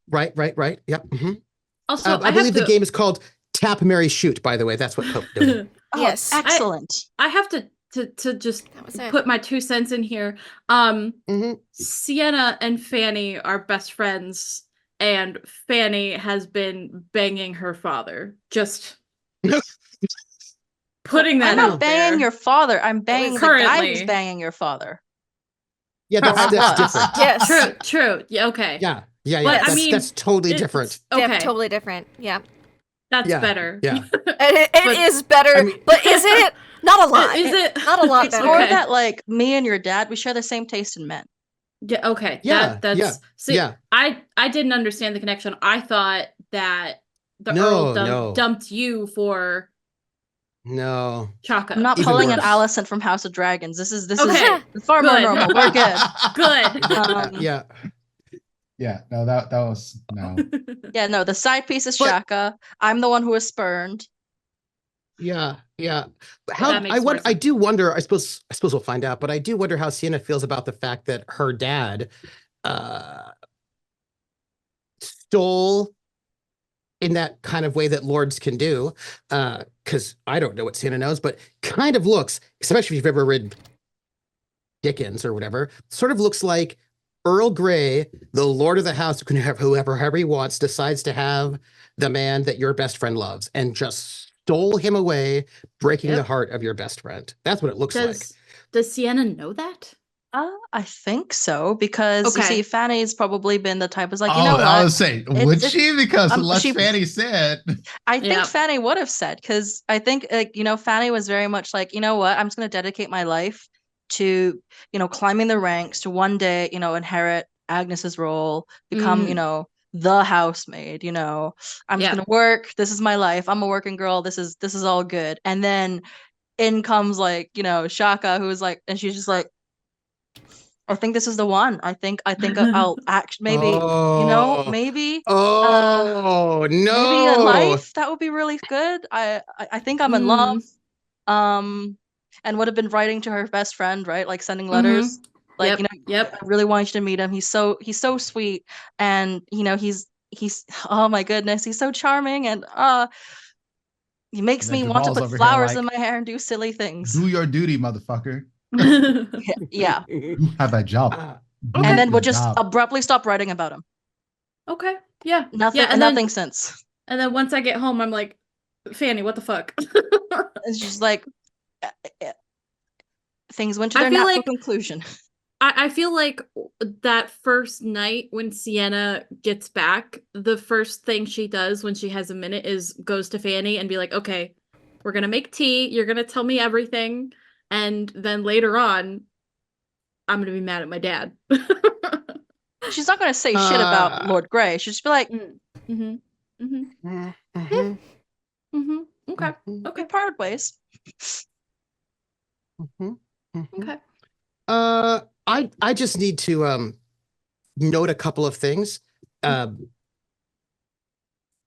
Right. Yep. Also, I believe the game is called Tap, Marry, Shoot. By the way, that's what Pope did. Oh, Yes. excellent. I have to just put my 2 cents in here. Sienna and Fanny are best friends, and Fanny has been banging her father. Just putting that I'm out not banging there. your father. I'm banging the guy who's Currently. banging your father. Yeah, that's different. Yes. True. Yeah, okay. Yeah. But I mean, that's totally different. Okay. Yeah, totally different. Yeah. That's Yeah, better. yeah. It is better, but is it? Not a lot. Is it? Not a lot It's better. more that like me and your dad, we share the same taste in men. Yeah, okay. Yeah, That's yeah, see, yeah. I didn't understand the connection. I thought that the No, Earl dumped you for No. Chaka. I'm not Even pulling an worse. Alicent from House of Dragons. This is Okay, far more good. normal. We're good. Good. Yeah. Yeah, no, that was no. Yeah, no, the side piece is But- Shaka. I'm the one who was spurned. Yeah. That makes more I sense. do wonder, I suppose we'll find out, but I do wonder how Sienna feels about the fact that her dad stole in that kind of way that lords can do. Because I don't know what Sienna knows, but kind of looks, especially if you've ever read Dickens or whatever, sort of looks like Earl Grey, the lord of the house, who can have whoever he wants, decides to have the man that your best friend loves and just stole him away, breaking the heart of your best friend. That's what it looks like. Does Sienna know that? I think so, because you see, Fanny's probably been the type who's like, I was saying, would she? Because unless she- Fanny said, I think Fanny would have said, because I think Fanny was very much like, you know what, I'm just going to dedicate my life to climbing the ranks, to one day inherit Agnes's role, become the housemaid. I'm just going to work. This is my life. I'm a working girl. This is all good. And then in comes like Shaka, who's like, and she's just like, I think this is the one. I think I'll act maybe maybe no, maybe in life that would be really good. I think I'm in love. And would have been writing to her best friend, right? Like sending letters. Like, I really want you to meet him. He's so sweet. And he's oh my goodness, he's so charming, and he makes me want to put flowers in my hair and do silly things. do your duty, motherfucker. Yeah. You have a job. And then we'll just abruptly stop writing about him. Okay. Yeah. Nothing since. And then once I get home, I'm like, Fanny, what the fuck? It's just like things went to their natural conclusion. I feel like that first night when Sienna gets back, the first thing she does when she has a minute is goes to Fanny and be like, okay, we're going to make tea. You're going to tell me everything. And then later on, I'm going to be mad at my dad. She's not going to say shit about Lord Grey. She'll just be like, okay. We parted ways. Okay. I just need to note a couple of things.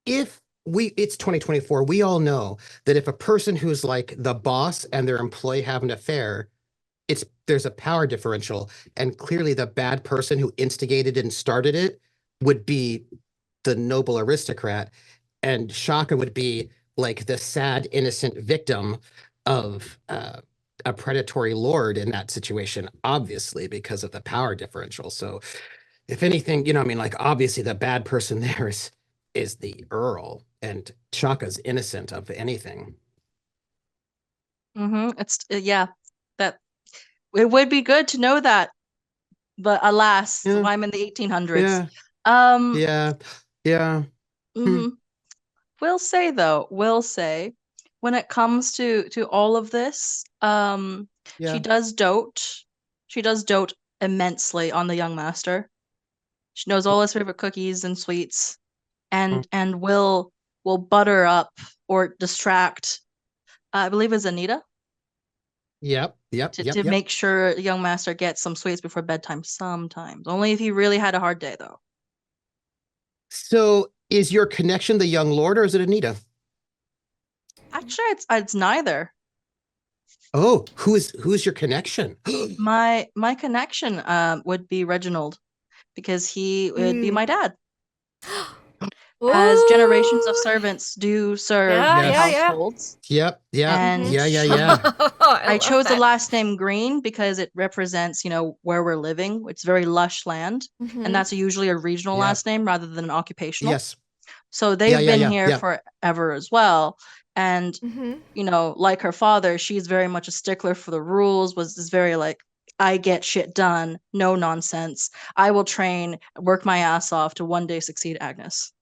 If it's 2024, we all know that if a person who's like the boss and their employee have an affair, there's a power differential, and clearly the bad person who instigated and started it would be the noble aristocrat, and Shaka would be like the sad, innocent victim of a predatory lord in that situation, obviously, because of the power differential. So if anything, you know, I mean, like, obviously the bad person there is the Earl, and Shaka's innocent of anything. It's yeah, that it would be good to know that, but alas, Yeah. I'm in the 1800s. Yeah. Yeah. Will say, when it comes to all of this, she does dote immensely on the young master. She knows all his favorite cookies and sweets, and will butter up or distract, I believe it's Anita. Yep. To make sure the young master gets some sweets before bedtime sometimes. Only if he really had a hard day, though. So is your connection the young lord, or is it Anita? Actually, it's neither. Oh, who's your connection? My connection would be Reginald, because he would be my dad. As generations of servants do serve households. Yep. And I chose the last name Green because it represents, you know, where we're living. It's very lush land, and that's usually a regional last name rather than an occupational. Yes. So they've been here forever as well. And you know, like her father, she's very much a stickler for the rules. Is very like, I get shit done, no nonsense. I will train, work my ass off to one day succeed Agnes.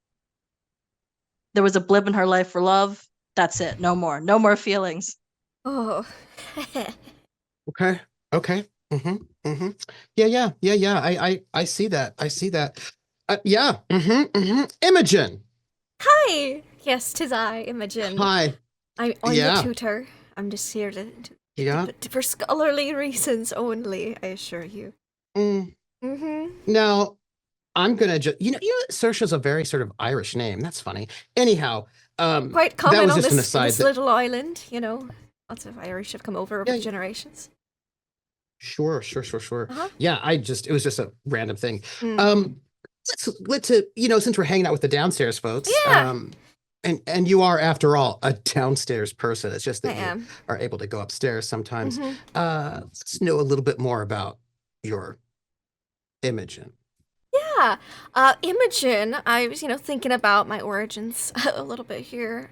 There was a blip in her life for love. That's it. No more feelings. Oh. Okay. Yeah. I see that. Imogen. Hi. Yes, 'tis I, Imogen. Hi. I'm the tutor. I'm just here for scholarly reasons only, I assure you. Now, I'm gonna just, you know, Saoirse's a very sort of Irish name. That's funny. Anyhow, quite common on this little island. You know, lots of Irish have come over the generations. Sure. Yeah, it was just a random thing. Let's you know, since we're hanging out with the downstairs folks, and you are, after all, a downstairs person. It's just that you are able to go upstairs sometimes. Let's know a little bit more about your Imogen. Yeah, Imogen, I was, you know, thinking about my origins a little bit here.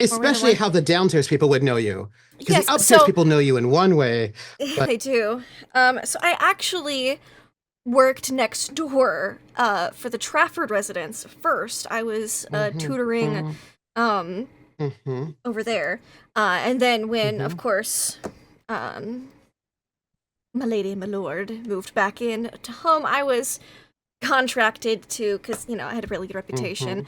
Especially how the downstairs people would know you. Because the upstairs people know you in one way. But... They do. So I actually worked next door for the Trafford residence first. I was tutoring over there. And then when, of course, my lady and my lord moved back in to home, I was contracted to, because, you know, I had a really good reputation.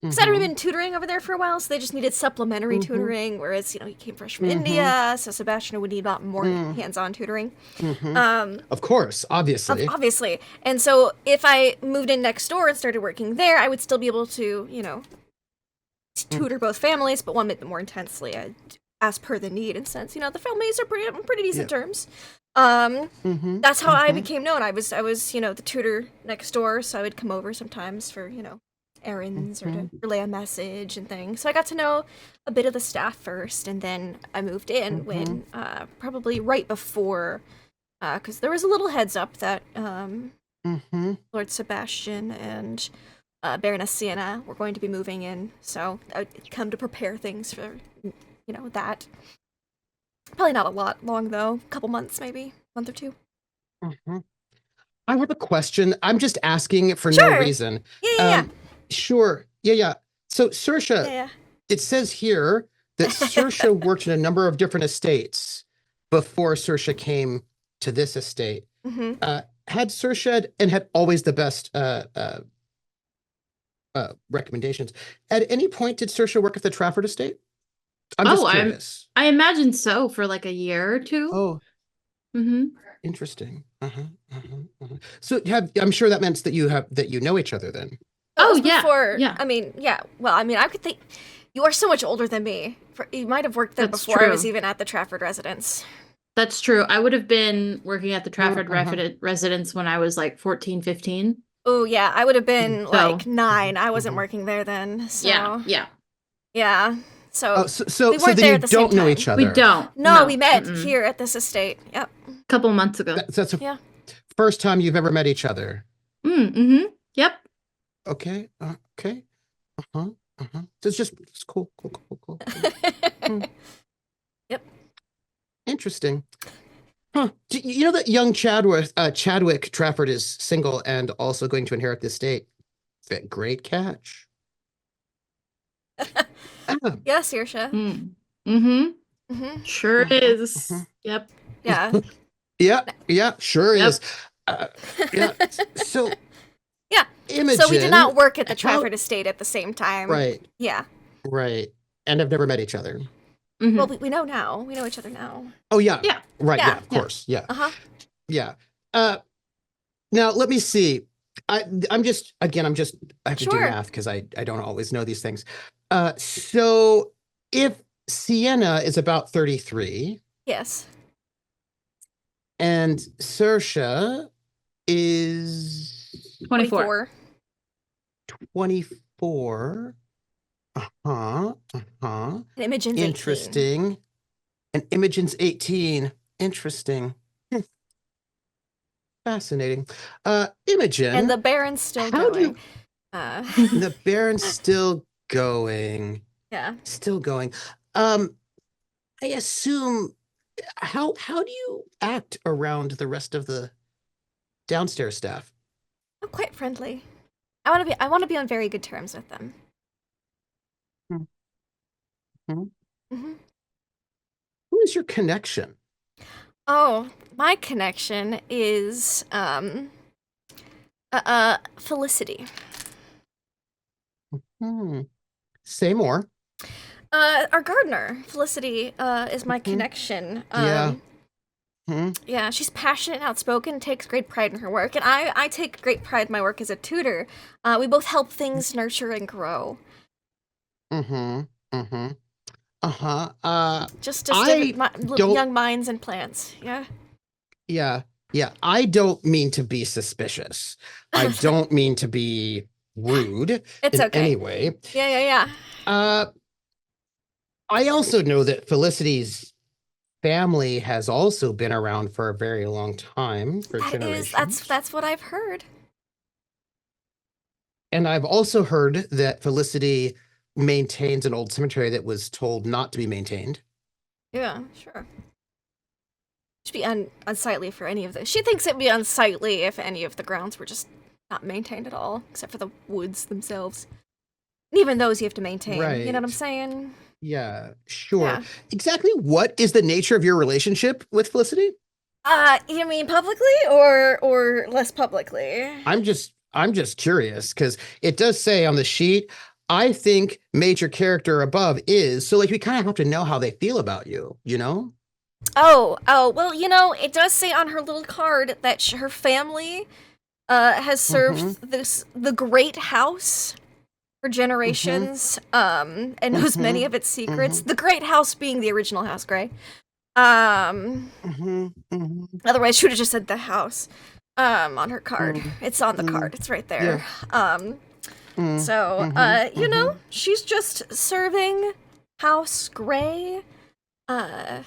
Because I'd already been tutoring over there for a while, so they just needed supplementary tutoring, whereas, you know, he came fresh from India, so Sebastian would need a lot more hands-on tutoring. Of course, obviously. Obviously. And so if I moved in next door and started working there, I would still be able to, you know, tutor both families, but one bit more intensely, as per the need, and since, you know, the families are pretty decent terms. That's how I became known. I was, you know, the tutor next door, so I would come over sometimes for, you know, errands or to relay a message and things. So I got to know a bit of the staff first, and then I moved in when probably right before, because there was a little heads up that Lord Sebastian and Baroness Sienna were going to be moving in, so I would come to prepare things for, you know, that. Probably not a lot long though, a couple months maybe, month or two. I have a question. I'm just asking for no reason. Yeah. Sure. Yeah. So Saoirse, it says here that Saoirse worked in a number of different estates before Saoirse came to this estate. Had Saoirse and had always the best recommendations. At any point, did Saoirse work at the Trafford estate? I'm just curious. I imagine so, for like a year or two. Oh. Interesting. So I'm sure that meant that you know each other then. Yeah. I mean, yeah. Well, I mean, I could think you are so much older than me. You might have worked there before I was even at the Trafford residence. That's true. I would have been working at the Trafford residence when I was like 14, 15. Oh yeah, I would have been So- like 9. I wasn't working there then. So yeah. So So we weren't then there you at the same don't know time. each other. We don't. No, we met Mm-mm. here at this estate. Yep. A couple months ago. That's the Yeah. first time you've ever met each other. Mm-hmm. Yep. Okay. Okay. So it's cool. Yep. Interesting. Huh. You know that young Chadwick Trafford is single and also going to inherit the estate? Great catch. Yeah, Saoirse. Mm-hmm. Sure is. Yep. Yeah. Yeah, sure Yep. is. Yeah. So Yeah. Imogen, So we did not work at the Trafford estate at the same time. Right. Yeah. Right. And have never met each other. Mm-hmm. Well, we know now. We know each other now. Oh yeah. Yeah. Right. Yeah. Yeah. Of course. Yeah. Uh-huh. Yeah. Now let me see. I have to do Sure. math because I don't always know these things. So if Sienna is about 33 Yes. and Saoirse is 24. 24. And Imogen's 18. Interesting. And Imogen's 18. Interesting. Fascinating. Imogen. And the Baron's still how going. the Baron's still going. Yeah. Still going. I assume how do you act around the rest of the downstairs staff? I'm quite friendly. I want to be on very good terms with them. Who is your connection? Oh, my connection is Felicity. Say more. Our gardener, Felicity, is my connection. Yeah. Yeah, she's passionate and outspoken, takes great pride in her work, and I take great pride in my work as a tutor. We both help things nurture and grow. Just young minds and plants. Yeah. Yeah. I don't mean to be suspicious. I don't mean to be rude. It's okay. Any way. Yeah. I also know that Felicity's family has also been around for a very long time, for generations. That's what I've heard. And I've also heard that Felicity maintains an old cemetery that was told not to be maintained. Yeah, sure. Should be unsightly for any of this. She thinks it'd be unsightly if any of the grounds were just not maintained at all, except for the woods themselves. And even those you have to maintain. Right. You know what I'm saying? Yeah, sure. Yeah. Exactly what is the nature of your relationship with Felicity? You mean publicly or less publicly? I'm just curious because it does say on the sheet, I think major character above is, so like we kind of have to know how they feel about you, you know? Oh, well, it does say on her little card that her family has served the great house for generations, and knows many of its secrets. The great house being the original House Grey. Otherwise, she would have just said the house on her card. It's on the card. It's right there. So, she's just serving House Grey, the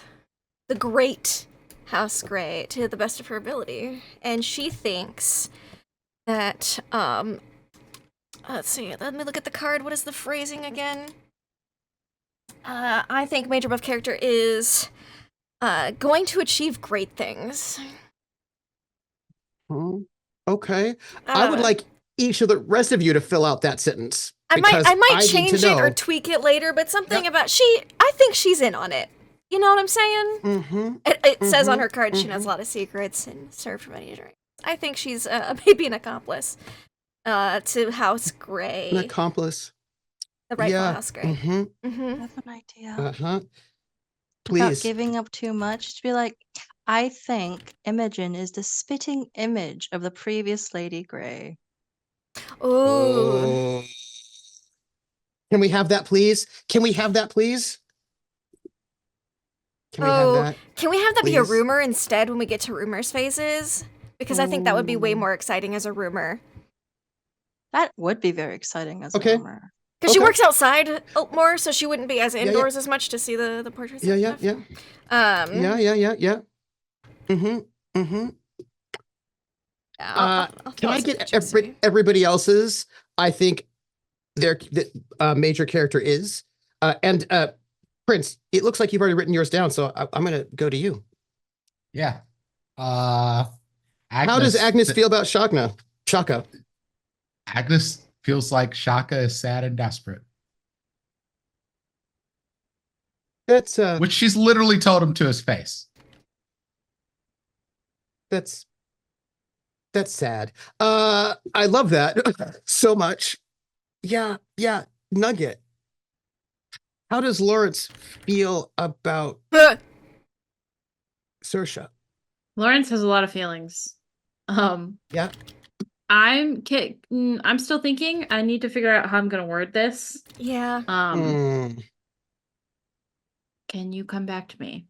great House Grey, to the best of her ability. And she thinks that, let's see, let me look at the card. What is the phrasing again? I think Major Buff character is going to achieve great things. Okay. I would like each of the rest of you to fill out that sentence. I might change it or tweak it later, but something about I think she's in on it. You know what I'm saying? It says on her card she knows a lot of secrets and served for many generations. I think she's maybe an accomplice to House Grey. An accomplice. The rightful House Grey. I have an idea. Please. Without giving up too much, to be like, I think Imogen is the spitting image of the previous Lady Grey. Ooh. Can we have that, please? Can we have that, please? Can we have that? Can we have that be a rumor instead when we get to rumors phases? Because I think that would be way more exciting as a rumor. That would be very exciting as Okay. a rumor. Because she works outside more, so she wouldn't be as indoors yeah. as much to see the portraits. Yeah, and yeah, stuff. yeah. Yeah. Mm-hmm. Yeah, Can I get everybody else's? I think their major character is. And Prince, it looks like you've already written yours down, so I'm going to go to you. Yeah. How does Agnes feel about Shaka? Agnes feels like Shaka is sad and desperate. That's which she's literally told him to his face. That's sad. I love that so much. Yeah. Nugget. How does Lawrence feel about Saoirse? Lawrence has a lot of feelings. Yeah. I'm still thinking. I need to figure out how I'm gonna word this. Yeah. Can you come back to me?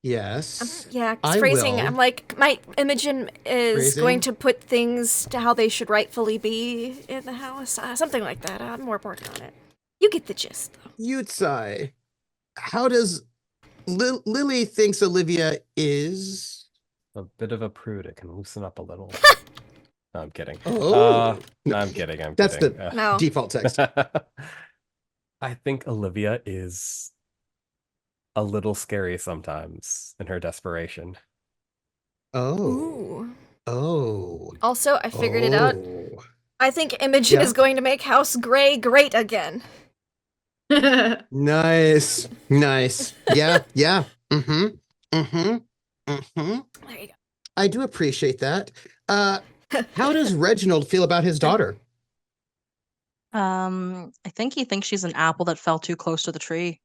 Yes. Yeah, I phrasing. will. I'm like, my Imogen is going to put things to how they should rightfully be in the house. Something like that. I'm more working on it. You get the gist, though. Yutsai, how does Lily thinks Olivia is a bit of a prude? It can loosen up a little. No, I'm kidding. Oh, no, I'm kidding. That's kidding. the default text. I think Olivia is a little scary sometimes in her desperation. Oh. Also, I figured it out. I think Imogen is going to make House Grey great again. Nice. Yeah. There you go. I do appreciate that. How does Reginald feel about his daughter? I think he thinks she's an apple that fell too close to the tree.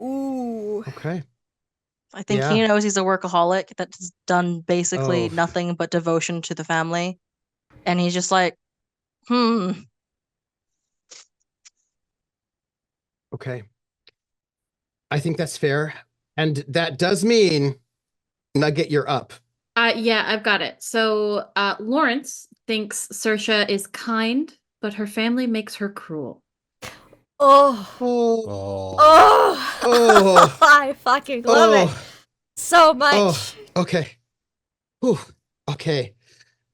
Ooh. Okay. I think he knows he's a workaholic that's done basically nothing but devotion to the family. And he's just like, Okay. I think that's fair. And that does mean, Nugget, you're up. Yeah, I've got it. So Lawrence thinks Saoirse is kind, but her family makes her cruel. I fucking love it so much. Okay. Ooh, okay.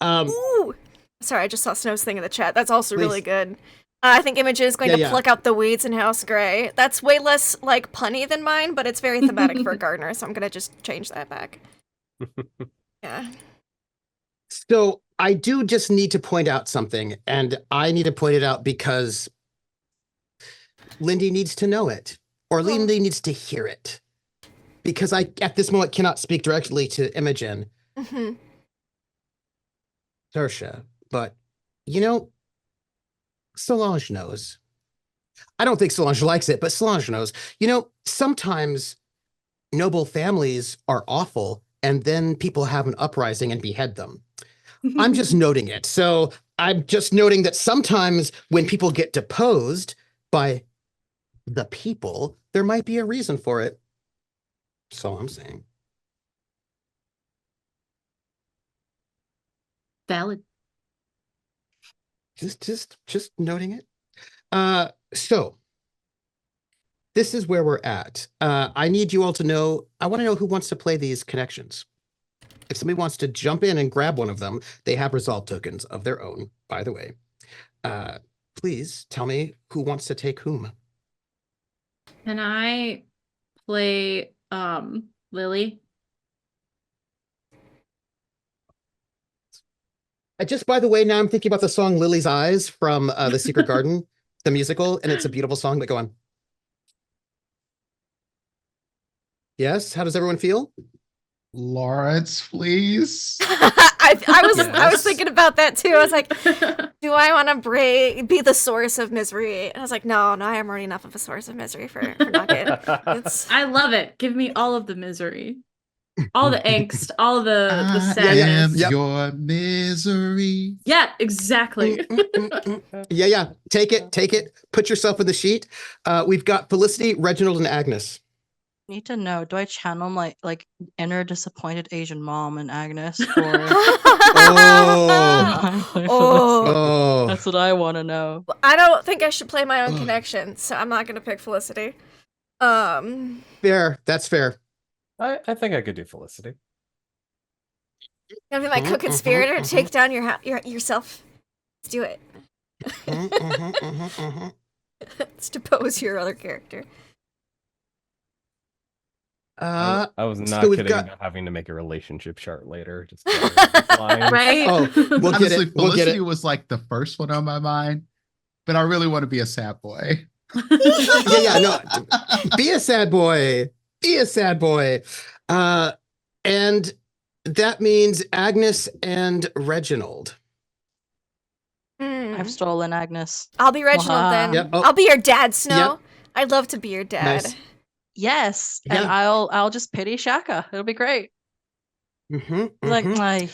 Ooh. Sorry, I just saw Snow's thing in the chat. That's also really good. I think Imogen is going to pluck out the weeds in House Grey. That's way less like punny than mine, but it's very thematic for a gardener, so I'm gonna just change that back. Yeah. So I do just need to point out something, and I need to point it out because Lindy needs to know it, or Lindy needs to hear it, because I, at this moment, cannot speak directly to Imogen. Saoirse, but, Solange knows. I don't think Solange likes it, but Solange knows. Sometimes noble families are awful, and then people have an uprising and behead them. I'm just noting it. So I'm just noting that sometimes when people get deposed by the people, there might be a reason for it. That's all I'm saying. Valid. Just noting it. So this is where we're at. I need you all to know, I want to know who wants to play these connections. If somebody wants to jump in and grab one of them, they have resolve tokens of their own, by the way. Please tell me who wants to take whom. Can I play Lily? Just by the way, now I'm thinking about the song Lily's Eyes from The Secret Garden, the musical, and it's a beautiful song, but go on. Yes, how does everyone feel? Lawrence, please. I was thinking about that too. I was like, do I want to be the source of misery? And I was like, no, I am already enough of a source of misery for Nugget. I love it. Give me all of the misery. All the angst, all the sadness. I am your misery. Yeah, exactly. Yeah. Take it. Put yourself in the sheet. We've got Felicity, Reginald, and Agnes. Need to know, do I channel my like inner disappointed Asian mom and Agnes for Oh. That's what I want to know. I don't think I should play my own connection, so I'm not gonna pick Felicity. Fair. That's fair. I think I could do Felicity. Gonna be my co-conspirator to take down yourself. Let's do it. Let's depose your other character. I was not so kidding about having to make a relationship chart later. Just Right? Oh, we'll get Honestly, it. We'll get Felicity it. was like the first one on my mind, but I really want to be a sad boy. No. Be a sad boy. Be a sad boy. And that means Agnes and Reginald. I've stolen Agnes. I'll be Reginald then. Yep. Oh. I'll be your dad, Snow. Yep. I'd love to be your dad. Nice. Yes, Yeah. and I'll just pity Shaka. It'll be great. Like,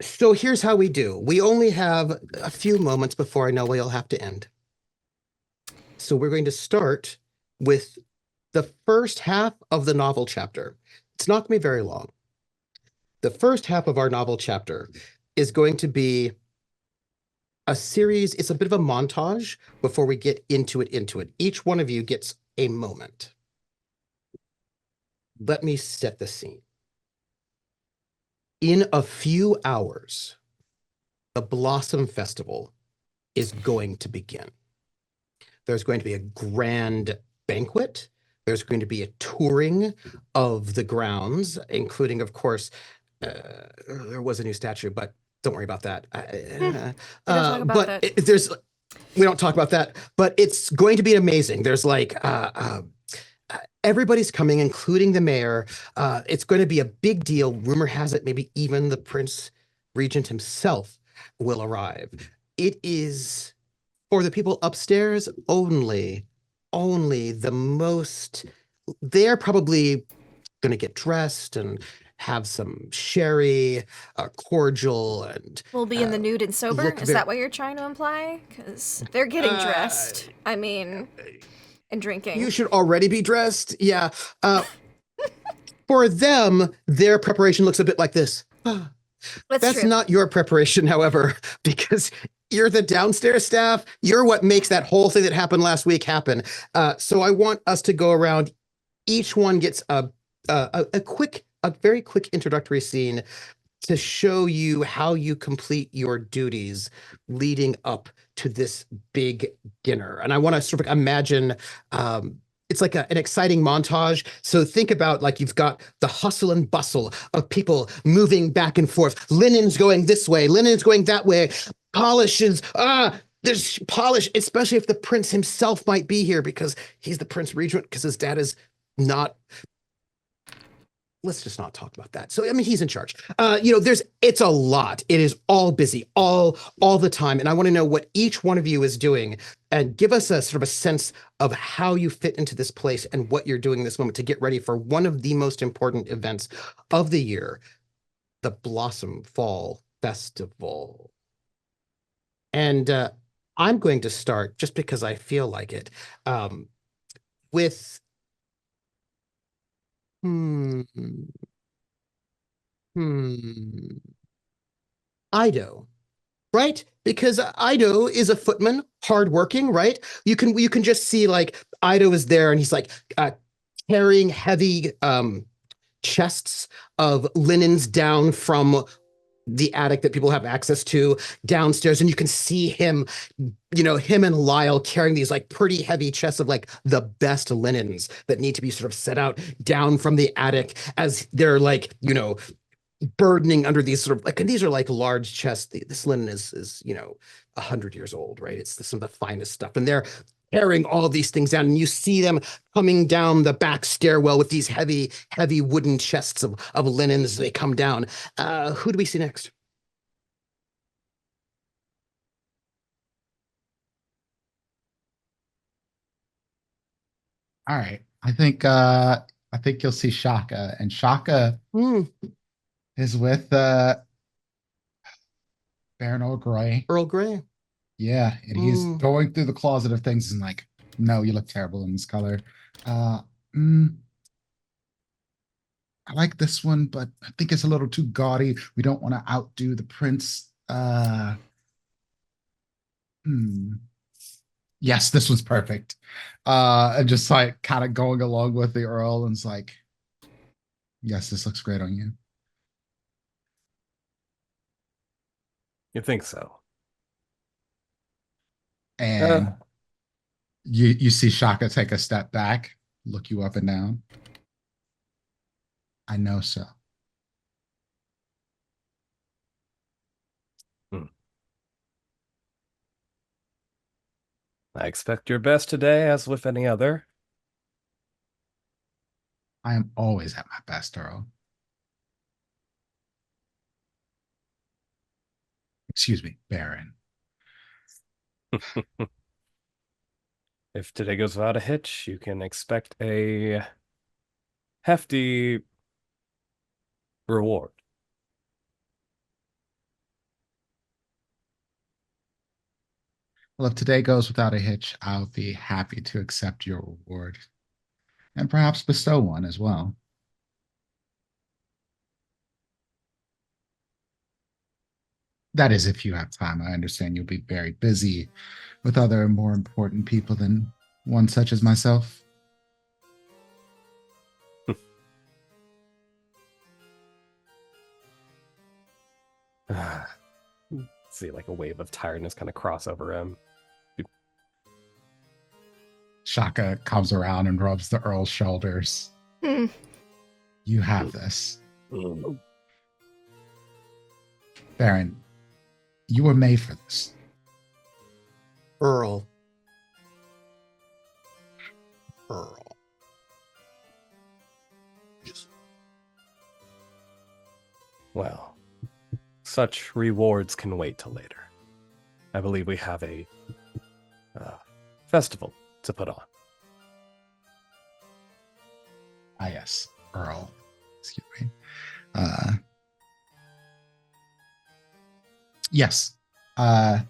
So here's how we do. We only have a few moments before I know we'll have to end. So we're going to start with the first half of the novel chapter. It's not going to be very long. The first half of our novel chapter is going to be a series. It's a bit of a montage before we get into it. Each one of you gets a moment. Let me set the scene. In a few hours, the Blossom Festival is going to begin. There's going to be a grand banquet. There's going to be a touring of the grounds, including, of course, there was a new statue, but don't worry about that. We don't talk about that, but it's going to be amazing. There's like everybody's coming, including the mayor. It's going to be a big deal. Rumor has it, maybe even the Prince Regent himself will arrive. It is for the people upstairs only the most. They're probably going to get dressed and have some sherry, cordial, and we'll be in the nude and sober. Is that what you're trying to imply? Because they're getting dressed. I mean, and drinking. You should already be dressed. Yeah. For them, their preparation looks a bit like this. That's true. not your preparation, however, because you're the downstairs staff. You're what makes that whole thing that happened last week happen. So I want us to go around. Each one gets a very quick introductory scene to show you how you complete your duties leading up to this big dinner. And I want to sort of imagine it's like an exciting montage. So think about like you've got the hustle and bustle of people moving back and forth. Linen's going this way, linen's going that way. Polishes, there's polish, especially if the prince himself might be here because he's the Prince Regent, because his dad is not. Let's just not talk about that. So, I mean, he's in charge. It's a lot. It is all busy, all the time. And I want to know what each one of you is doing and give us a sort of a sense of how you fit into this place and what you're doing in this moment to get ready for one of the most important events of the year, the Blossomfall Festival. And I'm going to start, just because I feel like it, with Ido, right? Because Ido is a footman, hardworking, right? You can just see like Ido is there and he's like carrying heavy chests of linens down from the attic that people have access to downstairs, and you can see him, him and Lyle carrying these like pretty heavy chests of like the best linens that need to be sort of set out down from the attic as they're like, burdening under these sort of like, and these are like large chests. This linen is 100 years old, right? It's some of the finest stuff, and they're carrying all of these things down, and you see them coming down the back stairwell with these heavy wooden chests of linen as they come down. Who do we see next? All right. I think you'll see Shaka, and Shaka is with Baron Earl Grey. Earl Grey. Yeah, and he's going through the closet of things and like, No, you look terrible in this color. I like this one, but I think it's a little too gaudy. We don't want to outdo the prince. Yes, this one's perfect. And just like kind of going along with the Earl, and it's like, yes, this looks great on you. You think so? And you see Shaka take a step back, look you up and down. I know so. I expect your best today, as with any other. I am always at my best, Earl. Excuse me, Baron. If today goes without a hitch, you can expect a hefty reward. Well, if today goes without a hitch, I'll be happy to accept your reward and perhaps bestow one as well. That is, if you have time. I understand you'll be very busy with other more important people than one such as myself. See, like a wave of tiredness kind of cross over him. Shaka comes around and rubs the Earl's shoulders. You have this. Baron, you were made for this. Earl. Well, such rewards can wait till later. I believe we have a festival to put on. Ah, yes, Earl. Excuse me. Yes. I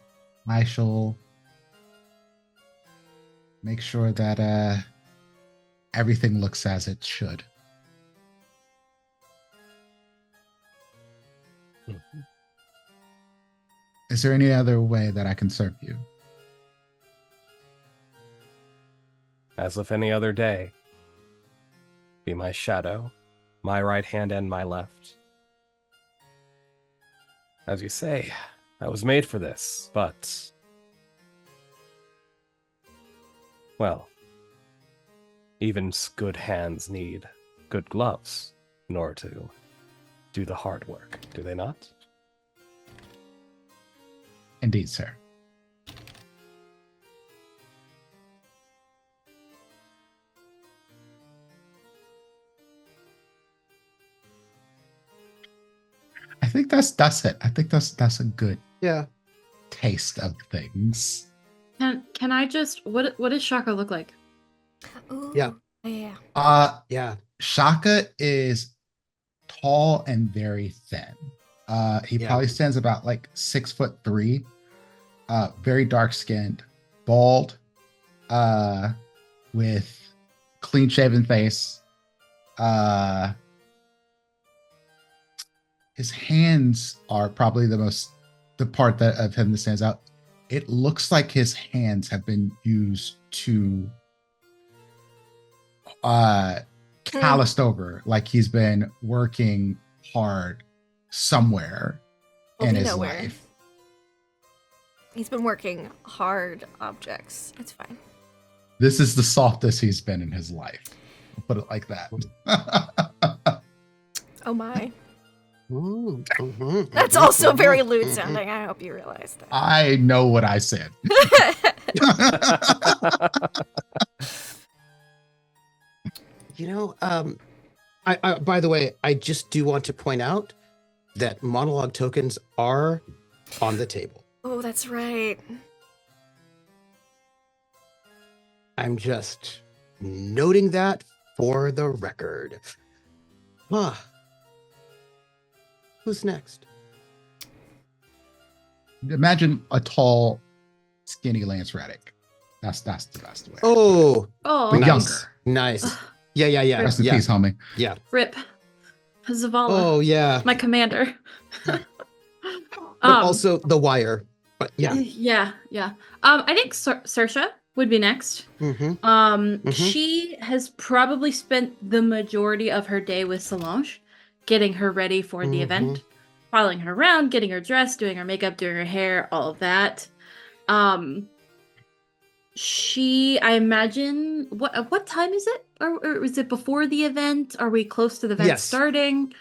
shall make sure that everything looks as it should. Mm-hmm. Is there any other way that I can serve you? As with any other day, be my shadow, my right hand and my left. As you say, I was made for this, but... well, even good hands need good gloves in order to do the hard work, do they not? Indeed, sir. I think that's it. I think that's a good taste of things. Can I just what does Shaka look like? Ooh, Yeah. Yeah. Shaka is tall and very thin. He probably stands about like 6'3", very dark skinned, bald, with clean shaven face. His hands are probably the part of him that stands out. It looks like his hands have been used to calloused over, like he's been working hard somewhere in his life. He's been working hard objects. It's fine. This is the softest he's been in his life. I'll put it like that. Oh my. Mm-hmm. That's also very lewd sounding. I hope you realize that. I know what I said. You know, I by the way, I just do want to point out that monologue tokens are on the table. Oh, that's right. I'm just noting that for the record. Who's next? Imagine a tall, skinny Lance Reddick. That's the best way. Oh, But nice. younger. Nice. Yeah. Rest in peace, homie. Yeah. Rip. Zavala. Oh, yeah. My commander. But also The Wire. But yeah. Yeah. I think Saoirse would be next. She has probably spent the majority of her day with Solange, getting her ready for the event, following her around, getting her dressed, doing her makeup, doing her hair, all of that. I imagine, what time is it? Or is it before the event? Are we close to the event starting?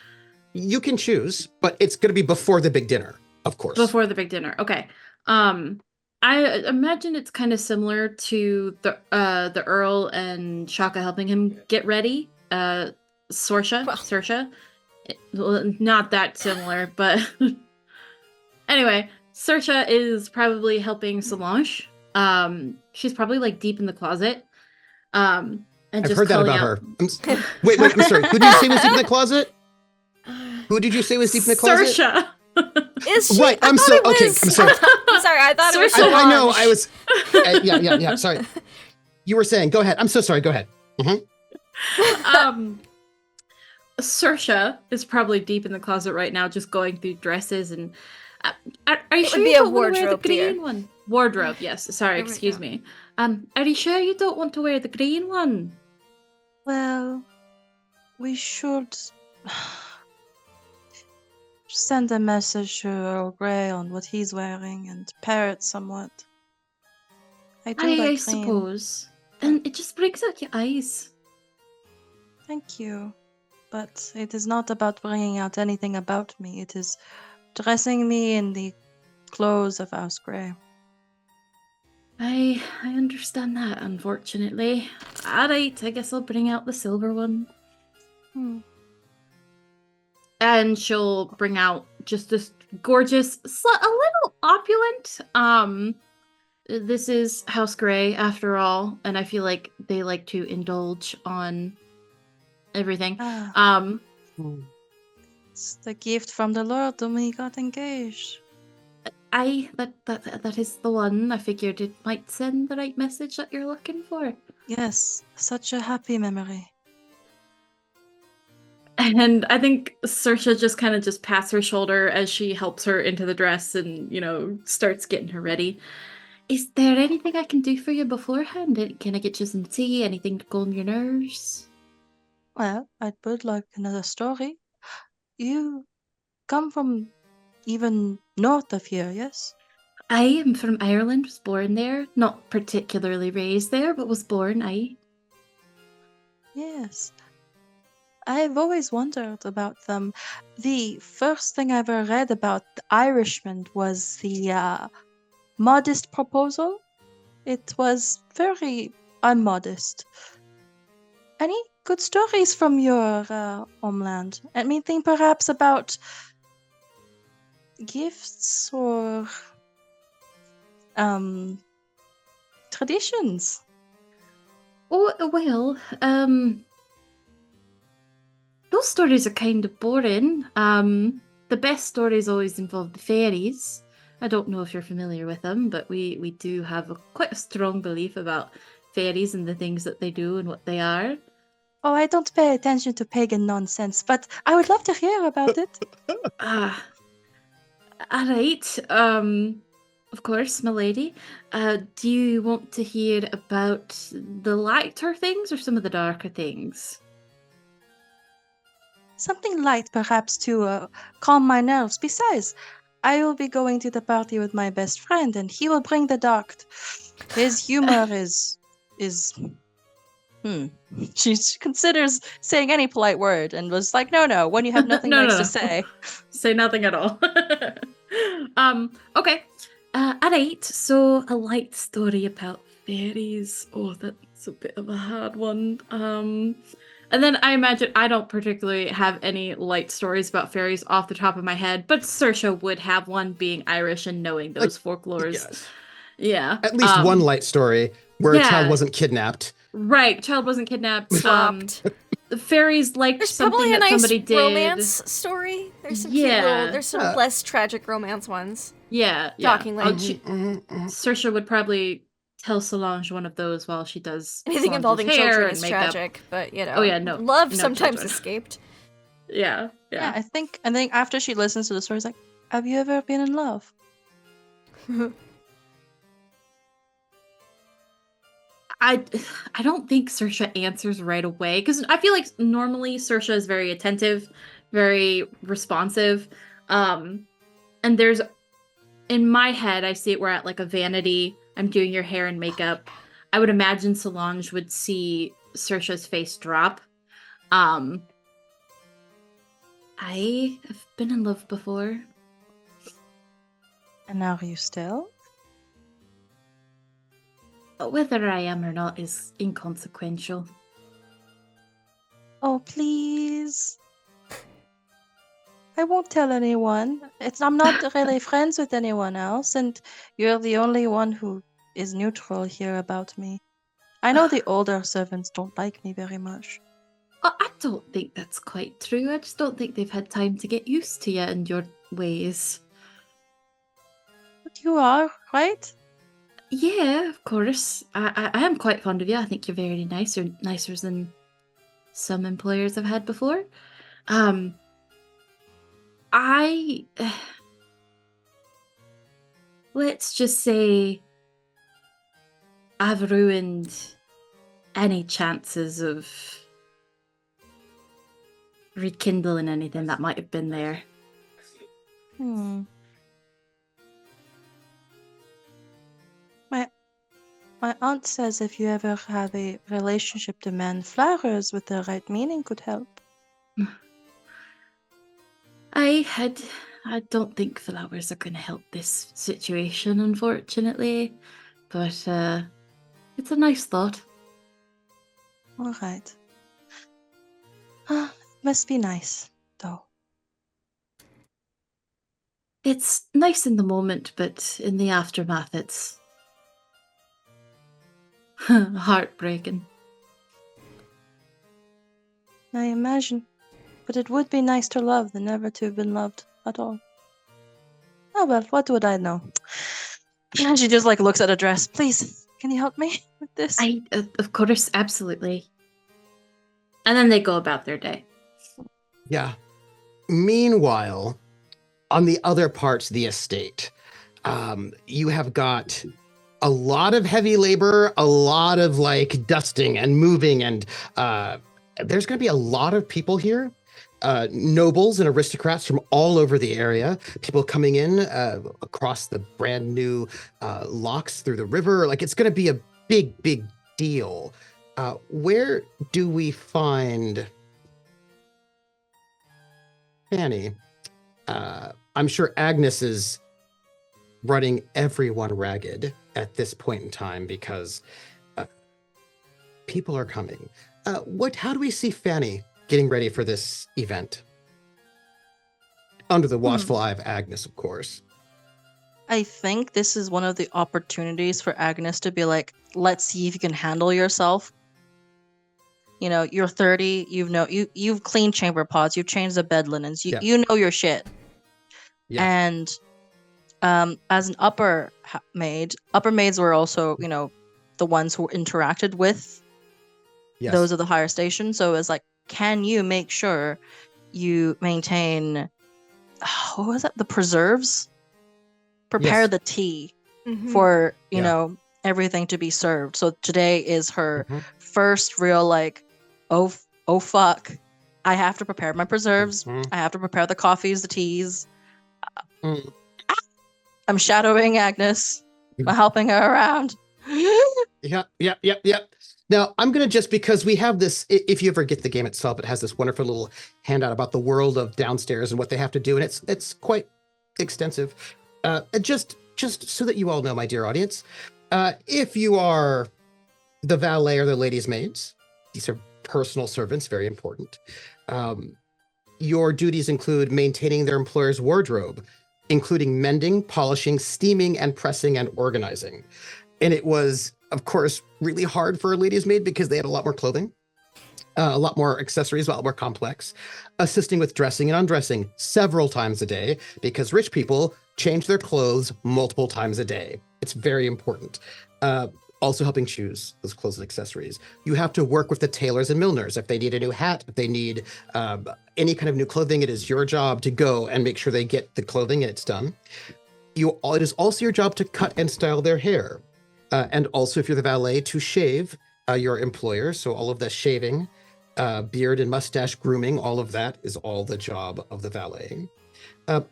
You can choose, but it's going to be before the big dinner, of course. Before the big dinner. Okay. I imagine it's kind of similar to the Earl and Shaka helping him get ready. Saoirse. Well, not that similar, but anyway, Saoirse is probably helping Solange. She's probably like deep in the closet. And I've just heard that about her. Wait, I'm sorry. Who did you say was deep in the closet? Who did you say was deep in the closet? Saoirse. Is she? Right, I'm sorry. Okay, I'm sorry. I'm sorry, I thought it was Saoirse. I know. Solange. I was. Yeah. Sorry. You were saying. Go ahead. I'm so sorry. Go ahead. Saoirse is probably deep in the closet right now, just going through dresses and. Are you It sure would be you a don't want to wear the wardrobe, dear. green one? Wardrobe, yes. Sorry, There we excuse go. me. Are you sure you don't want to wear the green one? Well, we should send a message to Earl Grey on what he's wearing and pair it somewhat. I do like I green. suppose. And it just brings out your eyes. Thank you. But it is not about bringing out anything about me. It is dressing me in the clothes of House Grey. I understand that, unfortunately. Alright, I guess I'll bring out the silver one. And she'll bring out just this gorgeous, a little opulent. This is House Grey, after all, and I feel like they like to indulge on everything. It's the gift from the Lord when we got engaged. That is the one. I figured it might send the right message that you're looking for. Yes, such a happy memory. And I think Saoirse just pats her shoulder as she helps her into the dress and, starts getting her ready. Is there anything I can do for you beforehand? Can I get you some tea? Anything to calm your nerves? Well, I would like another story. You come from even north of here, yes? I am from Ireland, was born there. Not particularly raised there, but was born, Yes. I've always wondered about them. The first thing I ever read about the Irishman was the modest proposal. It was very unmodest. Any good stories from your homeland? Anything perhaps about gifts or traditions? Oh, well, those stories are kind of boring. The best stories always involve the fairies. I don't know if you're familiar with them, but we do have quite a strong belief about fairies and the things that they do and what they are. Oh, I don't pay attention to pagan nonsense, but I would love to hear about it. Alright. Of course, my lady. Do you want to hear about the lighter things or some of the darker things? Something light, perhaps, to calm my nerves. Besides, I will be going to the party with my best friend, and he will bring the dark. His humor is. She considers saying any polite word, and was like, "No. When you have nothing nice to say, say nothing at all." Okay. Alright. So a light story about fairies. Oh, that's a bit of a hard one. And then I imagine I don't particularly have any light stories about fairies off the top of my head, but Saoirse would have one, being Irish and knowing those folklores. Yes. Yeah. At least one light story where a child wasn't kidnapped. Right, child wasn't kidnapped. Swapped. The fairies liked There's something probably a that nice somebody did. romance story. There's some cute little, there's some less tragic romance ones. Yeah. Shockingly. Saoirse would probably tell Solange one of those while she does anything Solange's involving hair children and is makeup. tragic, but you know. Oh yeah, no. Love no sometimes children. escaped. Yeah. I think after she listens to the story, it's like, have you ever been in love? I don't think Saoirse answers right away, because I feel like normally Saoirse is very attentive, very responsive. And there's, in my head, I see it, we're at like a vanity, I'm doing your hair and makeup. I would imagine Solange would see Saoirse's face drop. I have been in love before. And are you still? Whether I am or not is inconsequential. Oh, please. I won't tell anyone. I'm not really friends with anyone else, and you're the only one who is neutral here about me. I know the older servants don't like me very much. I don't think that's quite true. I just don't think they've had time to get used to you and your ways. But you are, right? Yeah, of course. I am quite fond of you. I think you're very nice. You're nicer than some employers I've had before. Let's just say I've ruined any chances of rekindling anything that might have been there. My aunt says if you ever have a relationship demand flowers with the right meaning could help. I don't think flowers are going to help this situation, unfortunately. But it's a nice thought. All right. Must be nice, though. It's nice in the moment, but in the aftermath, it's heartbreaking. I imagine. But it would be nice to love than never to have been loved at all. Oh well, what would I know? And she just looks at a dress. Please, can you help me with this? Of course, absolutely. And then they go about their day. Yeah. Meanwhile, on the other parts of the estate, you have got a lot of heavy labor, a lot of dusting and moving, and there's going to be a lot of people here. Nobles and aristocrats from all over the area, people coming in across the brand new locks through the river. It's going to be a big, big deal. Where do we find Fanny? I'm sure Agnes is running everyone ragged at this point in time because people are coming. How do we see Fanny getting ready for this event? Under the watchful eye of Agnes, of course. I think this is one of the opportunities for Agnes to be like, let's see if you can handle yourself. You know, you're 30, you've cleaned chamber pots, you've changed the bed linens, you know your shit. Yeah. And as an upper maids were also, the ones who interacted with those of the higher station. So it was like, can you make sure you maintain, what was that? The preserves? Prepare the tea for, you know, everything to be served. So today is her first real oh fuck. I have to prepare my preserves. I have to prepare the coffees, the teas. I'm shadowing Agnes. I'm helping her around. Yep. Now, I'm going to just, because we have this, if you ever get the game itself, it has this wonderful little handout about the world of downstairs and what they have to do, and it's quite extensive. Just so that you all know, my dear audience, if you are the valet or the ladies' maids, these are personal servants, very important. Your duties include maintaining their employer's wardrobe, including mending, polishing, steaming, and pressing and organizing. And it was, of course, really hard for a ladies' maid because they had a lot more clothing, a lot more accessories, a lot more complex, assisting with dressing and undressing several times a day because rich people change their clothes multiple times a day. It's very important. also helping choose those clothes and accessories. You have to work with the tailors and milliners. If they need a new hat, if they need any kind of new clothing, it is your job to go and make sure they get the clothing and it's done. It is also your job to cut and style their hair. And also, if you're the valet, to shave your employer. So all of the shaving, beard and mustache grooming, all of that is all the job of the valet.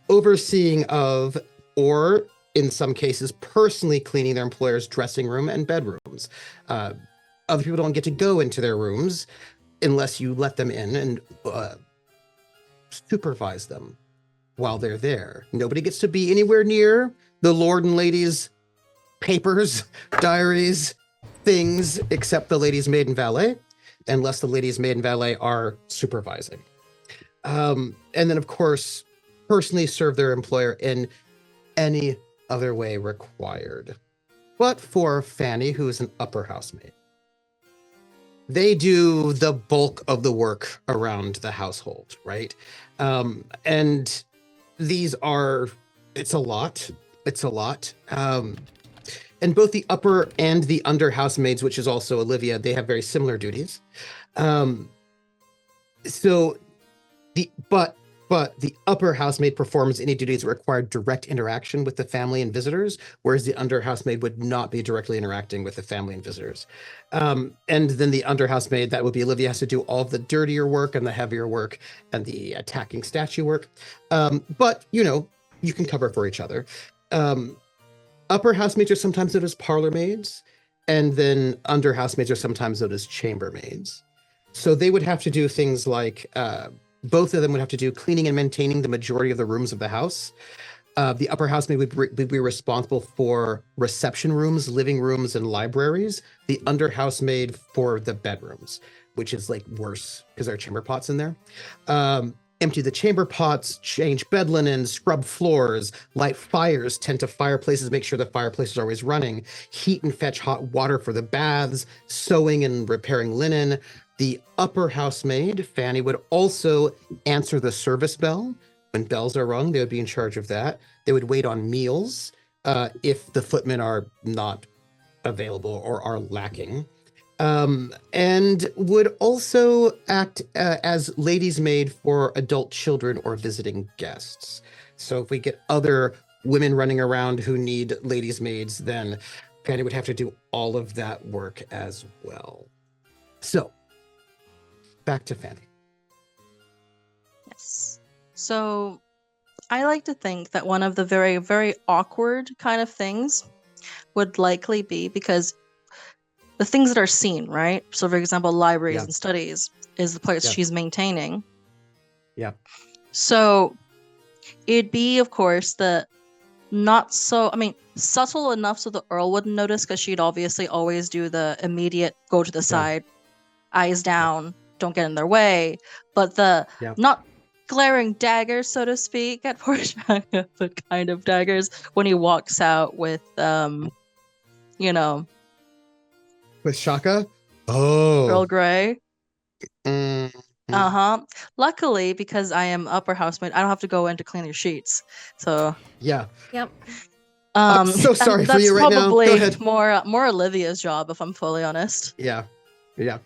Overseeing of, or in some cases, personally cleaning their employer's dressing room and bedrooms. Other people don't get to go into their rooms unless you let them in and supervise them while they're there. Nobody gets to be anywhere near the lord and lady's papers, diaries, things, except the lady's maid and valet, unless the lady's maid and valet are supervising. And then, of course, personally serve their employer in any other way required. But for Fanny, who is an upper housemaid, they do the bulk of the work around the household, right? And these are, it's a lot. And both the upper and the under housemaids, which is also Olivia, they have very similar duties. But the upper housemaid performs any duties that require direct interaction with the family and visitors, whereas the under housemaid would not be directly interacting with the family and visitors. And then the under housemaid, that would be Olivia, has to do all of the dirtier work and the heavier work and the attacking statue work. But, you know, you can cover for each other. Upper housemaids are sometimes known as parlor maids, and then under housemaids are sometimes known as chambermaids. So they would have to do things like, both of them would have to do cleaning and maintaining the majority of the rooms of the house. The upper housemaid would be responsible for reception rooms, living rooms, and libraries. The under housemaid for the bedrooms, which is like worse because there are chamber pots in there. Empty the chamber pots, change bed linen, scrub floors, light fires, tend to fireplaces, make sure the fireplace is always running, heat and fetch hot water for the baths, sewing and repairing linen. The upper housemaid, Fanny, would also answer the service bell. When bells are rung, they would be in charge of that. They would wait on meals if the footmen are not available or are lacking. And would also act as lady's maid for adult children or visiting guests. So if we get other women running around who need ladies' maids, then Fanny would have to do all of that work as well. So, back to Fanny. Yes. So, I like to think that one of the very, very awkward kind of things would likely be because the things that are seen, right? So, for example, libraries and studies is the place she's maintaining. Yeah. So, it'd be, of course, the not so, subtle enough so the Earl wouldn't notice because she'd obviously always do the immediate go to the side, eyes down, don't get in their way. But the not glaring daggers, so to speak, at poor Shaka, but kind of daggers when he walks out with, With Shaka? Oh. Earl Grey. Mm-hmm. Luckily, because I am upper housemaid, I don't have to go in to clean your sheets. So yeah. Yep. I'm so sorry for you right now. Go ahead. That's probably more Olivia's job, if I'm fully honest. Yeah. Yeah,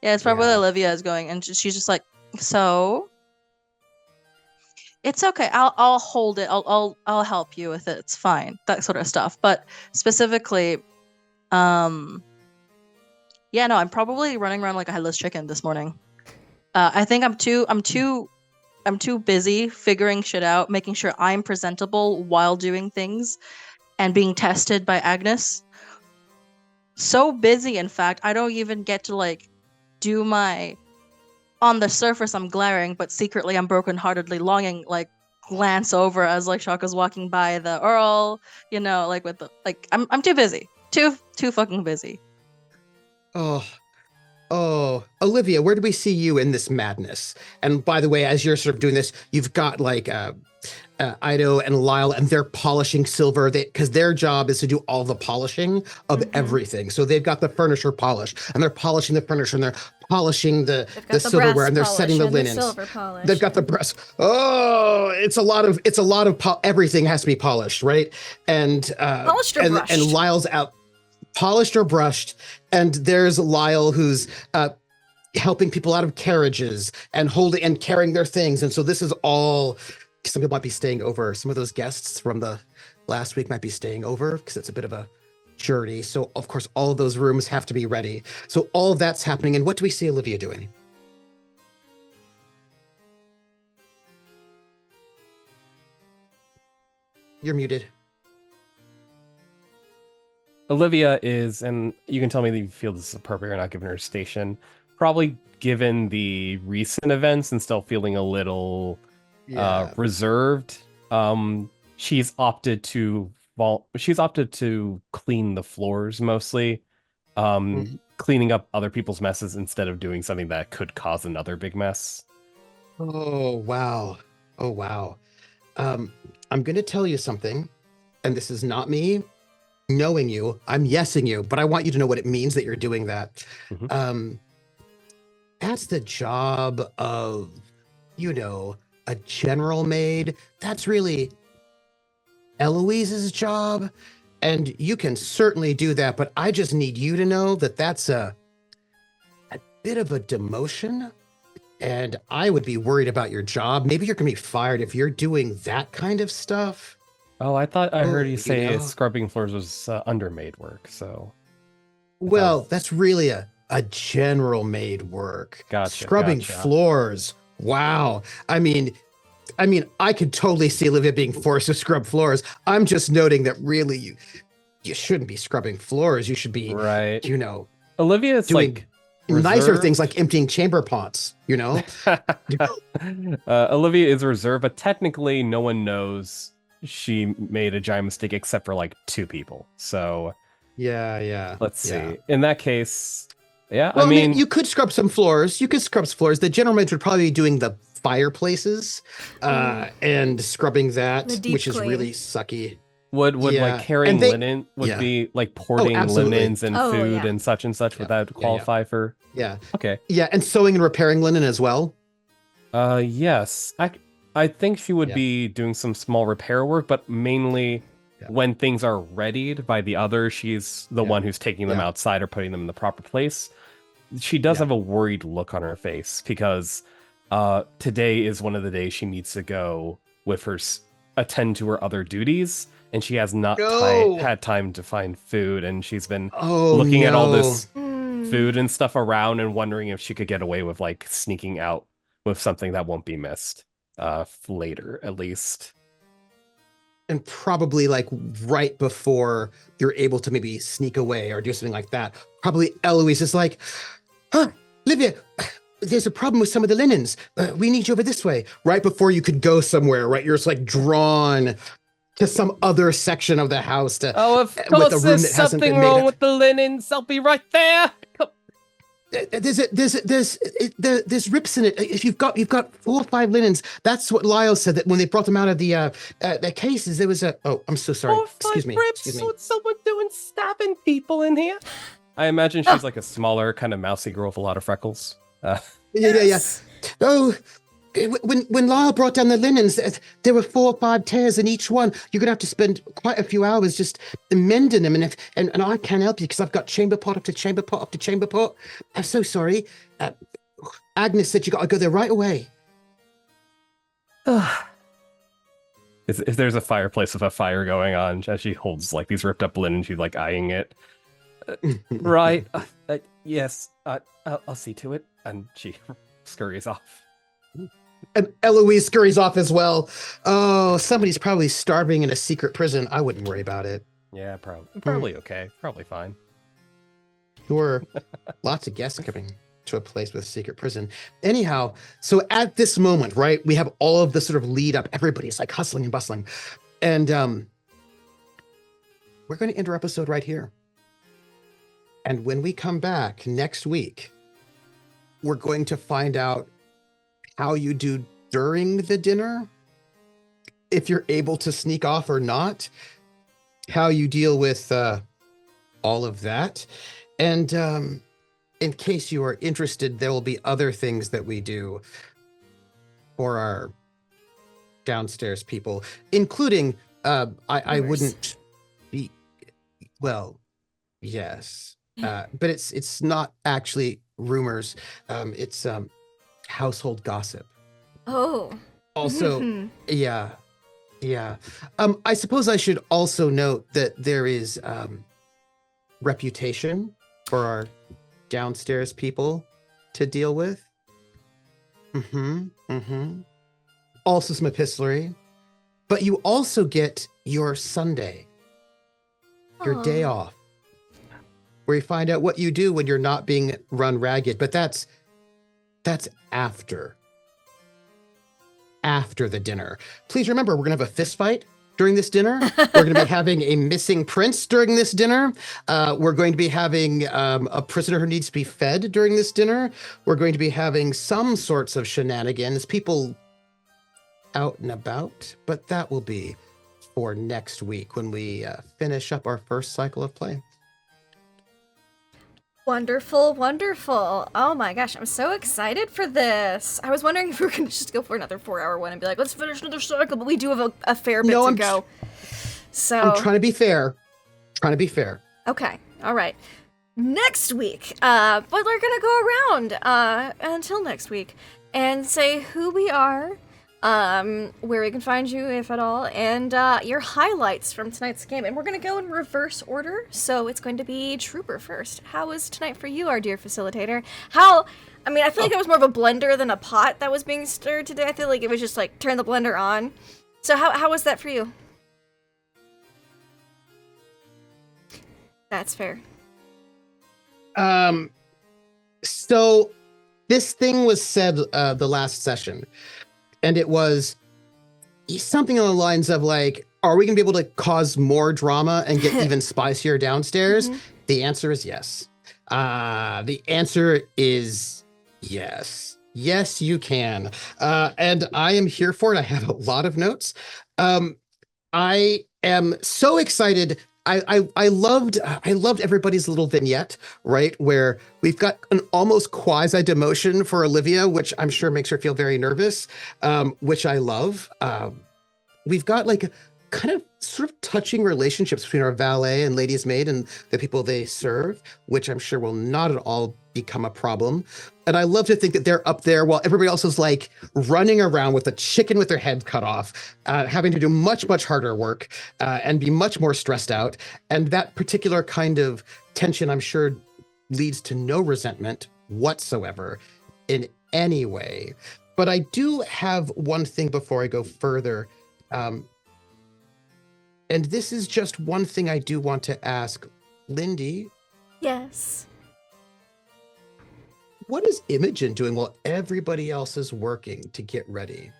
it's probably Olivia is going, and she's just like, so it's okay. I'll hold it. I'll help you with it. It's fine. That sort of stuff. But specifically, I'm probably running around like a headless chicken this morning. I think I'm too busy figuring shit out, making sure I'm presentable while doing things and being tested by Agnes. So busy, in fact, I don't even get to do my, on the surface I'm glaring, but secretly I'm brokenheartedly longing, glance over as Shaka's walking by the Earl, with the, I'm too busy. Too fucking busy. Oh, Olivia, where do we see you in this madness? And by the way, as you're sort of doing this, you've got Ido and Lyle, and they're polishing silver because their job is to do all the polishing of everything. So they've got the furniture polished, and they're polishing the furniture, and they're polishing the silverware, and they're setting the linens. They've got the brass. Oh, it's a lot of everything has to be polished, right? And polished or brushed? And Lyle's out. polished or brushed, and there's Lyle who's helping people out of carriages and holding and carrying their things. And so this is all, some people might be staying over. Some of those guests from the last week might be staying over because it's a bit of a journey. So of course, all of those rooms have to be ready. So all of that's happening. And what do we see Olivia doing? You're muted. Olivia is, and you can tell me that you feel this is appropriate or not given her station, probably given the recent events and still feeling a little reserved. She's opted to clean the floors mostly, cleaning up other people's messes instead of doing something that could cause another big mess. Oh, wow. Oh, wow. I'm going to tell you something, and this is not me knowing you. I'm yesing you, but I want you to know what it means that you're doing that. That's the job of, a general maid. That's really Eloise's job, and you can certainly do that, but I just need you to know that that's a bit of a demotion, and I would be worried about your job. Maybe you're gonna be fired if you're doing that kind of stuff. Oh, I thought I heard you say scrubbing floors was undermaid work, so. Well, that's really a general maid work. Gotcha. Scrubbing floors. Wow. I mean, I could totally see Olivia being forced to scrub floors. I'm just noting that really you shouldn't be scrubbing floors. You should be, right. Olivia is doing nicer things like emptying chamber pots, Olivia is reserved, but technically no one knows she made a giant mistake except for like 2 people. So yeah. Let's see. In that case, yeah. Well, I mean, you could scrub some floors. The general maids would probably be doing the fireplaces and scrubbing that, which is really sucky. Would like carrying linen would be like porting linens and food and such. Would that qualify for? Yeah. Okay. Yeah, and sewing and repairing linen as well. Yes. I think she would be doing some small repair work, but mainly when things are readied by the other, she's the one who's taking them outside or putting them in the proper place. She does have a worried look on her face because today is one of the days she needs to go with attend to her other duties, and she has not had time to find food, and she's been looking at all this food and stuff around and wondering if she could get away with like sneaking out with something that won't be missed later, at least. And probably like right before you're able to maybe sneak away or do something like that, probably Eloise is like, Olivia, there's a problem with some of the linens. We need you over this way. Right before you could go somewhere, right? You're just like drawn to some other section of the house. Of course, there's something wrong with the linens. I'll be right there. There's rips in it. If you've got 4 or 5 linens, that's what Lyle said, that when they brought them out of the cases, there was I'm so sorry. 4 or 5 rips. What's someone doing stabbing people in here? I imagine she's like a smaller, kind of mousy girl with a lot of freckles. Yeah. Oh, when Lyle brought down the linens, there were 4 or 5 tears in each one. You're gonna have to spend quite a few hours just mending them, and I can't help you because I've got chamber pot after chamber pot after chamber pot. I'm so sorry. Agnes said you got to go there right away. If there's a fireplace with a fire going on, as she holds like these ripped up linen, she's like eyeing it. Right. Yes. I'll see to it. And she scurries off. And Eloise scurries off as well. Oh, somebody's probably starving in a secret prison. I wouldn't worry about it. Yeah, probably okay. Probably fine. Sure. Lots of guests coming to a place with a secret prison. Anyhow, so at this moment, right, we have all of the sort of lead up. Everybody's like hustling and bustling. And we're going to end our episode right here. And when we come back next week, we're going to find out how you do during the dinner, if you're able to sneak off or not, how you deal with all of that. And in case you are interested, there will be other things that we do for our downstairs people, including I wouldn't be, well, Yes. But it's not actually rumors. It's household gossip. Oh. Also, yeah. I suppose I should also note that there is reputation for our downstairs people to deal with. Also some epistolary. But you also get your Sunday, your day off, where you find out what you do when you're not being run ragged. But that's after the dinner. Please remember, we're gonna have a fist fight during this dinner. We're gonna be having a missing prince during this dinner. We're going to be having a prisoner who needs to be fed during this dinner. We're going to be having some sorts of shenanigans, people out and about, but that will be for next week when we finish up our first cycle of play. Wonderful, wonderful. Oh my gosh, I'm so excited for this. I was wondering if we were going to just go for another 4-hour one and be like, let's finish another cycle, but we do have a fair bit to go. So I'm trying to be fair. Okay, all right. Next week, but we're going to go around until next week and say who we are, where we can find you, if at all, and your highlights from tonight's game. And we're going to go in reverse order, so it's going to be Trooper first. How was tonight for you, our dear facilitator? I feel like it was more of a blender than a pot that was being stirred today. I feel like it was just like, turn the blender on. So how was that for you? That's fair. So this thing was said the last session. And it was something along the lines of like, are we going to be able to cause more drama and get even spicier downstairs? The answer is yes. The answer is yes. Yes, you can. And I am here for it. I have a lot of notes. I am so excited. I loved everybody's little vignette, right? Where we've got an almost quasi demotion for Olivia, which I'm sure makes her feel very nervous, which I love. We've got like a kind of sort of touching relationships between our valet and lady's maid and the people they serve, which I'm sure will not at all become a problem. And I love to think that they're up there while everybody else is like running around with a chicken with their head cut off, having to do much, much harder work and be much more stressed out. And that particular kind of tension, I'm sure, leads to no resentment whatsoever in any way. But I do have one thing before I go further. And this is just one thing I do want to ask. Lindy? Yes? What is Imogen doing while everybody else is working to get ready?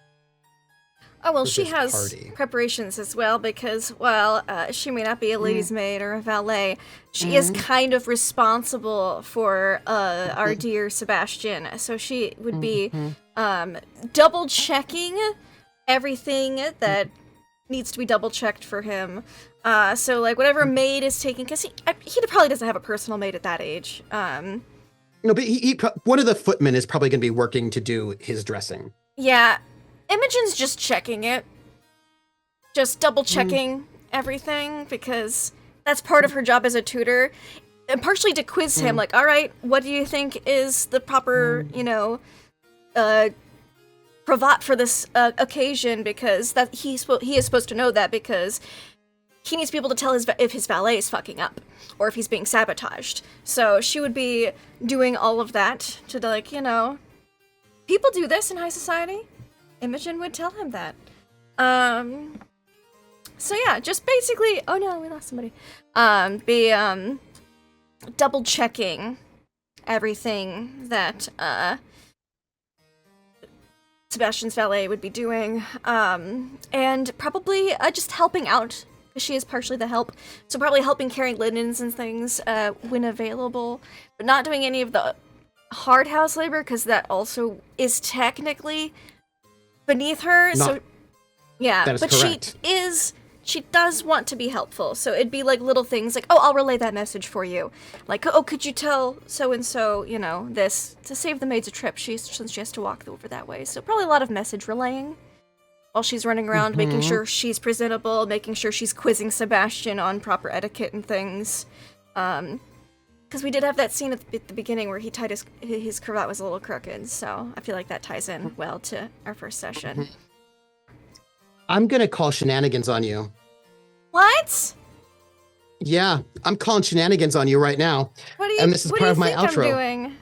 Oh, well, she has preparations as well because, while she may not be a lady's maid or a valet, she is kind of responsible for our dear Sebastian. So she would be double-checking everything that needs to be double-checked for him. So, like, whatever maid is taking... Because he probably doesn't have a personal maid at that age. No, but one of the footmen is probably going to be working to do his dressing. Yeah. Imogen's just checking it. Just double-checking everything, because that's part of her job as a tutor. And partially to quiz him, like, all right, what do you think is the proper, cravat for this occasion? Because that he is supposed to know that, because he needs to be able to tell if his valet is fucking up or if he's being sabotaged. So she would be doing all of that to, like, people do this in high society. Imogen would tell him that. So yeah, just basically, oh no, we lost somebody. Be double checking everything that Sebastian's valet would be doing, and probably just helping out. She is partially the help, so probably helping carry linens and things when available, but not doing any of the hard house labor, because that also is technically beneath her. So yeah, but correct. She does want to be helpful, so it'd be like little things like, oh, I'll relay that message for you, like, oh, could you tell so and so, this, to save the maids a trip, since she has to walk over that way. So probably a lot of message relaying while she's running around, making sure she's presentable, making sure she's quizzing Sebastian on proper etiquette and things. Because we did have that scene at the beginning where he tied his cravat was a little crooked, so I feel like that ties in well to our first session. I'm gonna call shenanigans on you. What? Yeah, I'm calling shenanigans on you right now. And this is part of my outro. I'm doing?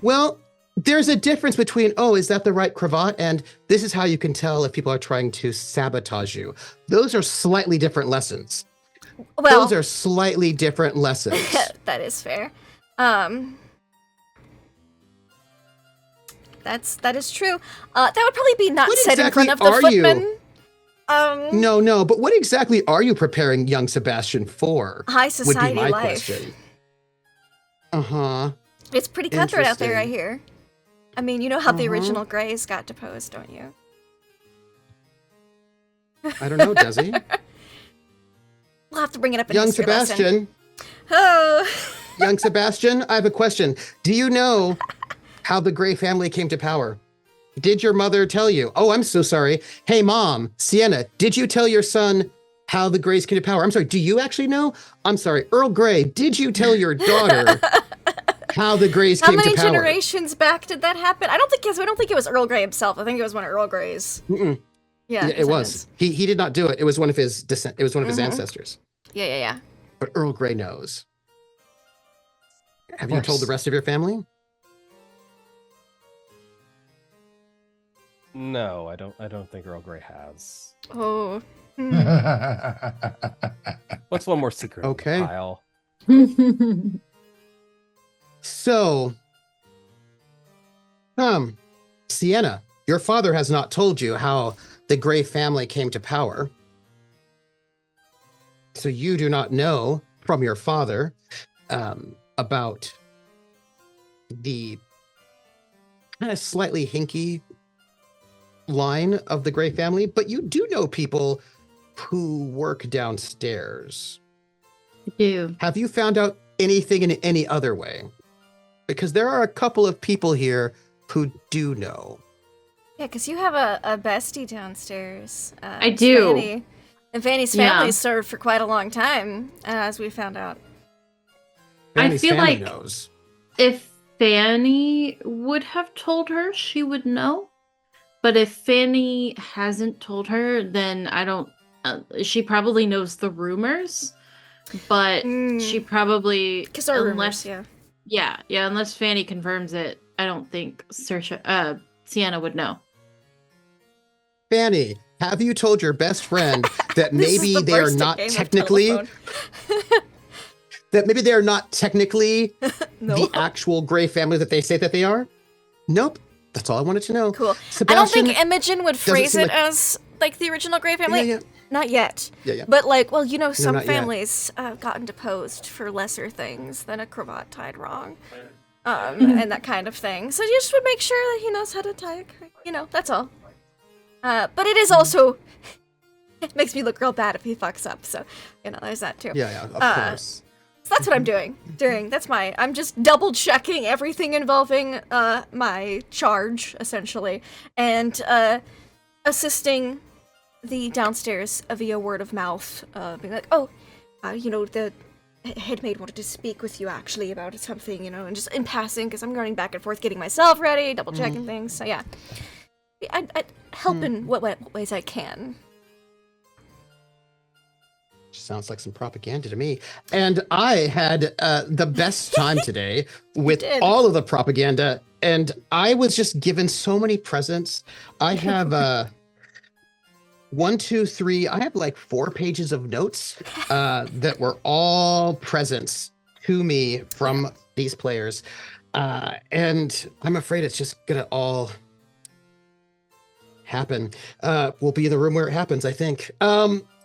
Well, there's a difference between, oh, is that the right cravat? And this is how you can tell if people are trying to sabotage you. Those are slightly different lessons. Well, those are slightly different lessons. That is fair. That is true. That would probably be not said in front of the footmen. No, but what exactly are you preparing young Sebastian for? High society would be my life. question. Uh-huh. It's pretty cutthroat out there, I hear. I mean, you know how the original Greys got deposed, don't you? I don't know, does he? We'll have to bring it up in young history Sebastian. Lesson. Oh. Young Sebastian, I have a question. Do you know how the Grey family came to power? Did your mother tell you? Oh, I'm so sorry. Hey, Mom, Sienna, did you tell your son how the Greys came to power? I'm sorry, do you actually know? I'm sorry, Earl Grey, did you tell your daughter how the Greys came to power? How many generations back did that happen? I don't think it was Earl Grey himself. I think it was one of Earl Grey's. Yeah, it was. He did not do it. It was one of his descent. It was one of his ancestors. Yeah. But Earl Grey knows. Have you told the rest of your family? No, I don't think Earl Grey has. Oh. What's one more secret? Okay. Kyle? So, Sienna, your father has not told you how the Grey family came to power. So you do not know from your father about the kind of slightly hinky line of the Grey family, but you do know people who work downstairs. I do. Have you found out anything in any other way? Because there are a couple of people here who do know. Yeah, because you have a bestie downstairs. I do. Fanny. And Fanny's family served for quite a long time, as we found out. Fanny's I feel family like knows. if Fanny would have told her, she would know. But if Fanny hasn't told her, then I don't. She probably knows the rumors, but she probably because our rumors, yeah. Unless Fanny confirms it, I don't think Sienna would know. Fanny, have you told your best friend that maybe they are not technically the actual Grey family that they say that they are? Nope. That's all I wanted to know. Cool. Sebastian, I don't think Imogen would phrase it as like the original Grey family. Yeah. Not yet. Yeah. But like, well, you know, some families gotten deposed for lesser things than a cravat tied wrong. And that kind of thing. So you just would make sure that he knows how to tie it. You know, that's all. But it is also, it makes me look real bad if he fucks up. So, you know, there's that too. Yeah, of course. So that's what I'm doing. I'm just double checking everything involving my charge, essentially, and assisting the downstairs via word of mouth, being like, you know, the headmaid wanted to speak with you actually about something, you know, and just in passing, because I'm running back and forth getting myself ready, double checking things. So yeah, I help in what ways I can. Sounds like some propaganda to me. And I had the best time today with all of the propaganda, and I was just given so many presents. I have 1, 2, 3. I have like 4 pages of notes that were all presents to me from these players. And I'm afraid it's just gonna all happen. We'll be in the room where it happens, I think.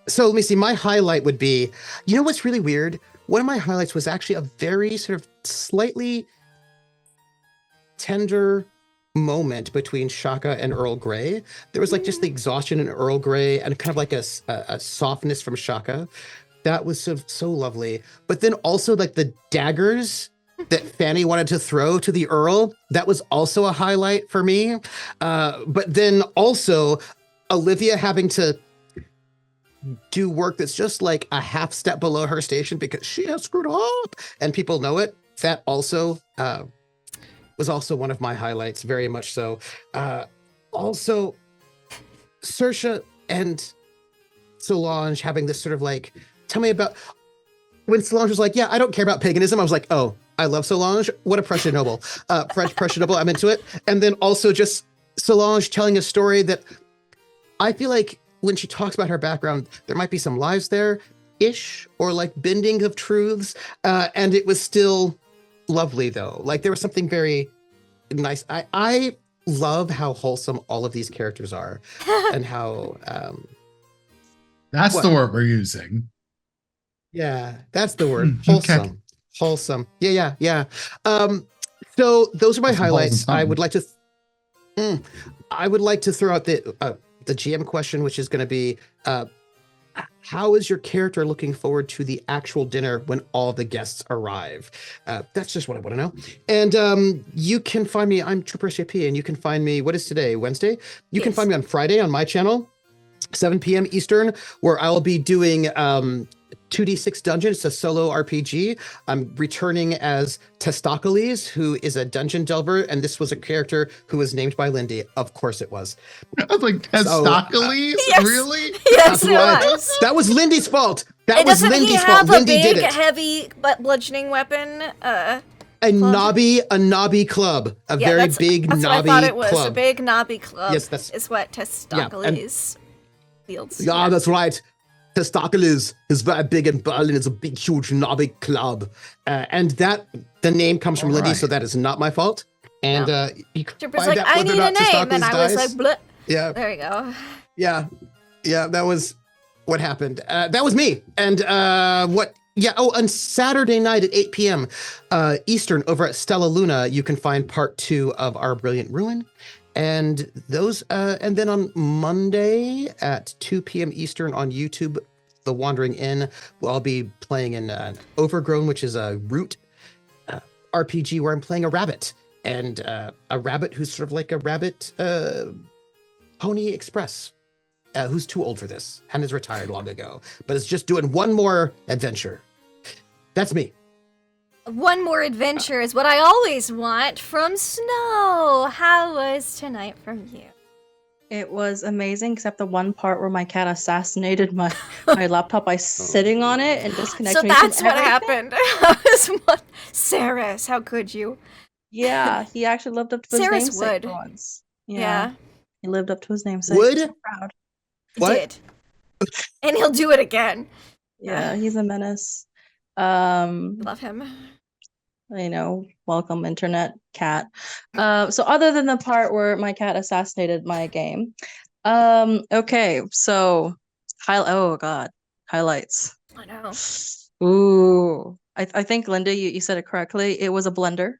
So let me see. My highlight would be, you know what's really weird? One of my highlights was actually a very sort of slightly tender moment between Shaka and Earl Grey. There was like just the exhaustion in Earl Grey and kind of like a softness from Shaka. That was so lovely. But then also like the daggers that Fanny wanted to throw to the Earl, that was also a highlight for me. But then also Olivia having to do work that's just like a half step below her station because she has screwed up and people know it. That also was also one of my highlights, very much so. Also, Saoirse and Solange having this sort of like, tell me about when Solange was like, yeah, I don't care about paganism. I was like, oh, I love Solange. What a Prussian noble. French Prussian noble. I'm into it. And then also just Solange telling a story that I feel like when she talks about her background, there might be some lies there-ish, or like bending of truths. And it was still lovely though. Like there was something very nice. I love how wholesome all of these characters are and how That's what? the word we're using. Yeah, that's the word. Okay. Wholesome. Wholesome. Yeah. So those are my That's highlights. wholesome. I would like to throw out the GM question, which is going to be, how is your character looking forward to the actual dinner when all the guests arrive? That's just what I want to know. And you can find me, I'm Trooper SJP, and you can find me, what is today, Wednesday? You can find me on Friday on my channel, 7 p.m. Eastern, where I'll be doing 2d6 Dungeon. It's a solo RPG. I'm returning as Testocles, who is a dungeon delver, and this was a character who was named by Lindy. Of course it was. I was like, Testocles? Yes. Really? Yes, That's it why- was. That was Lindy's fault. That And was doesn't he Lindy's have fault. a Lindy did big, it. heavy bludgeoning weapon? A knobby club. A very big that's knobby what I thought it was. club. A big knobby club. Yes, that's- is what Testocles wields. Yeah, that's right. Testocles is very big and Berlin is a big, huge knobby club. And that the name comes from All Lindy, right. so that is not my fault. And you can Trooper's find like, out I whether need or a not name, Testocles and I was dies. like, bleh. Yeah. There you go. Yeah, that was what happened. That was me. And on Saturday night at 8 p.m. Eastern over at Stella Luna, you can find part 2 of Our Brilliant Ruin. And those, and then on Monday at 2 p.m. Eastern on YouTube, The Wandering Inn, I'll be playing in Overgrown, which is a root RPG where I'm playing a rabbit. And a rabbit who's sort of like a rabbit Pony Express, who's too old for this and is retired long ago, but is just doing one more adventure. That's me. One more adventure is what I always want from Snow. How was tonight from you? It was amazing, except the one part where my cat assassinated my laptop by sitting on it and disconnecting So me from that's what everything. happened. I was what? Saris, how could you? Yeah, he actually lived up to his Saris namesake would. for once. Yeah, He lived up to his namesake. Would? So proud. he What? did. And he'll do it again. Yeah, he's a menace. Love him. Welcome internet cat. So other than the part where my cat assassinated my game, okay, so oh god, highlights. I know. Ooh, I think Linda, you said it correctly. It was a blender.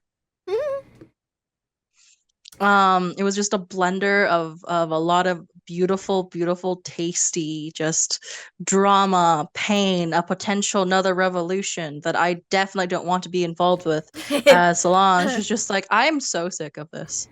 It was just a blender of a lot of beautiful, tasty, just drama, pain, a potential another revolution that I definitely don't want to be involved with. Solange is just like, I'm so sick of this.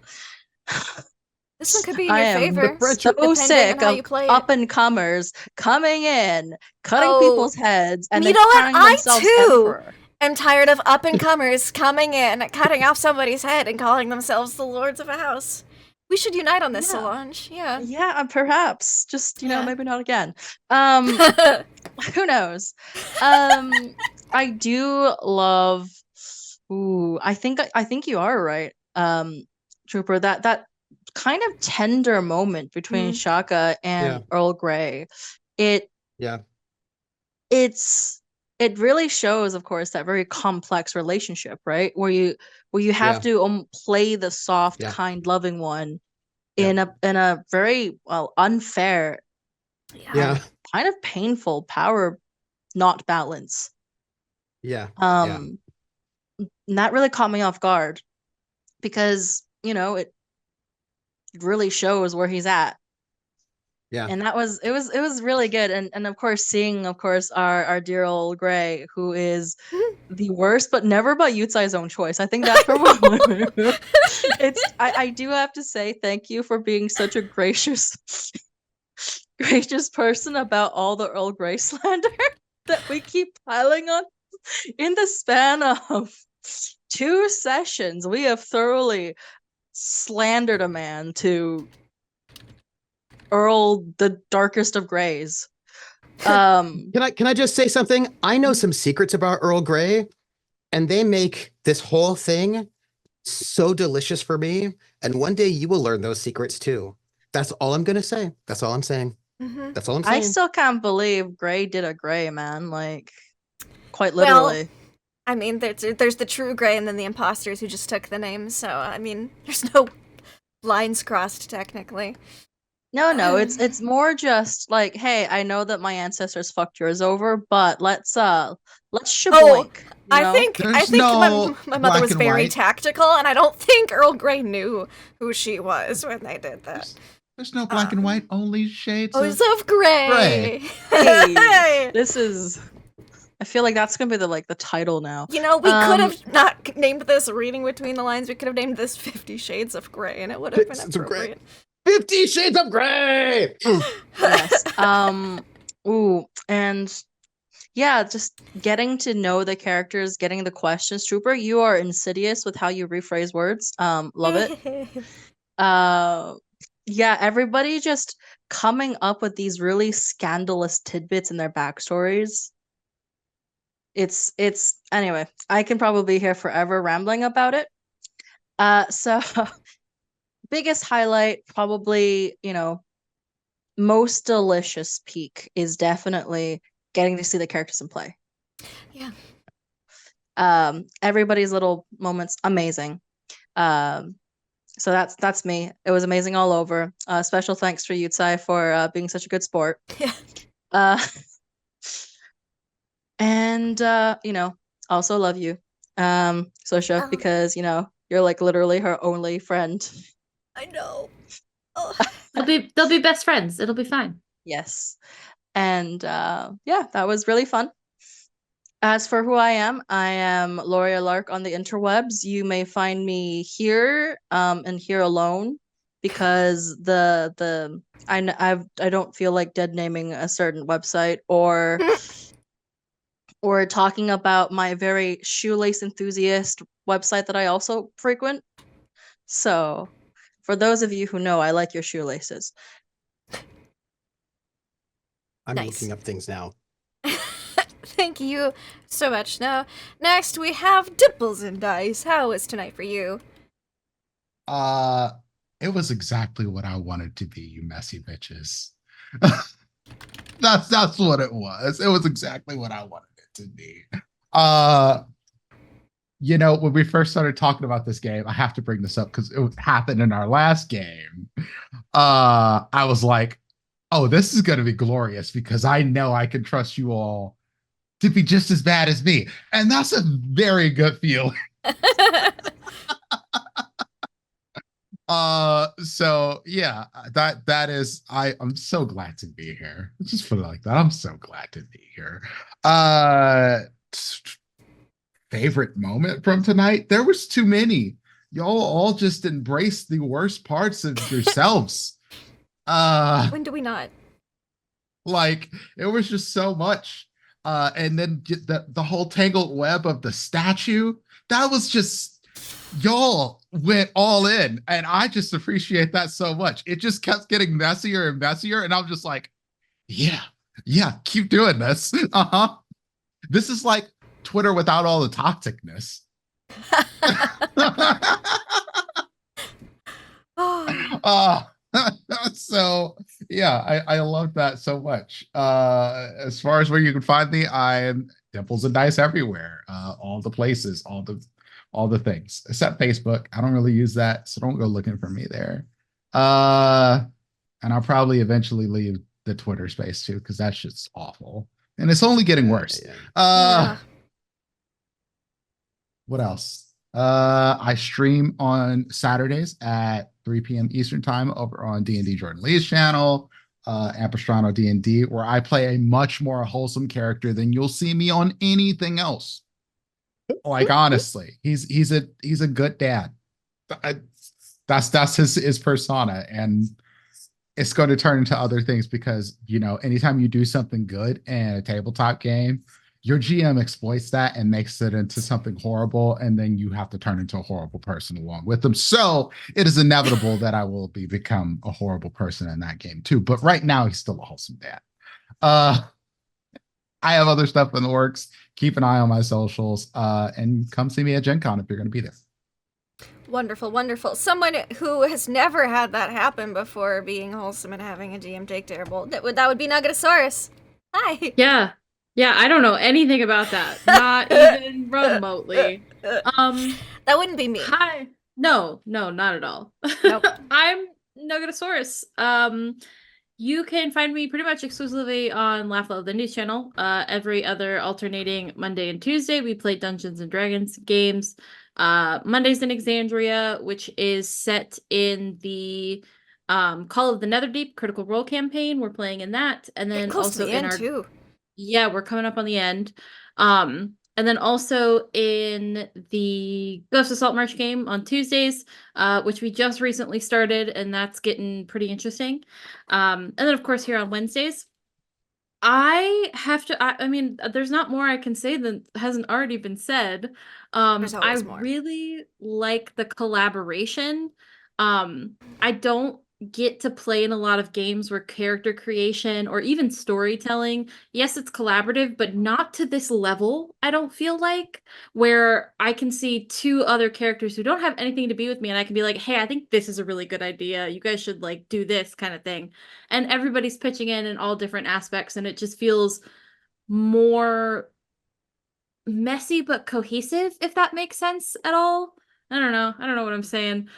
This one could be in I your am favor. so depending sick on how you of play it. up and comers coming in, cutting Oh, people's heads, and you then know what? crowning I themselves too emperor. I'm tired of up and comers coming in, cutting off somebody's head, and calling themselves the lords of a house. We should unite on this, Yeah. Solange. Yeah. Yeah, perhaps. Just, Yeah. maybe not again. Who knows? I do love I think you are right, Trooper, that kind of tender moment between Shaka and Earl Grey. It really shows, of course, that very complex relationship, right? Where you have to play the soft, kind, loving one in a very unfair, kind of painful power not balance. And that really caught me off guard because it really shows where he's at. And it was really good. And of course, seeing our dear old Grey, who is the worst, but never by Yutsai's own choice. I think that's probably I do have to say thank you for being such a gracious gracious person about all the Earl Grey slander that we keep piling on. In the span of 2 sessions, we have thoroughly slandered a man to Earl the darkest of Greys. Can I just say something? I know some secrets about Earl Grey, and they make this whole thing so delicious for me. And one day you will learn those secrets too. That's all I'm gonna say. That's all I'm saying. Mm-hmm. That's all I'm saying. I still can't believe Grey did a Grey, man. Like, quite literally. Well, I mean, there's the true Grey and then the imposters who just took the name. So I mean, there's no lines crossed technically. No, it's more just like, hey, I know that my ancestors fucked yours over, but let's shaboink. I think my mother was very tactical, and I don't think Earl Grey knew who she was when they did that. There's no black and white, only shades of gray. Hey, this is. I feel like that's gonna be the title now. You know, we could have not named this "Reading Between the Lines." We could have named this 50 Shades of Grey, and it would have been appropriate. 50 Shades of Grey. Yes. Ooh, and yeah, just getting to know the characters, getting the questions. Trooper, you are insidious with how you rephrase words. Love it. Yeah, everybody just coming up with these really scandalous tidbits in their backstories. It's anyway, I can probably be here forever rambling about it. So biggest highlight, probably, most delicious peak is definitely getting to see the characters in play. Yeah. Everybody's little moments, amazing. So that's me. It was amazing all over. Special thanks for Yutsai for being such a good sport. Yeah. And also love you, Sosha, because you're like literally her only friend. I know. Oh. They'll be best friends. It'll be fine. Yes. And yeah, that was really fun. As for who I am Loria Lark on the interwebs. You may find me here and here alone because I don't feel like dead naming a certain website or talking about my very shoelace enthusiast website that I also frequent. So for those of you who know, I like your shoelaces. I'm looking up things now. Thank you so much. Now, next we have Dimples and Dice. How was tonight for you? It was exactly what I wanted to be, you messy bitches. That's what it was. It was exactly what I wanted it to be. When we first started talking about this game, I have to bring this up because it happened in our last game. I was like, oh, this is going to be glorious because I know I can trust you all to be just as bad as me. And that's a very good feeling. So yeah, that is, I'm so glad to be here. Just put it like that. I'm so glad to be here. Favorite moment from tonight? There was too many. Y'all all just embraced the worst parts of yourselves. When do we not? Like, it was just so much. And then the whole tangled web of the statue, that was just, y'all went all in. And I just appreciate that so much. It just kept getting messier and messier. And I'm just like, yeah, keep doing this. This is like Twitter without all the toxicness. So yeah, I love that so much. As far as where you can find me, I'm Dimples and Dice everywhere. All the places, all the things, except Facebook. I don't really use that, so don't go looking for me there. And I'll probably eventually leave the Twitter space too, because that's just awful. And it's only getting worse. Yeah. What else? I stream on Saturdays at 3 p.m. Eastern time over on D&D Jordan Lee's channel, Ampistrano D&D, where I play a much more wholesome character than you'll see me on anything else. Like, honestly, he's a good dad. That's his persona, and it's going to turn into other things because, you know, anytime you do something good in a tabletop game, your GM exploits that and makes it into something horrible, and then you have to turn into a horrible person along with them. So it is inevitable that I will become a horrible person in that game too. But right now, he's still a wholesome dad. I have other stuff in the works. Keep an eye on my socials, and come see me at Gen Con if you're going to be there. Wonderful, wonderful. Someone who has never had that happen before, being wholesome and having a GM take terrible. That would be Nugatosaurus. Hi. Yeah. Yeah, I don't know anything about that. Not even remotely. That wouldn't be me. Hi. No, not at all. Nope. I'm Nugatosaurus. You can find me pretty much exclusively on Laugh Love Indies channel. Every other alternating Monday and Tuesday, we play Dungeons and Dragons games. Monday's in Exandria, which is set in the Call of the Netherdeep Critical Role campaign. We're playing in that, and then also in our too. Yeah, we're coming up on the end. And then also in the Ghost Assault March game on Tuesdays, which we just recently started, and that's getting pretty interesting. And then, of course, here on Wednesdays, I mean, there's not more I can say that hasn't already been said. I more. really like the collaboration. I don't get to play in a lot of games where character creation or even storytelling, yes, it's collaborative, but not to this level, I don't feel like, where I can see two other characters who don't have anything to be with me and I can be like, hey, I think this is a really good idea. You guys should like do this kind of thing. And everybody's pitching in all different aspects, and it just feels more messy but cohesive, if that makes sense at all. I don't know what I'm saying.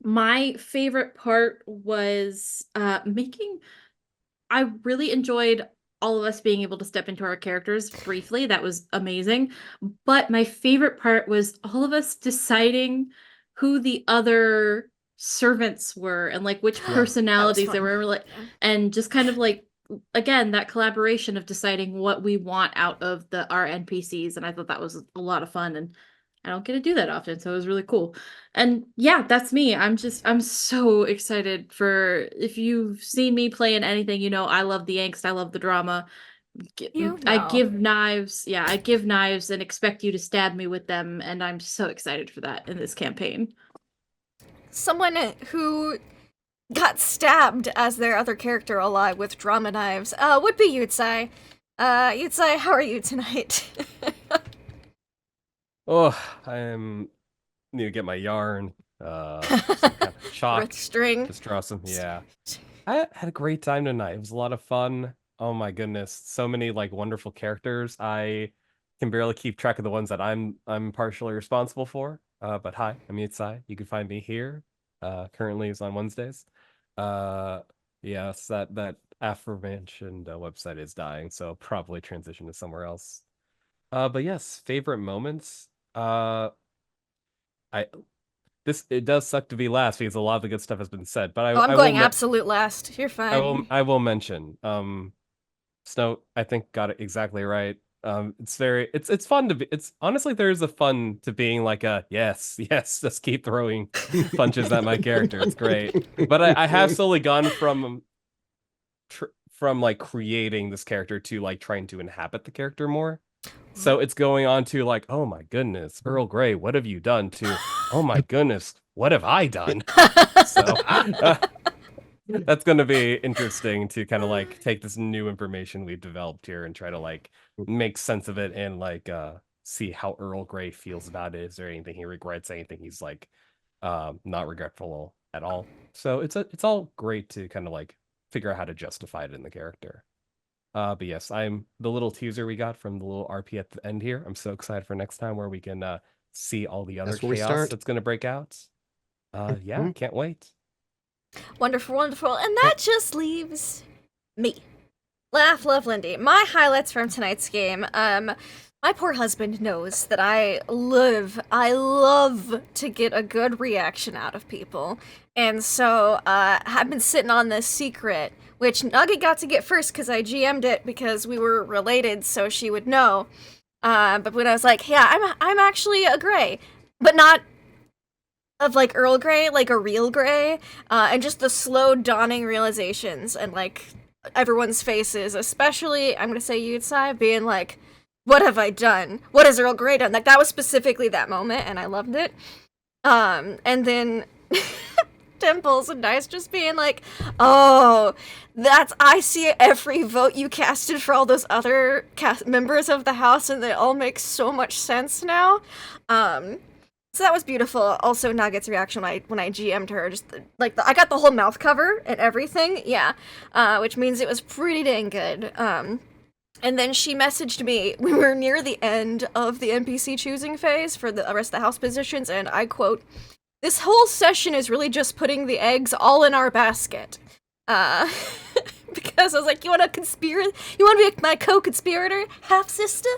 My favorite part was I really enjoyed all of us being able to step into our characters briefly. That was amazing. But my favorite part was all of us deciding who the other servants were and like which personalities they were, like, and just kind of like, again, that collaboration of deciding what we want out of our NPCs. And I thought that was a lot of fun, and I don't get to do that often, so it was really cool. And yeah, that's me. I'm so excited for, if you've seen me play in anything, you know, I love the angst, I love the drama. I give knives and expect you to stab me with them, and I'm so excited for that in this campaign. Someone who got stabbed as their other character alive with drama knives would be Yutsai. Yutsai, how are you tonight? Oh, need to get my yarn. Some kind of chalk. String. Just draw some. Yeah. I had a great time tonight. It was a lot of fun. Oh my goodness, so many like wonderful characters. I can barely keep track of the ones that I'm partially responsible for. But hi, I'm Yutsai. You can find me here. Currently is on Wednesdays. Yes, that aforementioned website is dying, so I'll probably transition to somewhere else. But yes, favorite moments. It does suck to be last because a lot of the good stuff has been said, but I'm going absolute last. You're fine. I will mention Snow, I think, got it exactly right. It's fun to be, it's honestly, there's a fun to being like yes, just keep throwing punches at my character. It's great. But I have slowly gone from like creating this character to like trying to inhabit the character more. So it's going on to like, oh my goodness, Earl Grey, what have you done? To, oh my goodness, what have I done? So that's going to be interesting to kind of like take this new information we've developed here and try to like make sense of it and like see how Earl Grey feels about it. Is there anything he regrets? Anything he's like not regretful at all? So it's all great to kind of like figure out how to justify it in the character. But yes, I'm the little teaser we got from the little RP at the end here. I'm so excited for next time where we can see all the other chaos that's going to break out. Yeah, can't wait. Wonderful, wonderful. And that just leaves me. Laugh, Love, Lindy. My highlights from tonight's game. My poor husband knows that I love to get a good reaction out of people. And so I've been sitting on this secret, which Nugget got to get first because I GM'd it because we were related, so she would know. But when I was like, yeah, I'm actually a Grey, but not of like Earl Grey, like a real Grey, and just the slow dawning realizations and like everyone's faces, especially I'm gonna say Yutsai being like, what have I done? What has Earl Grey done? Like that was specifically that moment, and I loved it. And then Dimples and Dice just being like, oh, I see every vote you casted for all those other members of the house, and they all make so much sense now. So that was beautiful. Also, Nugget's reaction when I GM'd her, just like I got the whole mouth cover and everything, yeah, which means it was pretty dang good. And then she messaged me. We were near the end of the NPC choosing phase for the rest of the house positions, and I quote, "This whole session is really just putting the eggs all in our basket." Because I was like, you want to be my co-conspirator, half-sister?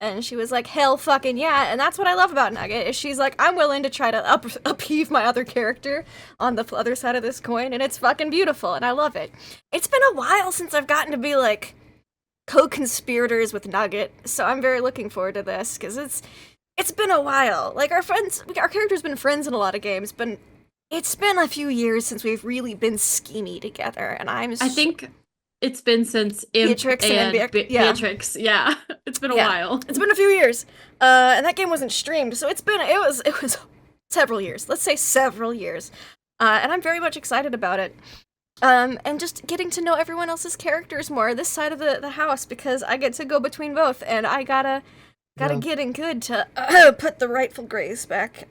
And she was like, hell fucking yeah. And that's what I love about Nugget, is she's like, I'm willing to try to upheave my other character on the other side of this coin, and it's fucking beautiful, and I love it. It's been a while since I've gotten to be, like, co-conspirators with Nugget, so I'm very looking forward to this, because it's been a while. Like, our character's been friends in a lot of games, but it's been a few years since we've really been schemy together, and I think it's been since Beatrix and Beatrix. Yeah, it's been a while. It's been a few years, and that game wasn't streamed, so it was several years. Let's say several years, and I'm very much excited about it. And just getting to know everyone else's characters more this side of the house, because I get to go between both, and I gotta get in good to put the rightful Greys back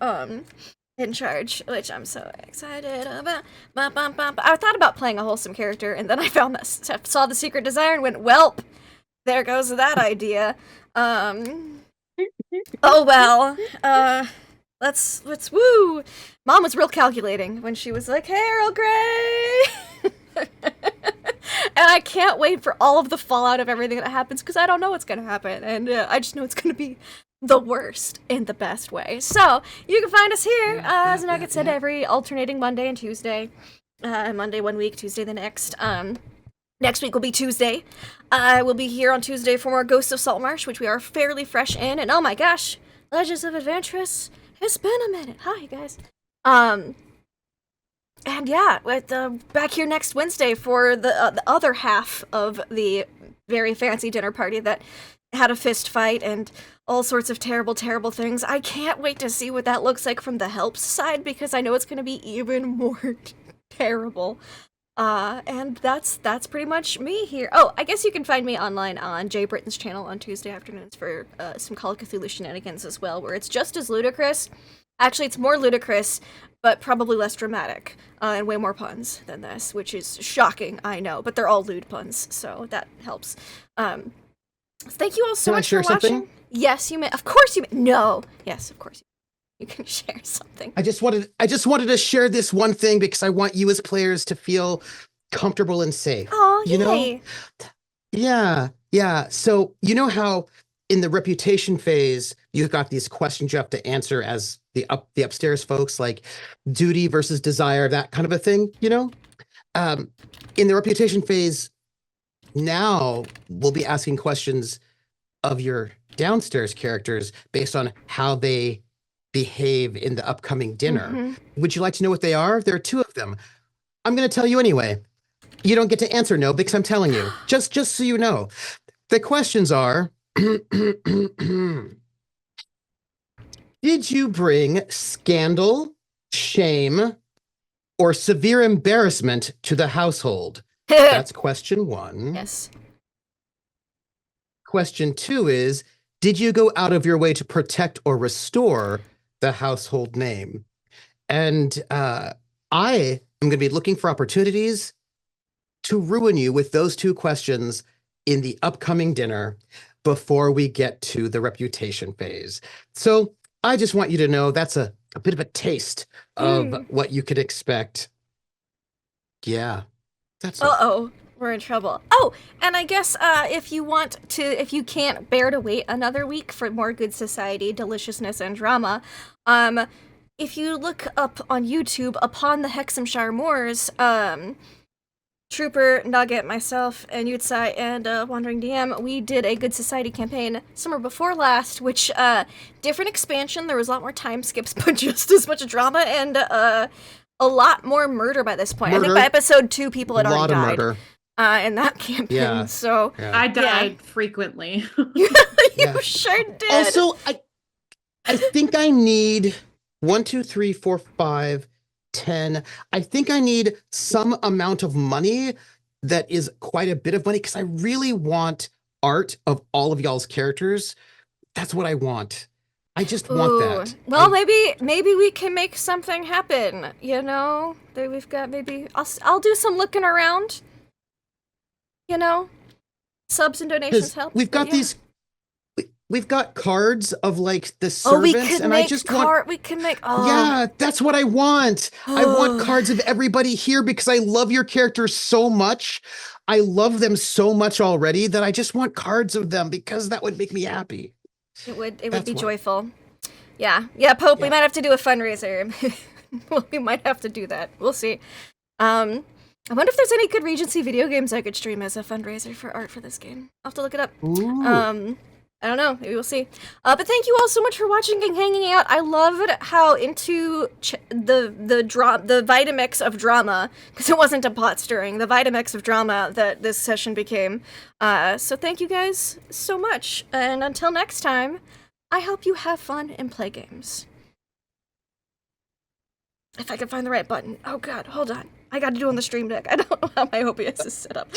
in charge, which I'm so excited about. I thought about playing a wholesome character, and then I saw the Secret Desire and went, welp, there goes that idea. Oh well. Let's woo. Mom was real calculating when she was like, "Hey, Earl Grey." And I can't wait for all of the fallout of everything that happens, because I don't know what's gonna happen, and I just know it's gonna be the worst in the best way. So you can find us here, as Nugget said, every alternating Monday and Tuesday. Monday one week, Tuesday the next. Next week will be Tuesday. I will be here on Tuesday for more Ghosts of Saltmarsh, which we are fairly fresh in, and oh my gosh, Legends of Adventurous. It's been a minute. Hi, guys. And yeah, back here next Wednesday for the other half of the very fancy dinner party that had a fist fight and all sorts of terrible, terrible things. I can't wait to see what that looks like from the helps side, because I know it's going to be even more terrible. And that's pretty much me here. Oh, I guess you can find me online on Jay Britton's channel on Tuesday afternoons for some Call of Cthulhu shenanigans as well, where it's just as ludicrous. Actually, it's more ludicrous, but probably less dramatic, and way more puns than this, which is shocking, I know, but they're all lewd puns, so that helps. Thank you all so much for watching. Something? Yes, you may. Of course you may. No. Yes, of course you can share something. I just wanted to share this one thing, because I want you as players to feel comfortable and safe. Oh, you know? Yeah. So you know how in the reputation phase you've got these questions you have to answer as the upstairs folks, like duty versus desire, that kind of a thing. You know, in the reputation phase now we'll be asking questions of your downstairs characters based on how they behave in the upcoming dinner. Mm-hmm. Would you like to know what they are? There are two of them. I'm going to tell you anyway. You don't get to answer no, because I'm telling you. Just so you know. The questions are, did you bring scandal, shame, or severe embarrassment to the household? That's question one. Yes. Question two is, did you go out of your way to protect or restore the household name? And I am going to be looking for opportunities to ruin you with those two questions in the upcoming dinner before we get to the reputation phase. So I just want you to know that's a bit of a taste of what you could expect. Yeah. That's Uh-oh. We're in trouble. Oh, and I guess if you can't bear to wait another week for more Good Society, deliciousness, and drama, if you look up on YouTube Upon the Hexhamshire Moors, Trooper, Nugget, myself, and Yutsai, and Wandering DM, we did a Good Society campaign summer before last, which, different expansion, there was a lot more time skips, but just as much drama, and, a lot more murder by this point. I think by episode 2, people had already died. Murder. In that campaign, so... Yeah. I died frequently. You sure did! Also, I think I need 1, 2, 3, 4, 5, 10. I think I need some amount of money that is quite a bit of money because I really want art of all of y'all's characters. That's what I want. I just want that. Well, maybe we can make something happen. You know, we've got maybe I'll do some looking around. You know, subs and donations help. We've got these. We've got cards of like the servants, and I just want. We can make. Yeah, that's what I want. I want cards of everybody here because I love your characters so much. I love them so much already that I just want cards of them because that would make me happy. It would be joyful. Yeah, Pope. Yeah. We might have to do a fundraiser. Well, we might have to do that. We'll see. I wonder if there's any good Regency video games I could stream as a fundraiser for art for this game. I'll have to look it up. Ooh. I don't know. Maybe we'll see. But thank you all so much for watching and hanging out. I loved how into the Vitamix of drama, because it wasn't a pot stirring, the Vitamix of drama that this session became. So thank you guys so much. And until next time, I hope you have fun and play games. If I can find the right button. Oh god, hold on. I gotta do on the stream deck. I don't know how my OBS is set up.